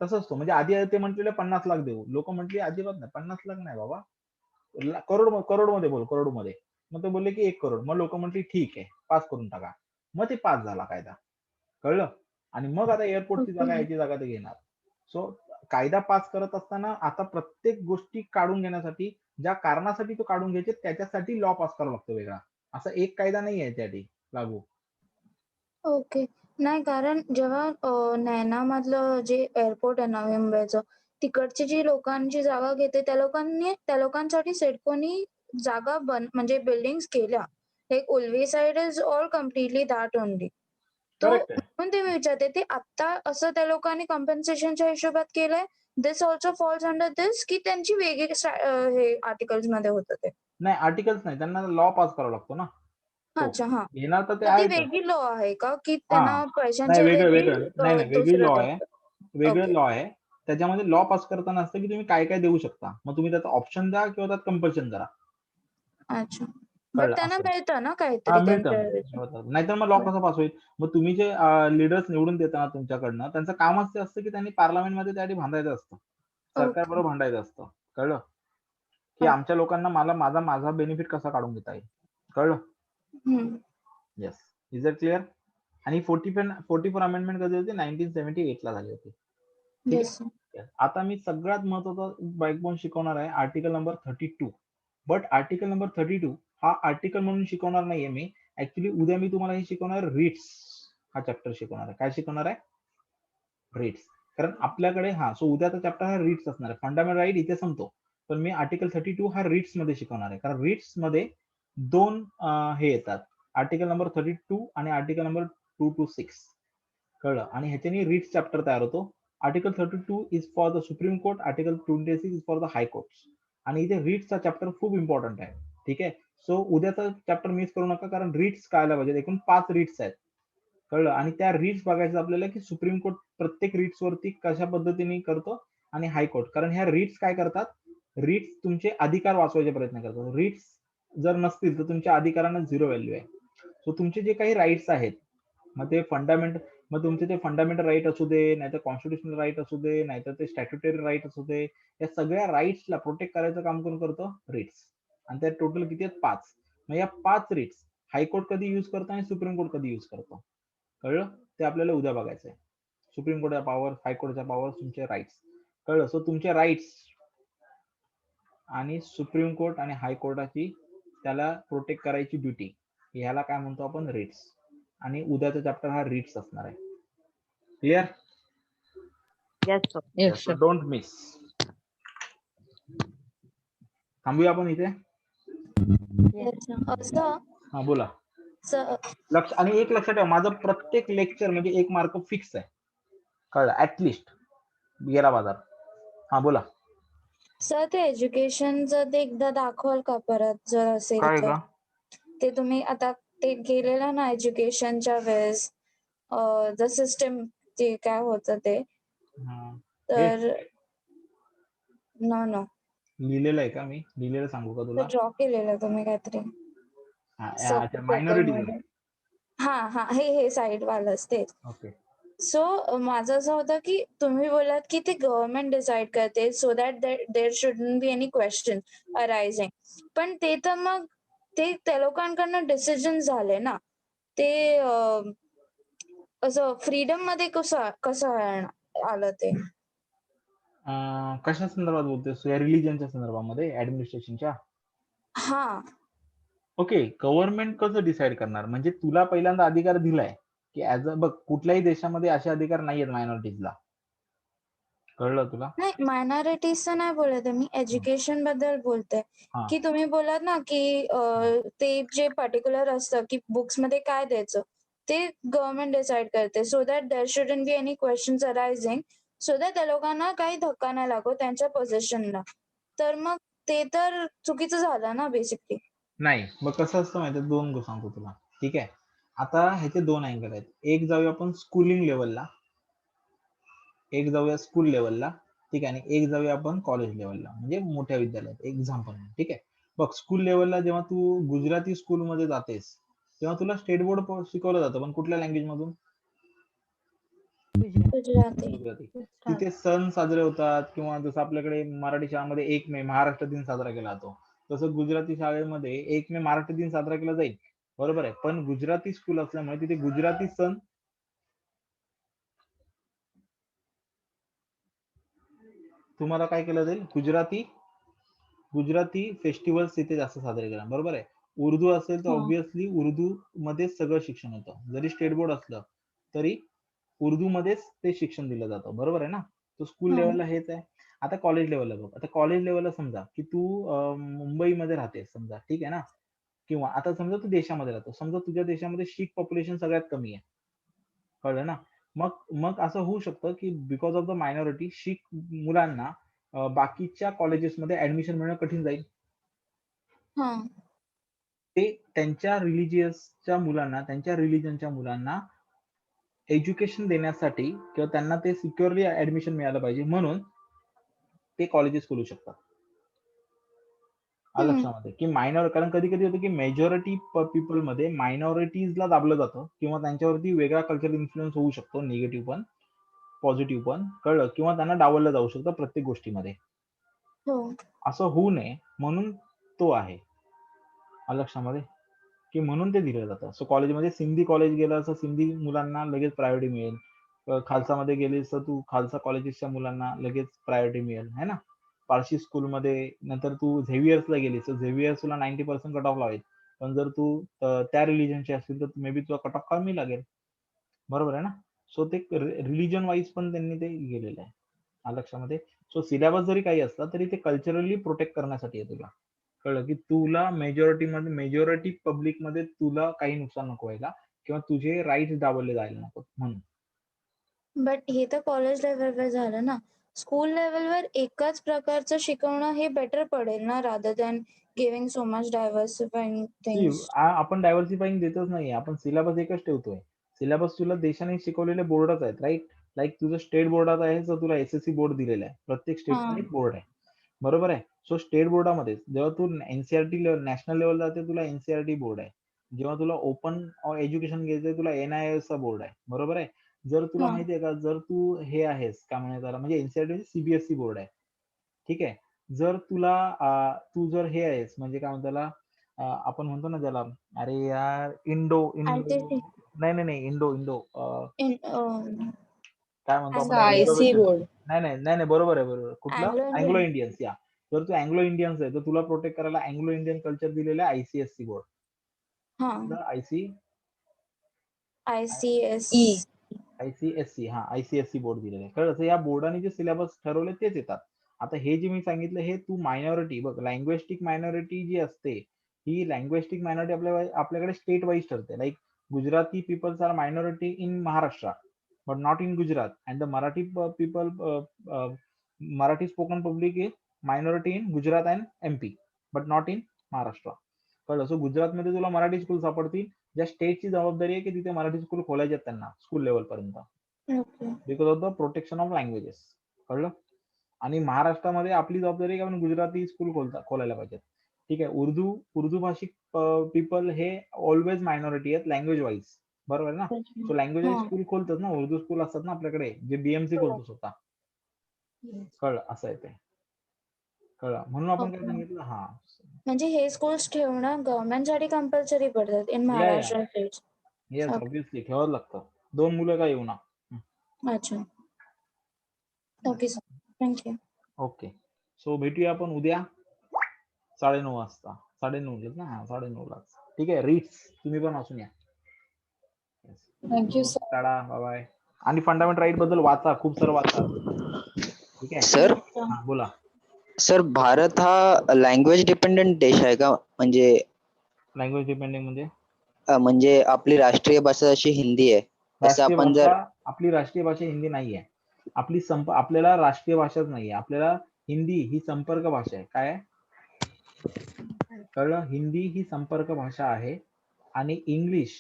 तसंच तो, म्हणजे आधी ते म्हटलेलं 50 लाख देऊ, लोक म्हटली अजिबात नाही, 50 लाख नाही बाबा, करोड मध्ये बोल, करोड मध्ये. मग ते बोलले की 1 करोड. मग लोक म्हटली ठीक आहे, पास करून टाका. मग ते पास झाला कायदा, कळलं. आणि मग आता एअरपोर्टची जागा, याची जागा ते घेणार. सो कायदा पास करत असताना आता प्रत्येक गोष्टी काढून घेण्यासाठी, ज्या कारणासाठी तो काढून घ्यायचे त्याच्यासाठी लॉ पास करावा लागतो वेगळा. असा एक कायदा नाही आहे त्यासाठी लागू. ओके. नाही, कारण जेव्हा नैनामधलं जे एअरपोर्ट आहे नवी मुंबईचं, तिकडची जी लोकांची जागा घेते त्या लोकांसाठी सिडकोनी जागा म्हणजे बिल्डिंग्स केल्या. Like Ulwe side is all completely that only. तो करेक्ट आहे. म्हणून ते मी विचारते, ते आत्ता असं त्या लोकांनी कॉम्पेन्सेशनच्या हिशोबात केलंय. दिस ऑल्सो फॉल्स अंडर दिस, की त्यांची वेगळी हे आर्टिकल्समध्ये होतं ते. नाही, आर्टिकल्स नाही, त्यांना लॉ पास करावा लागतो ना. अच्छा, हां. घेणार तर ते तर ती आहेच. वेगळी लॉ आहे का, की हां. त्यांना नाही, पैशांच्या वेगळं रिलेटेड वेगळी दुसरं लॉ काही? आहे. वेगळं ओके. लॉ आहे. त्याच्यामध्ये लॉ पास करताना असतं की तुम्ही काय काय देऊ शकता. मग तुम्ही त्याचा ऑप्शन द्या किंवा त्यात कंपल्शन करा. अच्छा. बट कळलं त्यांना असं. मिळतं ना हां, काहीतरी मिळतं. त्यांच्या नाहीतर मग लॉ कसा पास होईल? मग तुम्ही जे लीडर्स निवडून देता तुमच्याकडनं, त्यांचं कामच ते असतं की त्यांनी पार्लमेंटमध्ये त्यासाठी भांडायचं असतं. सरकारबरोबर ओके. भांडायचं असतं. कळलं? की हां. आमच्या लोकांना माझा बेनिफिट कसा काढून घेता येईल. कळलं? हं. येस. Is it clear? आणि 44 अमेंडमेंट कधी होती? 1978 ला झाली होती. ठीक आहे? येस. Yes. आता मी सगळ्यात महत्त्वाचा बॅकबोन शिकवणार आहे article number 32. But article number 32 हा आर्टिकल म्हणून शिकवणार नाहीये मी. ऍक्च्युली उद्या मी तुम्हाला हे शिकवणार रीट्स हा चॅप्टर शिकवणार आहे. काय शिकवणार आहे? रीट्स. कारण आपल्याकडे सो उद्याचा चॅप्टर हा रीट्स असणार आहे. फंडामेंटल राईट इथे संपतो. पण मी आर्टिकल 32 हा रीट्स मध्ये शिकवणार आहे. कारण रीट्स मध्ये दोन हे येतात. आर्टिकल नंबर 32 आणि आर्टिकल नंबर 2 to 6. कळलं? आणि ह्याच्याने रीट्स चॅप्टर तयार होतो. Article 32 is for the supreme court, article 26 is for the high courts. आणि इथे रीट्सचा चॅप्टर खूप इम्पॉर्टंट आहे. ठीक आहे? सो उद्याचा चॅप्टर मिस करू नका, कारण रीट्स कळायला पाहिजे. एकूण 5 रीट्स आहेत. कळलं? आणि त्या रीट्स बघायचं आपल्याला की सुप्रीम कोर्ट प्रत्येक रीट्स वरती कशा पद्धतीने करतो आणि हायकोर्ट. कारण ह्या रीट्स काय करतात? रीट्स तुमचे अधिकार वाचवायचे प्रयत्न करतात. रीट्स जर नसतील तर तुमच्या अधिकारांना 0 व्हॅल्यू आहे. सो तुमचे जे काही राईट्स आहेत, मग तुमचे ते फंडामेंटल राईट असू दे, नाहीतर कॉन्स्टिट्युशनल राईट असू दे, नाहीतर ते स्टॅट्युटरी राईट असू दे, या सगळ्या राईट्सला प्रोटेक्ट करायचं काम कोण करतं? रीट्स. आणि त्या टोटल किती आहेत? 5. मग या 5 रीट्स हायकोर्ट कधी युज करतो आणि सुप्रीम कोर्ट कधी युज करतो? कळलं? ते आपल्याला उद्या बघायचंय. सुप्रीम कोर्टच्या पॉवर, हायकोर्टच्या पॉवर, तुमचे राईट्स. कळलं? सो तुमचे राईट्स आणि सुप्रीम कोर्ट आणि हायकोर्टाची त्याला प्रोटेक्ट करायची ड्युटी, ह्याला काय म्हणतो आपण? रीट्स. आणि उद्याचा चॅप्टर हा रीट्स असणार आहे. Clear? Yes, sir. Don't miss. थांबूया आपण इथे. असं हा, बोला. आणि एक लक्षात ठेवा, माझं प्रत्येक लेक्चर म्हणजे 1 मार्क फिक्स आहे. कळलं? ऍटलिस्ट गेला बाजार. हा, बोला. सर, ते एज्युकेशनचं ते एकदा दाखवाल का परत, जर असेल काय तर? का? ते तुम्ही आता ते गेलेलं ना एज्युकेशनच्या वेळेस, द सिस्टम ते काय होतं ते, तर नो लिहिलेलं आहे का मी? लिहिलेलं सांगू का तुला? ड्रॉ केलेलं तुम्ही काहीतरी मायनॉरिटी. हा, हे साईड वालंच ते. ओके. सो माझं असं होतं की तुम्ही बोलात की ते गव्हर्नमेंट डिसाइड करते, so that there shouldn't be any question arising. पण ते तर मग ते त्या लोकांकडनं डिसिजन झाले ना, ते असं फ्रीडम मध्ये कसं आलं ते? कशा संदर्भात बोलतोस? या रिलीजनच्या संदर्भामध्ये, ऍडमिनिस्ट्रेशनच्या? हा. ओके. गव्हर्नमेंट कसं डिसाइड करणार? म्हणजे तुला पहिल्यांदा अधिकार दिलाय की बघ, कुठल्याही देशामध्ये असे अधिकार नाहीयेत मायनॉरिटीजला. कळलं तुला? नाही, मायनॉरिटीजचं नाही बोलत आहे मी, एज्युकेशन बद्दल बोलते. की तुम्ही बोलात ना की ते जे पर्टिक्युलर असतं की बुक्स मध्ये काय द्यायचं, ते गव्हर्नमेंट डिसाइड करते, so that there shouldn't be any questions arising, so that त्या लोकांना काही धक्का नाही लागो त्यांच्या पोझिशनला. तर मग ते तर चुकीचं झालं ना बेसिकली. नाही, मग कसं असतं माहिती आहे? 2 सांगतो तुला. ठीक आहे? आता ह्याचे 2 अँगल आहेत. एक जाऊया आपण स्कूलिंग लेवलला, एक जाऊया स्कूल लेवलला. ठीक आहे? आणि एक जाऊया आपण कॉलेज लेवलला, म्हणजे मोठ्या विद्यालयात. एक्झाम्पल. ठीक आहे? बघ, स्कूल लेवलला जेव्हा तू गुजराती स्कूलमध्ये जातेस, तेव्हा तुला स्टेट बोर्ड शिकवलं जातं, पण कुठल्या लँग्वेज मधून? गुजराती. तिथे सण साजरे होतात, किंवा जसं आपल्याकडे मराठी शाळेमध्ये 1 मे महाराष्ट्र दिन साजरा केला जातो, तसं गुजराती शाळेमध्ये 1 मे महाराष्ट्र दिन साजरा केला जाईल. बरोबर आहे? पण गुजराती स्कूल असल्यामुळे तिथे गुजराती सण तुम्हाला काय केलं जाईल? गुजराती फेस्टिवल्स तिथे जास्त साजरे केला. बरोबर आहे? उर्दू असेल तर ऑब्व्हियसली उर्दू मध्ये सगळं शिक्षण होतं. जरी स्टेट बोर्ड असलं तरी उर्दू मध्येच ते शिक्षण दिलं जातं, बरोबर आहे ना? तो स्कूल हम्म. लेवलला हेच आहे. आता कॉलेज लेवलला बघ. आता कॉलेज लेवलला समजा की तू मुंबईमध्ये राहते समजा, ठीक आहे ना? किंवा आता समजा तू देशामध्ये राहतो. समजा तुझ्या देशामध्ये शीख पॉप्युलेशन सगळ्यात कमी आहे. कळलं ना? मग मग असं होऊ शकतं की बिकॉज ऑफ द मायनॉरिटी शीख मुलांना बाकीच्या कॉलेजेसमध्ये ऍडमिशन मिळणं कठीण जाईल. हा. ते त्यांच्या त्यांच्या रिलिजनच्या मुलांना एज्युकेशन देण्यासाठी किंवा त्यांना ते सिक्युअरली ऍडमिशन मिळालं पाहिजे म्हणून ते कॉलेजेस खोलू शकतात. आलं हम्म. लक्षामध्ये की कारण कधी कधी होतं की मेजॉरिटी पीपल मध्ये मायनॉरिटीजला दाबलं जातं किंवा त्यांच्यावरती वेगळा कल्चरल इन्फ्लुएन्स होऊ शकतो, निगेटिव्ह पण पॉझिटिव्ह पण, कळलं? किंवा त्यांना डावललं जाऊ शकतं प्रत्येक गोष्टीमध्ये. हो. असं होऊ नये म्हणून तो आहे. आलं लक्षामध्ये की म्हणून ते दिलं जातं. सो कॉलेजमध्ये सिंधी कॉलेज गेलं तर सिंधी मुलांना लगेच प्रायोरिटी मिळेल. खालसामध्ये गेलीस तर तू खालसा कॉलेजेसच्या मुलांना लगेच प्रायोरिटी मिळेल, है ना? पारशी स्कूलमध्ये नंतर तू झेवियर्सला गेलीस तर झेवियर्स तुला 90% कट ऑफ लावेल. पण जर तू त्या रिलीजनचे असतील तर मे बी तुला कट ऑफ कमी लागेल. बरोबर आहे ना? सो ते रिलीजन वाईज पण त्यांनी ते गेलेलं आहे. आलं लक्षामध्ये? सो सिलेबस जरी काही असला तरी ते कल्चरली प्रोटेक्ट करण्यासाठी आहे तुला. कळलं की तुला मेजॉरिटी पब्लिक मध्ये तुला काही नुकसान नको व्हायला किंवा तुझे राईट्स दाबले जायला नको म्हणून. बट हे तर कॉलेज लेवलवर झालं ना. स्कूल लेवलवर एकाच प्रकारचं शिकवणं हे बेटर पडेल ना, rather than giving so much diversifying things. आपण डायव्हर्सिफाईंग देतच नाही, आपण सिलेबस एकच ठेवतोय. सिलेबस तुला देशाने शिकवलेले बोर्डच आहेत, राईट? लाईक तुझं स्टेट बोर्डात आहे तर तुला एसएससी बोर्ड दिलेला आहे. प्रत्येक स्टेटचा एक बोर्ड आहे, बरोबर आहे? सो स्टेट बोर्डामध्ये जेव्हा तू एनसीआरटी लेवल नॅशनल लेवल जाते तुला एनसीआरटी बोर्ड आहे. जेव्हा तुला ओपन एज्युकेशन घ्यायचंय तुला एनआयएस चा बोर्ड आहे, बरोबर आहे? जर तुला हा. माहितीये का, जर तू हे आहेस काय म्हणतात त्याला, म्हणजे एनसीआरटी सीबीएसई बोर्ड आहे, ठीक आहे? जर तुला तू जर हे आहेस म्हणजे काय म्हणतात त्याला, आपण म्हणतो ना त्याला, अरे यार इंडो ICSE. नाही इंडो काय म्हणतो आपण Anglo त्याला, Indian. IC board. नाही बरोबर आहे. कुठला? Anglo Anglo Indian. इंडियन्स. या जर तू अँग्लो इंडियन्स आहे तर तुला प्रोटेक्ट करायला अँग्लो इंडियन कल्चर दिलेलं आहे आयसीएससी बोर्ड. हा. ई. आयसीएससी आयसीएससी बोर्ड दिलेलं आहे. कळलं? या बोर्डाने जे सिलेबस ठरवले तेच येतात. आता हे जे मी सांगितलं हे तू मायनॉरिटी बघ, लँग्वेस्टिक मायनॉरिटी जी असते ही लँग्वेस्टिक मायनॉरिटी आपल्याकडे स्टेट वाईज ठरते. Like Gujarati peoples are minority in Maharashtra but not in Gujarat, and the Marathi people, Marathi spoken public is minority in Gujarat and MP, but not in Maharashtra. कळलं? सो गुजरातमध्ये तुला मराठी स्कूल सापडतील, ज्या स्टेटची जबाबदारी आहे की तिथे मराठी स्कूल खोलायचे आहेत त्यांना स्कूल लेवल पर्यंत, because of the protection of languages. कळलं? आणि महाराष्ट्रामध्ये आपली जबाबदारी आहे की आपण गुजराती स्कूल खोलायला पाहिजेत, ठीक आहे? उर्दू भाषिक पीपल हे ऑलवेज मायनॉरिटी आहेत लँग्वेज वाईज, बरोबर ना? सो लँग्वेज वाईज स्कूल खोलतात ना, उर्दू स्कूल असतात ना आपल्याकडे, जे बीएमसी खोलतो स्वतः. कळलं? असं आहे ते. कळलं? म्हणून आपण काय सांगितलं. हा, म्हणजे हे स्कूल्स ठेवणं गव्हर्नमेंटसाठी कंपल्सरी पडतात in Maharashtra states. Yes, obviously ठेवावं लागतं. 2 मुलं काय येऊ ना. अच्छा, okay sir, thank you. Okay, so भेटूया आपण उद्या 9:30 वाजता. 9:30 ना, 9:30लाच, ठीक आहे? रीट्स तुम्ही पण वाचून या. Thank you sir. Tata, bye bye. आणि फंडामेंटल राईट बद्दल वाचा, खूप सारं वाचा, ठीक आहे? सर हा, बोला. सर, भारत हा लँग्वेज डिपेंडेंट देश आहे का? म्हणजे लँग्वेज डिपेंडिंग म्हणजे आपली राष्ट्रीय भाषा जशी हिंदी आहे तसं आपण जर आपली राष्ट्रीय भाषा हिंदी नाहीये. आपल्याला राष्ट्रीय भाषाच नाहीये. आपल्याला हिंदी ही संपर्क भाषा आहे. काय आहे? कळलं? हिंदी ही संपर्क भाषा आहे आणि इंग्लिश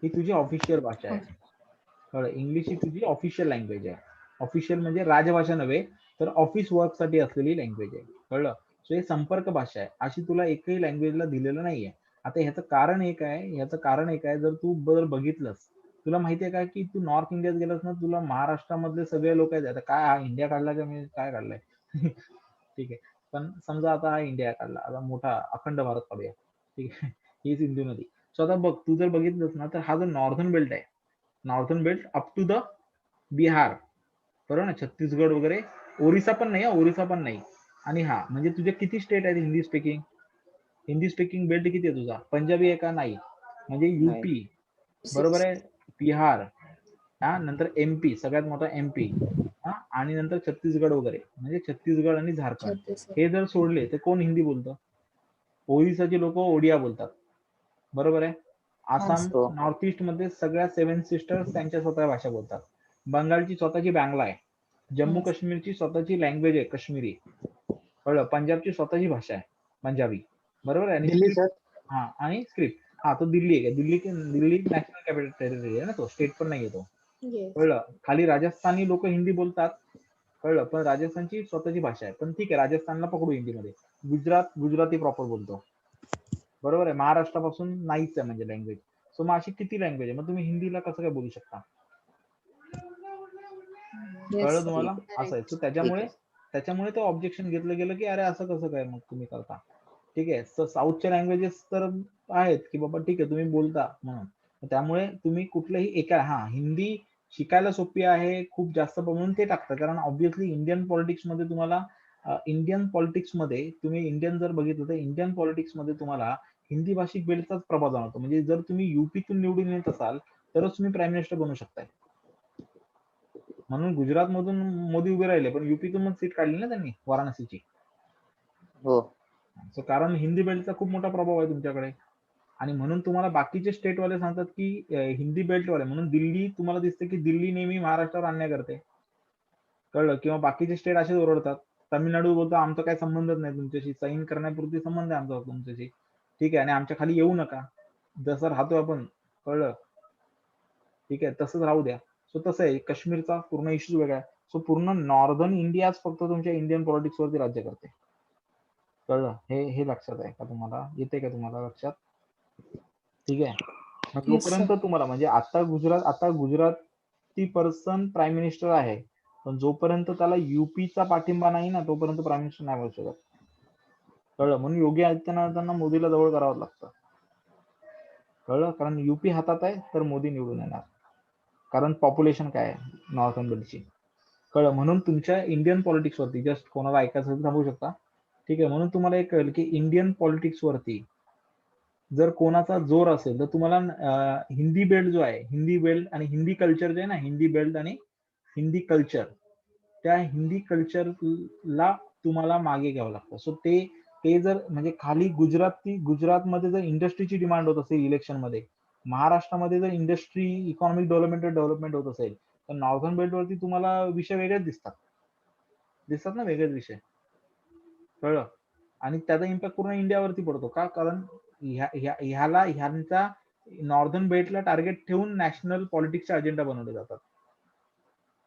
ही तुझी ऑफिशियल भाषा आहे. कळलं? इंग्लिश ही तुझी ऑफिशियल लँग्वेज आहे. ऑफिशियल म्हणजे राजभाषा नव्हे, तर ऑफिस वर्क साठी असलेली लँग्वेज आहे. कळलं? सो हे संपर्क भाषा आहे, अशी तुला एकही लँग्वेजला दिलेलं नाहीये. आता ह्याचं कारण एक आहे, जर तू बघितलंस, तुला माहितीये का की तू नॉर्थ इंडियात गेलास ना, तुला महाराष्ट्रामधले सगळे लोक आहेत. आता काय हा इंडिया काढला का मी काय काढलाय? ठीक आहे, पण समजा आता हा इंडिया काढला, आता मोठा अखंड भारत काढूया, ठीक आहे? ही सिंधू नदी. सो आता बघ, तू जर बघितलंस ना तर हा जो नॉर्दर्न बेल्ट आहे, northern belt up to the Bihar, बरोबर ना? छत्तीसगड वगैरे, ओरिसा पण नाही. आणि हा म्हणजे तुझे किती स्टेट आहेत हिंदी स्पीकिंग बेल्ट किती आहे तुझा? पंजाबी आहे का? नाही. म्हणजे यूपी, बरोबर आहे? बिहार, नंतर MP, सगळ्यात मोठा MP, आणि नंतर छत्तीसगड वगैरे, म्हणजे छत्तीसगड आणि झारखंड हे जर सोडले तर कोण हिंदी बोलतं? ओरिसाची लोक ओडिया बोलतात, बरोबर आहे. आसाम, हो. नॉर्थ ईस्ट मध्ये सगळ्या 7 सिस्टर्स त्यांच्या स्वतः भाषा बोलतात. बंगालची स्वतःची बांगला आहे. जम्मू काश्मीरची स्वतःची लँग्वेज आहे काश्मीरी, कळलं. पंजाबची स्वतःची भाषा आहे पंजाबी, बरोबर आहे. आणि दिल्ली सर. आणि स्क्रिप्ट तो दिल्ली आहे. दिल्ली नॅशनल कॅपिटल टेरिटरी आहे ना, तो स्टेट पण नाही तो, कळलं. खाली राजस्थानी लोक हिंदी बोलतात, कळलं, पण राजस्थानची स्वतःची भाषा आहे. पण ठीक आहे, राजस्थानला पकडू हिंदीमध्ये. गुजराती प्रॉपर बोलतो, बरोबर आहे. महाराष्ट्रापासून नाहीच आहे म्हणजे लँग्वेज. सो मग अशी किती लँग्वेज आहे, मग तुम्ही हिंदीला कसं काय बोलू शकता? कळलं तुम्हाला? असं आहे. सो त्याच्यामुळे तो ऑब्जेक्शन घेतलं गेलं की अरे असं कसं काय मग तुम्ही करता. ठीक आहे. सो साऊथच्या लँग्वेजेस तर आहेत की बाबा ठीक आहे तुम्ही बोलता म्हणून, त्यामुळे तुम्ही कुठलंही एका हिंदी शिकायला सोपी आहे खूप जास्त, म्हणून ते टाकतं. कारण ऑब्व्हियसली इंडियन पॉलिटिक्समध्ये तुम्हाला तुम्ही इंडियन जर बघितलं तर इंडियन पॉलिटिक्समध्ये तुम्हाला हिंदी भाषिक बेल्टचाच प्रभाव जाणवतो. म्हणजे जर तुम्ही युपीतून निवडून येत असाल तरच तुम्ही प्राईम मिनिस्टर बनू शकताय. म्हणून गुजरात मधून मोदी उभे राहिले, पण युपीतून मग सीट काढली ना त्यांनी वाराणसीची. हो. सो कारण हिंदी बेल्टचा खूप मोठा प्रभाव आहे तुमच्याकडे. आणि म्हणून तुम्हाला बाकीचे स्टेटवाले सांगतात की हिंदी बेल्टवाले, म्हणून दिल्ली तुम्हाला दिसते की दिल्ली नेहमी महाराष्ट्रावर अन्याय करते, कळलं. किंवा बाकीचे स्टेट असेच ओरडतात. तामिळनाडू बोलतो आमचा काही संबंधच नाही तुमच्याशी, साईन करण्यापुरती संबंध आहे आमचा तुमच्याशी, ठीक आहे, आणि आमच्या खाली येऊ नका, जसं राहतो आपण, कळलं, ठीक आहे, तसंच राहू द्या. सो तसं आहे. काश्मीरचा पूर्ण इश्यू वेगळा आहे. सो पूर्ण नॉर्दर्न इंडियाच फक्त तुमच्या इंडियन पॉलिटिक्स वरती राज्य करते, कळलं. हे लक्षात आहे का तुम्हाला? येते का तुम्हाला लक्षात? ठीक आहे. मग जोपर्यंत तुम्हाला म्हणजे आता गुजराती पर्सन प्राईम मिनिस्टर आहे, पण जोपर्यंत त्याला युपीचा पाठिंबा नाही ना तोपर्यंत प्राईम मिनिस्टर नाही बनू शकत, कळलं. म्हणून योगी आदित्यनाथांना मोदीला जवळ करावं लागतं, कळलं. कारण युपी हातात आहे तर मोदी निवडून येणार, कारण पॉप्युलेशन काय आहे नॉर्थन बेल्टची, कळलं. म्हणून तुमच्या इंडियन पॉलिटिक्स वरती जस्ट कोणाला ऐकायचं असेल थांबू शकता, ठीक आहे. म्हणून तुम्हाला एक कळेल की इंडियन पॉलिटिक्स वरती जर कोणाचा जोर असेल तर तुम्हाला हिंदी बेल्ट जो आहे, हिंदी बेल्ट आणि हिंदी कल्चर जे आहे ना, हिंदी बेल्ट आणि हिंदी कल्चर, त्या हिंदी कल्चरला तुम्हाला मागे घ्यावं लागतं. सो ते जर म्हणजे खाली गुजरातमध्ये जर इंडस्ट्रीची डिमांड होत असेल इलेक्शनमध्ये, महाराष्ट्रामध्ये जर इंडस्ट्री इकॉनॉमिक डेव्हलपमेंट होत असेल, तर नॉर्दर्न बेल्ट वरती तुम्हाला विषय वेगळेच दिसतात ना, वेगळेच विषय, कळलं. आणि त्याचा इम्पॅक्ट पूर्ण इंडियावरती पडतो का? कारण ह्यांचा नॉर्दर्न बेल्टला टार्गेट ठेवून नॅशनल पॉलिटिक्सचे अजेंडा बनवले जातात,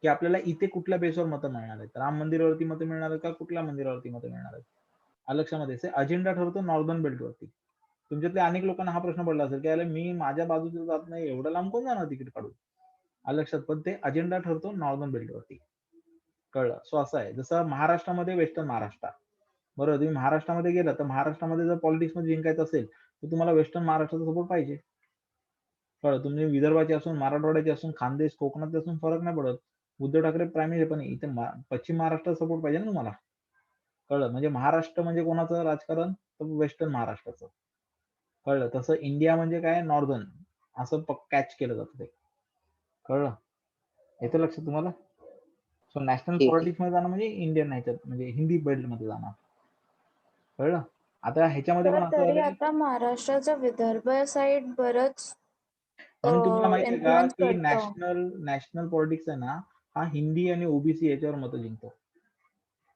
की आपल्याला इथे कुठल्या बेसवर मतं मिळणार आहेत, राम मंदिरावरती मतं मिळणार आहेत का कुठल्या मंदिरावरती मतं मिळणार आहेत, लक्षामध्ये अजेंडा ठरतो नॉर्दर्न बेल्टवरती. तुमच्यातल्या अनेक लोकांना हा प्रश्न पडला असेल की अरे मी माझ्या बाजूचं जात नाही, एवढं लांब कोण जाणार तिकीट काढून, लक्षात. पण ते अजेंडा ठरतो नॉर्दर्न बेल्टवरती, कळलं. सो असं आहे. जसं महाराष्ट्रामध्ये वेस्टर्न महाराष्ट्र, बरोबर, तुम्ही महाराष्ट्रामध्ये गेला तर महाराष्ट्रामध्ये जर पॉलिटिक्स मध्ये जिंकायचं असेल तर तुम्हाला वेस्टर्न महाराष्ट्राचा सपोर्ट पाहिजे, कळलं. तुम्ही विदर्भाचे असून, मराठवाड्याचे असून, खानदेश कोकणात असून फरक नाही पडत. उद्धव ठाकरे प्राईम मिनिस्टर, पण इथे पश्चिम महाराष्ट्र सपोर्ट पाहिजे ना तुम्हाला, कळलं. म्हणजे महाराष्ट्र म्हणजे कोणाचं राजकारण, तर वेस्टर्न महाराष्ट्राचं, कळलं. तसं इंडिया म्हणजे काय, नॉर्दर्न, असं कॅच केलं जातं ते, कळलं. येतं लक्षात तुम्हाला? सो नॅशनल पॉलिटिक्स मध्ये जाणं म्हणजे इंडियन ह्याच्यात म्हणजे हिंदी बेल्ट मध्ये जाणं, कळलं. आता ह्याच्यामध्ये पण असं तरी आहे, आता महाराष्ट्राचा विदर्भ साईड बरंच म्हणून तुम्हाला माहिती आहे का इन्फ्लुएन्स की करतं. नॅशनल पॉलिटिक्स आहे ना, हा हिंदी आणि ओबीसी याच्यावर मतं जिंकतो.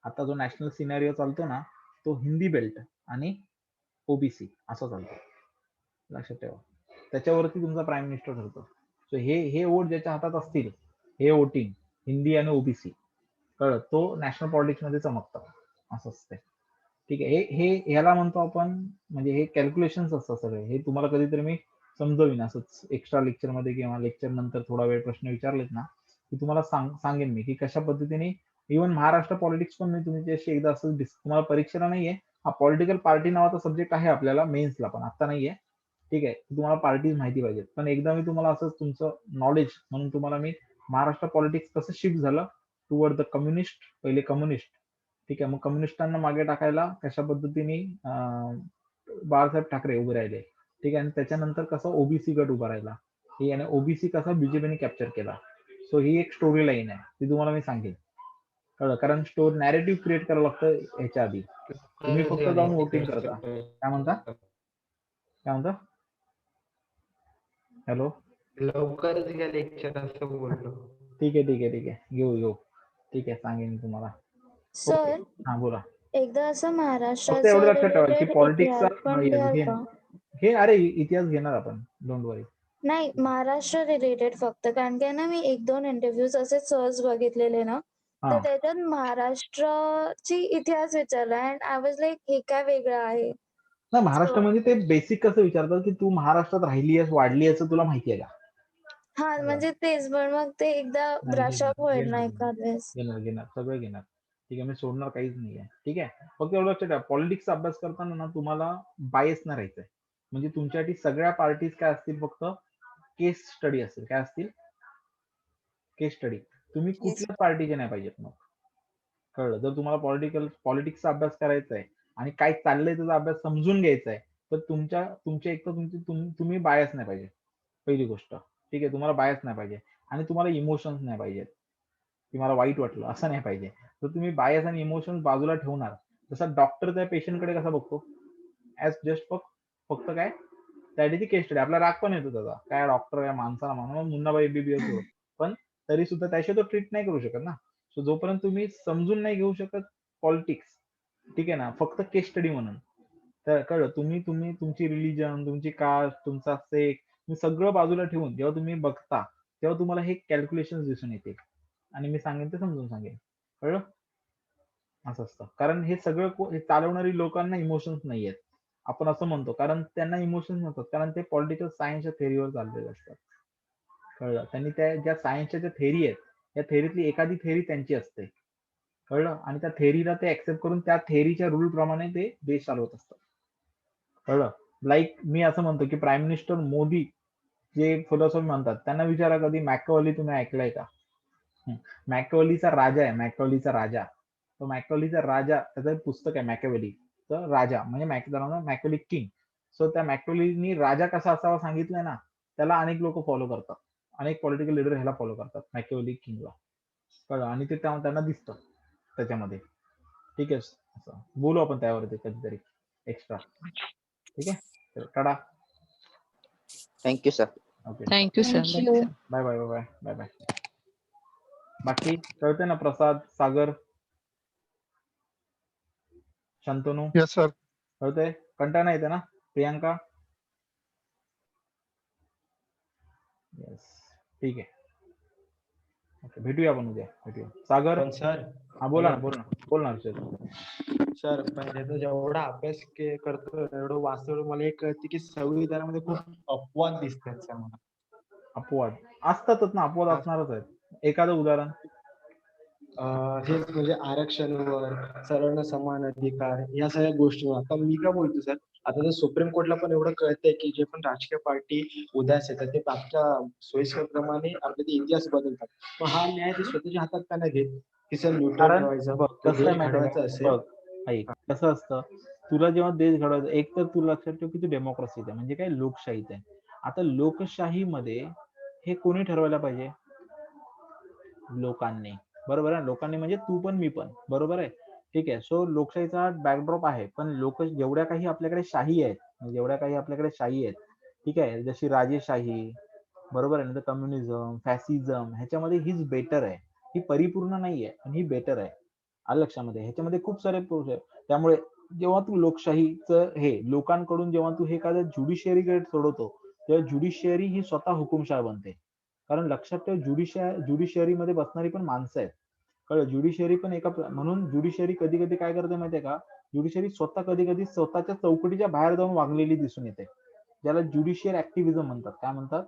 आता जो नॅशनल सिनारिओ चालतो ना, तो हिंदी बेल्ट आणि ओबीसी असा चालतो, लक्षात ठेवा. त्याच्यावरती तुमचा प्राईम मिनिस्टर ठरतो. सो हे वोट ज्याच्या हातात असतील, हे वोटिंग हिंदी आणि ओबीसी, कळत, तो नॅशनल पॉलिटिक्स मध्ये चमकतात, असं असते, ठीक आहे. हे ह्याला म्हणतो आपण, म्हणजे हे कॅल्क्युलेशन्स असतात सगळे. हे तुम्हाला कधीतरी मी समजवीन असंच एक्स्ट्रा लेक्चर मध्ये किंवा लेक्चर नंतर थोडा वेळ प्रश्न विचारलेत ना की तुम्हाला सांगेन मी की कशा पद्धतीने इव्हन महाराष्ट्र पॉलिटिक्स पण मी तुमच्याशी एकदा असं तुम्हाला परीक्षेला नाहीये, हा पॉलिटिकल पार्टी नावाचा सब्जेक्ट आहे आपल्याला मेन्सला, पण आता नाहीये, ठीक आहे. तुम्हाला पार्टीज माहिती पाहिजेत, पण एकदा मी तुम्हाला असं तुमचं नॉलेज म्हणून तुम्हाला मी महाराष्ट्र पॉलिटिक्स कसं शिफ्ट झालं टुवर्ड द कम्युनिस्ट, पहिले कम्युनिस्ट, ठीक आहे, मग कम्युनिस्टांना मागे टाकायला कशा पद्धतीने बाळासाहेब ठाकरे उभे राहिले, ठीक आहे, आणि त्याच्यानंतर कसं ओबीसी गट उभा राहिला, ही आणि ओबीसी कसा बीजेपीने कॅप्चर केला. सो ही एक स्टोरी लाईन आहे, ती तुम्हाला मी सांगेन. कळलं, कारण नॅरेटिव्ह क्रिएट करावं लागतं ह्याच्या आधी. तुम्ही फक्त जाऊन वोटिंग करता. काय म्हणता? हॅलो, लवकरच घ्या लेक्चर असं बोललो. ठीक आहे घेऊ ठीक आहे, सांगेन मी तुम्हाला. सर हा बोला. एकदा असं फक्त महाराष्ट्राचा एवढं लक्षात ठेवा की related पॉलिटिक्सचा इतिहास पण लिहाल का? हे अरे इतिहास घेणार आपण, डोंट वरी. नाही, महाराष्ट्र रिलेटेड फक्त, कारण काय ना मी 1-2 इंटरव्ह्यूज असे सहज बघितलेले ना, तर त्याच्यात महाराष्ट्राची इतिहास विचारला अँड आय वॉज लाईक हे काय वेगळं आहे. ना महाराष्ट्र म्हणजे ते बेसिक कसं विचारतात की तू महाराष्ट्रात राहिली आहेस, वाढली आहेस, तुला माहिती आहे का? हा म्हणजे तेच, पण मग ते एकदा ब्रशअप होईल ना एखाद वेळेस. घेणार सगळं घेणार. ठीक आहे, मी सोडणार काहीच नाही आहे. ठीक आहे, फक्त एवढं लक्षात ठेवा, पॉलिटिक्सचा अभ्यास करताना ना तुम्हाला बायस नाही राहायचंय. म्हणजे तुमच्यासाठी सगळ्या पार्टीज काय असतील, फक्त केस स्टडी असेल. काय असतील? केस स्टडी. तुम्ही कुठल्याच पार्टीचे नाही पाहिजेत मग. कळलं? जर तुम्हाला पॉलिटिक्सचा अभ्यास करायचा आहे आणि काय चाललंय त्याचा अभ्यास समजून घ्यायचा आहे, तर तुमच्या एक तर तुम्ही बायस नाही पाहिजे, पहिली गोष्ट. ठीक आहे, तुम्हाला बायस नाही पाहिजे आणि तुम्हाला इमोशन्स नाही पाहिजेत की मला वाईट वाटलं, असं नाही पाहिजे. तर तुम्ही बायस आणि इमोशन्स बाजूला ठेवणार. जसा डॉक्टर त्या पेशंटकडे कसा बघतो, ऍज जस्ट फक्त काय त्यासाठी केस स्टडी. आपला राग पण येतो त्याचा, काय डॉक्टर या माणसाला म्हणून मुन्नाबाई एमबीबीएस होत, पण तरी सुद्धा त्याशिवाय तो ट्रीट नाही करू शकत ना. सो जोपर्यंत तुम्ही समजून नाही घेऊ शकत पॉलिटिक्स, ठीक आहे ना, फक्त केस स्टडी म्हणून, तर कळलं, तुमची रिलीजन, तुमची कास्ट, तुमचा सेक्स, तुम्ही सगळं बाजूला ठेवून जेव्हा तुम्ही बघता तेव्हा तुम्हाला हे कॅल्क्युलेशन दिसून येते आणि मी सांगेन ते समजून सांगेन. कळलं? असं असतं. कारण हे सगळं हे चालवणारी लोकांना इमोशन्स नाही आहेत, आपण असं म्हणतो, कारण त्यांना इमोशन्स नसतात, कारण ते पॉलिटिकल सायन्सच्या थेअरीवर चाललेले असतात. कळलं? त्यांनी त्या ज्या सायन्सच्या ज्या थेअरी आहेत, त्या थेअरीतली एखादी थेअरी त्यांची असते. कळलं? आणि त्या थेअरीला ते ऍक्सेप्ट करून त्या थेअरीच्या रूल प्रमाणे ते देश चालवत असतात. कळलं? लाईक मी असं म्हणतो की प्राईम मिनिस्टर मोदी जे फिलॉसॉफी म्हणतात, त्यांना विचारा कधी मॅकॅव्हेली तुम्ही ऐकलंय का? मॅकॅव्हेलीचा राजा आहे, मॅकॅव्हेलीचा राजा. तो मॅकॅव्हेलीचा राजा, त्याचं एक पुस्तक आहे मॅकॅव्हेली, तर राजा म्हणजे मॅकॅव्हेली किंग. सो त्या मॅकॅव्हेलीनी राजा कसा असावा सांगितलंय ना, त्याला अनेक लोक फॉलो करतात, अनेक पॉलिटिकल लीडर ह्याला फॉलो करतात, मॅकॅव्हेली किंगला. कळलं? आणि ते त्यांना दिसतं त्याच्यामध्ये. ठीक आहे, असं बोलू आपण त्यावरती कधीतरी एक्स्ट्रा. ठीक आहे, tata. Thank you sir. Okay, thank you sir. Bye bye bye bye bye. बाकी कळते ना? Prasad, Sagar, Shantanu yes sir. कळतंय? कंटाळा नाही येते ना? प्रियांका? येस, ठीक आहे. ओके, भेटूया आपण उद्या. भेटूया. सागर? सर हा बोला ना विषय. सर पण त्याचा जेवढा अभ्यास करतो एवढं वाचतो, मला एक कळते की संविधानामध्ये खूप अपवाद दिसतात सर मला. अपवाद असतातच ना, अपवाद असणारच आहेत. एखादं उदाहरण? हे म्हणजे आरक्षणावर, सर्वांना समान अधिकार, या सगळ्या गोष्टी. आता मी काय बोलतो सर, आता तर सुप्रीम कोर्टला पण एवढं कळतंय की जे पण राजकीय पार्टी उदास येतात ते आपल्या सोयीस्करप्रमाणे आपले ते इतिहास बदलतात. पण हा न्याय ते स्वतःच्या हातात का नाही घेत की सर न्यूट्रल कारण ठेवायचं, बघ कसं आहे माहिती घडवायचं आहे का? असेल. बघ ऐक, कसं असतं, तुला जेव्हा देश घडवायचा, एक तर तुला लक्षात ठेव की तू डेमोक्रेसीत आहे, म्हणजे काय, लोकशाहीत आहे. आता लोकशाहीमध्ये हे कोणी ठरवायला पाहिजे? लोकांनी. बरोबर आहे? लोकांनी म्हणजे तू पण मी पण. बरोबर आहे? ठीक आहे. सो लोकशाहीचा बॅकड्रॉप आहे, पण जेवढ्या काही आपल्याकडे शाही आहेत, ठीक आहे, जशी राजेशाही, बरोबर आहे ना, कम्युनिझम, फॅसिझम, ह्याच्यामध्ये हीच बेटर आहे. ही परिपूर्ण नाहीये, पण ही बेटर आहे. आलं लक्षामध्ये? ह्याच्यामध्ये खूप सारे प्रोसेस आहेत. त्यामुळे जेव्हा तू लोकशाहीचं लोकांकडून जेव्हा तू हे एखाद्या ज्युडिशियरीकडे सोडवतो, तेव्हा ज्युडिशियरी ही स्वतः हुकुमशाह बनते. कारण लक्षात ठेव, ज्युडिशियरीमध्ये बसणारी पण माणसं आहेत. कळलं? ज्युडिशियरी पण म्हणून ज्युडिशियरी कधी कधी काय करते माहितीये का? ज्युडिशियरी स्वतः कधी कधी स्वतःच्या चौकटीच्या बाहेर जाऊन वागलेली दिसून येते, ज्याला ज्युडिशियल ऍक्टिव्हिजम म्हणतात. काय म्हणतात?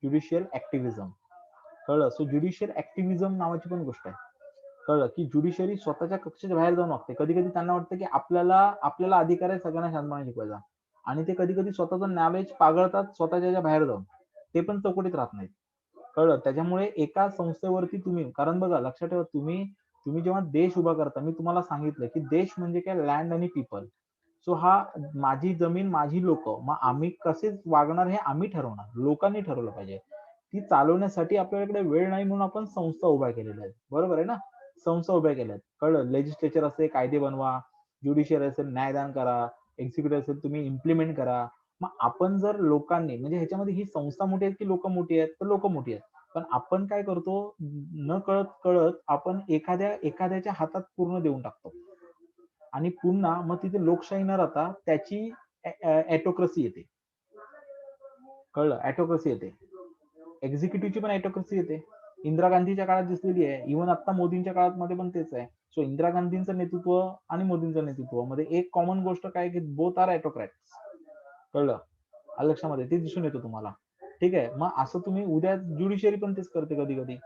ज्युडिशियल ऍक्टिव्हिजम. कळलं? सो ज्युडिशियल ऍक्टिव्हिजम नावाची पण गोष्ट आहे. कळलं? की ज्युडिशियरी स्वतःच्या कक्षेच्या बाहेर जाऊन वागते. कधी कधी त्यांना वाटतं की आपल्याला अधिकार आहे सगळ्यांना शांतपणे शिकवायचा, आणि ते कधी कधी स्वतःचं नॉलेज पागळतात स्वतःच्या बाहेर जाऊन, ते पण चौकटीत राहत नाहीत. कळलं? त्याच्यामुळे एका संस्थेवरती तुम्ही, कारण बघा लक्षात ठेवा, तुम्ही जेव्हा देश उभा करता, मी तुम्हाला सांगितलं की देश म्हणजे काय, लँड आणि पीपल. सो हा माझी जमीन माझी लोक, मग आम्ही कसे वागणार हे आम्ही ठरवणार, लोकांनी ठरवलं पाहिजे. ती चालवण्यासाठी आपल्याकडे वेळ नाही म्हणून आपण संस्था उभ्या केलेल्या आहेत. बरोबर आहे ना? संस्था उभ्या केल्या आहेत. कळलं? लेजिस्लेचर असेल कायदे बनवा, ज्युडिशियल असेल न्यायदान करा, एक्झिक्युटिव्ह असेल तुम्ही इम्प्लिमेंट करा. मग आपण जर लोकांनी, म्हणजे ह्याच्यामध्ये ही संस्था मोठी आहेत की लोक मोठी आहेत, तर लोक मोठी आहेत. पण आपण काय करतो, न कळत कळत आपण एखाद्याच्या हातात पूर्ण देऊन टाकतो आणि पुन्हा मग तिथे लोकशाही न राहता त्याची ॲटोक्रसी येते. कळलं? ॲटोक्रसी येते. एक्झिक्युटिव्हची पण ॲटोक्रसी येते. इंदिरा गांधीच्या काळात दिसलेली आहे, इव्हन आता मोदींच्या काळात मध्ये पण तेच आहे. सो इंदिरा गांधींचं नेतृत्व आणि मोदींचं नेतृत्व मध्ये एक कॉमन गोष्ट काय की बोथ आर ॲटोक्रॅट्स. कळलं? लक्षामध्ये ते दिसून येतं तुम्हाला. ठीक आहे. मग असं तुम्ही उद्या ज्युडिशियरी पण तेच करते कधी कधी.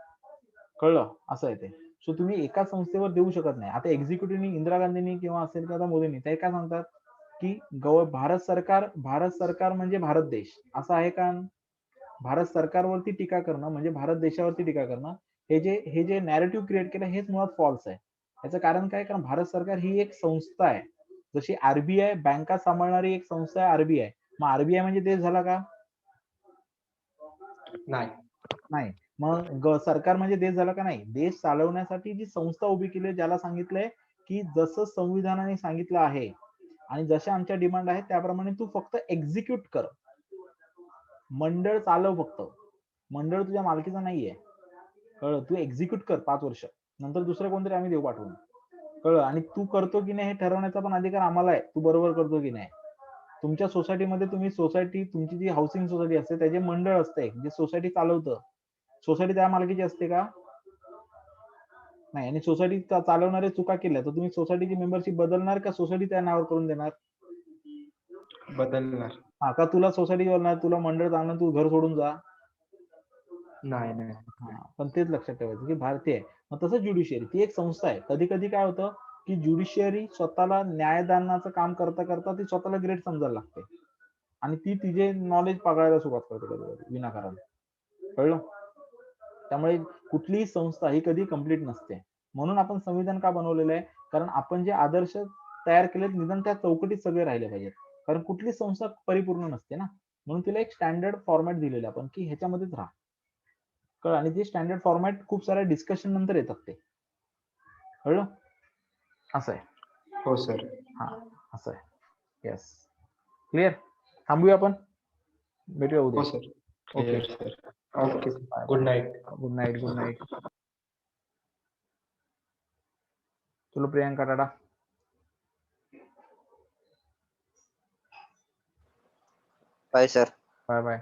कळलं? असं आहे ते. सो तुम्ही एका संस्थेवर देऊ शकत नाही. आता एक्झिक्युटिव्हनी इंदिरा गांधींनी किंवा असेल किंवा मोदींनी ते काय सांगतात की भारत सरकार म्हणजे भारत देश असं आहे का? भारत सरकारवरती टीका करणं म्हणजे भारत देशावरती टीका करणं, हे जे नॅरेटिव्ह क्रिएट केलं हेच मुळात फॉल्स आहे. याचं कारण काय? कारण भारत सरकार ही एक संस्था आहे. जशी आरबीआय बँका सांभाळणारी एक संस्था आहे आरबीआय. मग आरबीआय म्हणजे देश झाला का? नाही. मग सरकार म्हणजे देश झाला का? नाही. देश चालवण्यासाठी जी संस्था उभी केली, ज्याला सांगितलंय की जसं संविधानाने सांगितलं आहे आणि जशा आमच्या डिमांड आहेत त्याप्रमाणे तू फक्त एक्झिक्यूट कर, मंडळ चालव, फक्त मंडळ तुझ्या मालकीचा नाहीये. कळलं? तू एक्झिक्यूट कर 5 वर्ष, नंतर दुसरं कोणतरी आम्ही देऊ पाठवून. कळलं? आणि तू करतो की नाही हे ठरवण्याचा पण अधिकार आम्हाला आहे, तू बरोबर करतो की नाही. तुमच्या सोसायटीमध्ये तुमची जी हाऊसिंग सोसायटी असते त्याचे मंडळ असते जे सोसायटी चालवतं. सोसायटी त्या मालकीची असते का? नाही. आणि सोसायटी चालवणारे चुका केल्या तर तुम्ही सोसायटीची मेंबरशिप बदलणार का सोसायटी त्या नावावर करून देणार? बदलणार. हा का? तुला सोसायटी बोलणार, तुला मंडळ चालणार, तू घर सोडून जा? नाही. पण तेच लक्षात ठेवायचं की भारतीय आहे. मग तसं ज्युडिशियरी ती एक संस्था आहे. कधी कधी काय होतं की ज्युडिशियरी स्वतःला न्यायदानाचं काम करता करता ती स्वतःला ग्रेट समजायला लागते आणि ती तिचे नॉलेज पकडायला सुरुवात करते कधी कधी विनाकारण. कळलं? त्यामुळे कुठलीही संस्था ही कधी कम्प्लीट नसते. म्हणून आपण संविधान का बनवलेलं आहे? कारण आपण जे आदर्श तयार केलेत निदान त्या चौकटीत सगळे राहिले पाहिजेत. कारण कुठली संस्था परिपूर्ण नसते ना, म्हणून तिला एक स्टँडर्ड फॉर्मॅट दिलेला आपण की ह्याच्यामध्येच राहा. कळलं? आणि ते स्टँडर्ड फॉर्मॅट खूप साऱ्या डिस्कशन नंतर येतात ते. कळलं? असं आहे. हो सर. हा, असं आहे. येस. क्लिअर? थांबूया आपण, भेटूया उद्या. हो sir. Okay sir. Okay. Good night. Good night. Good night. चलो Priyanka, tata. Bye sir. Bye bye.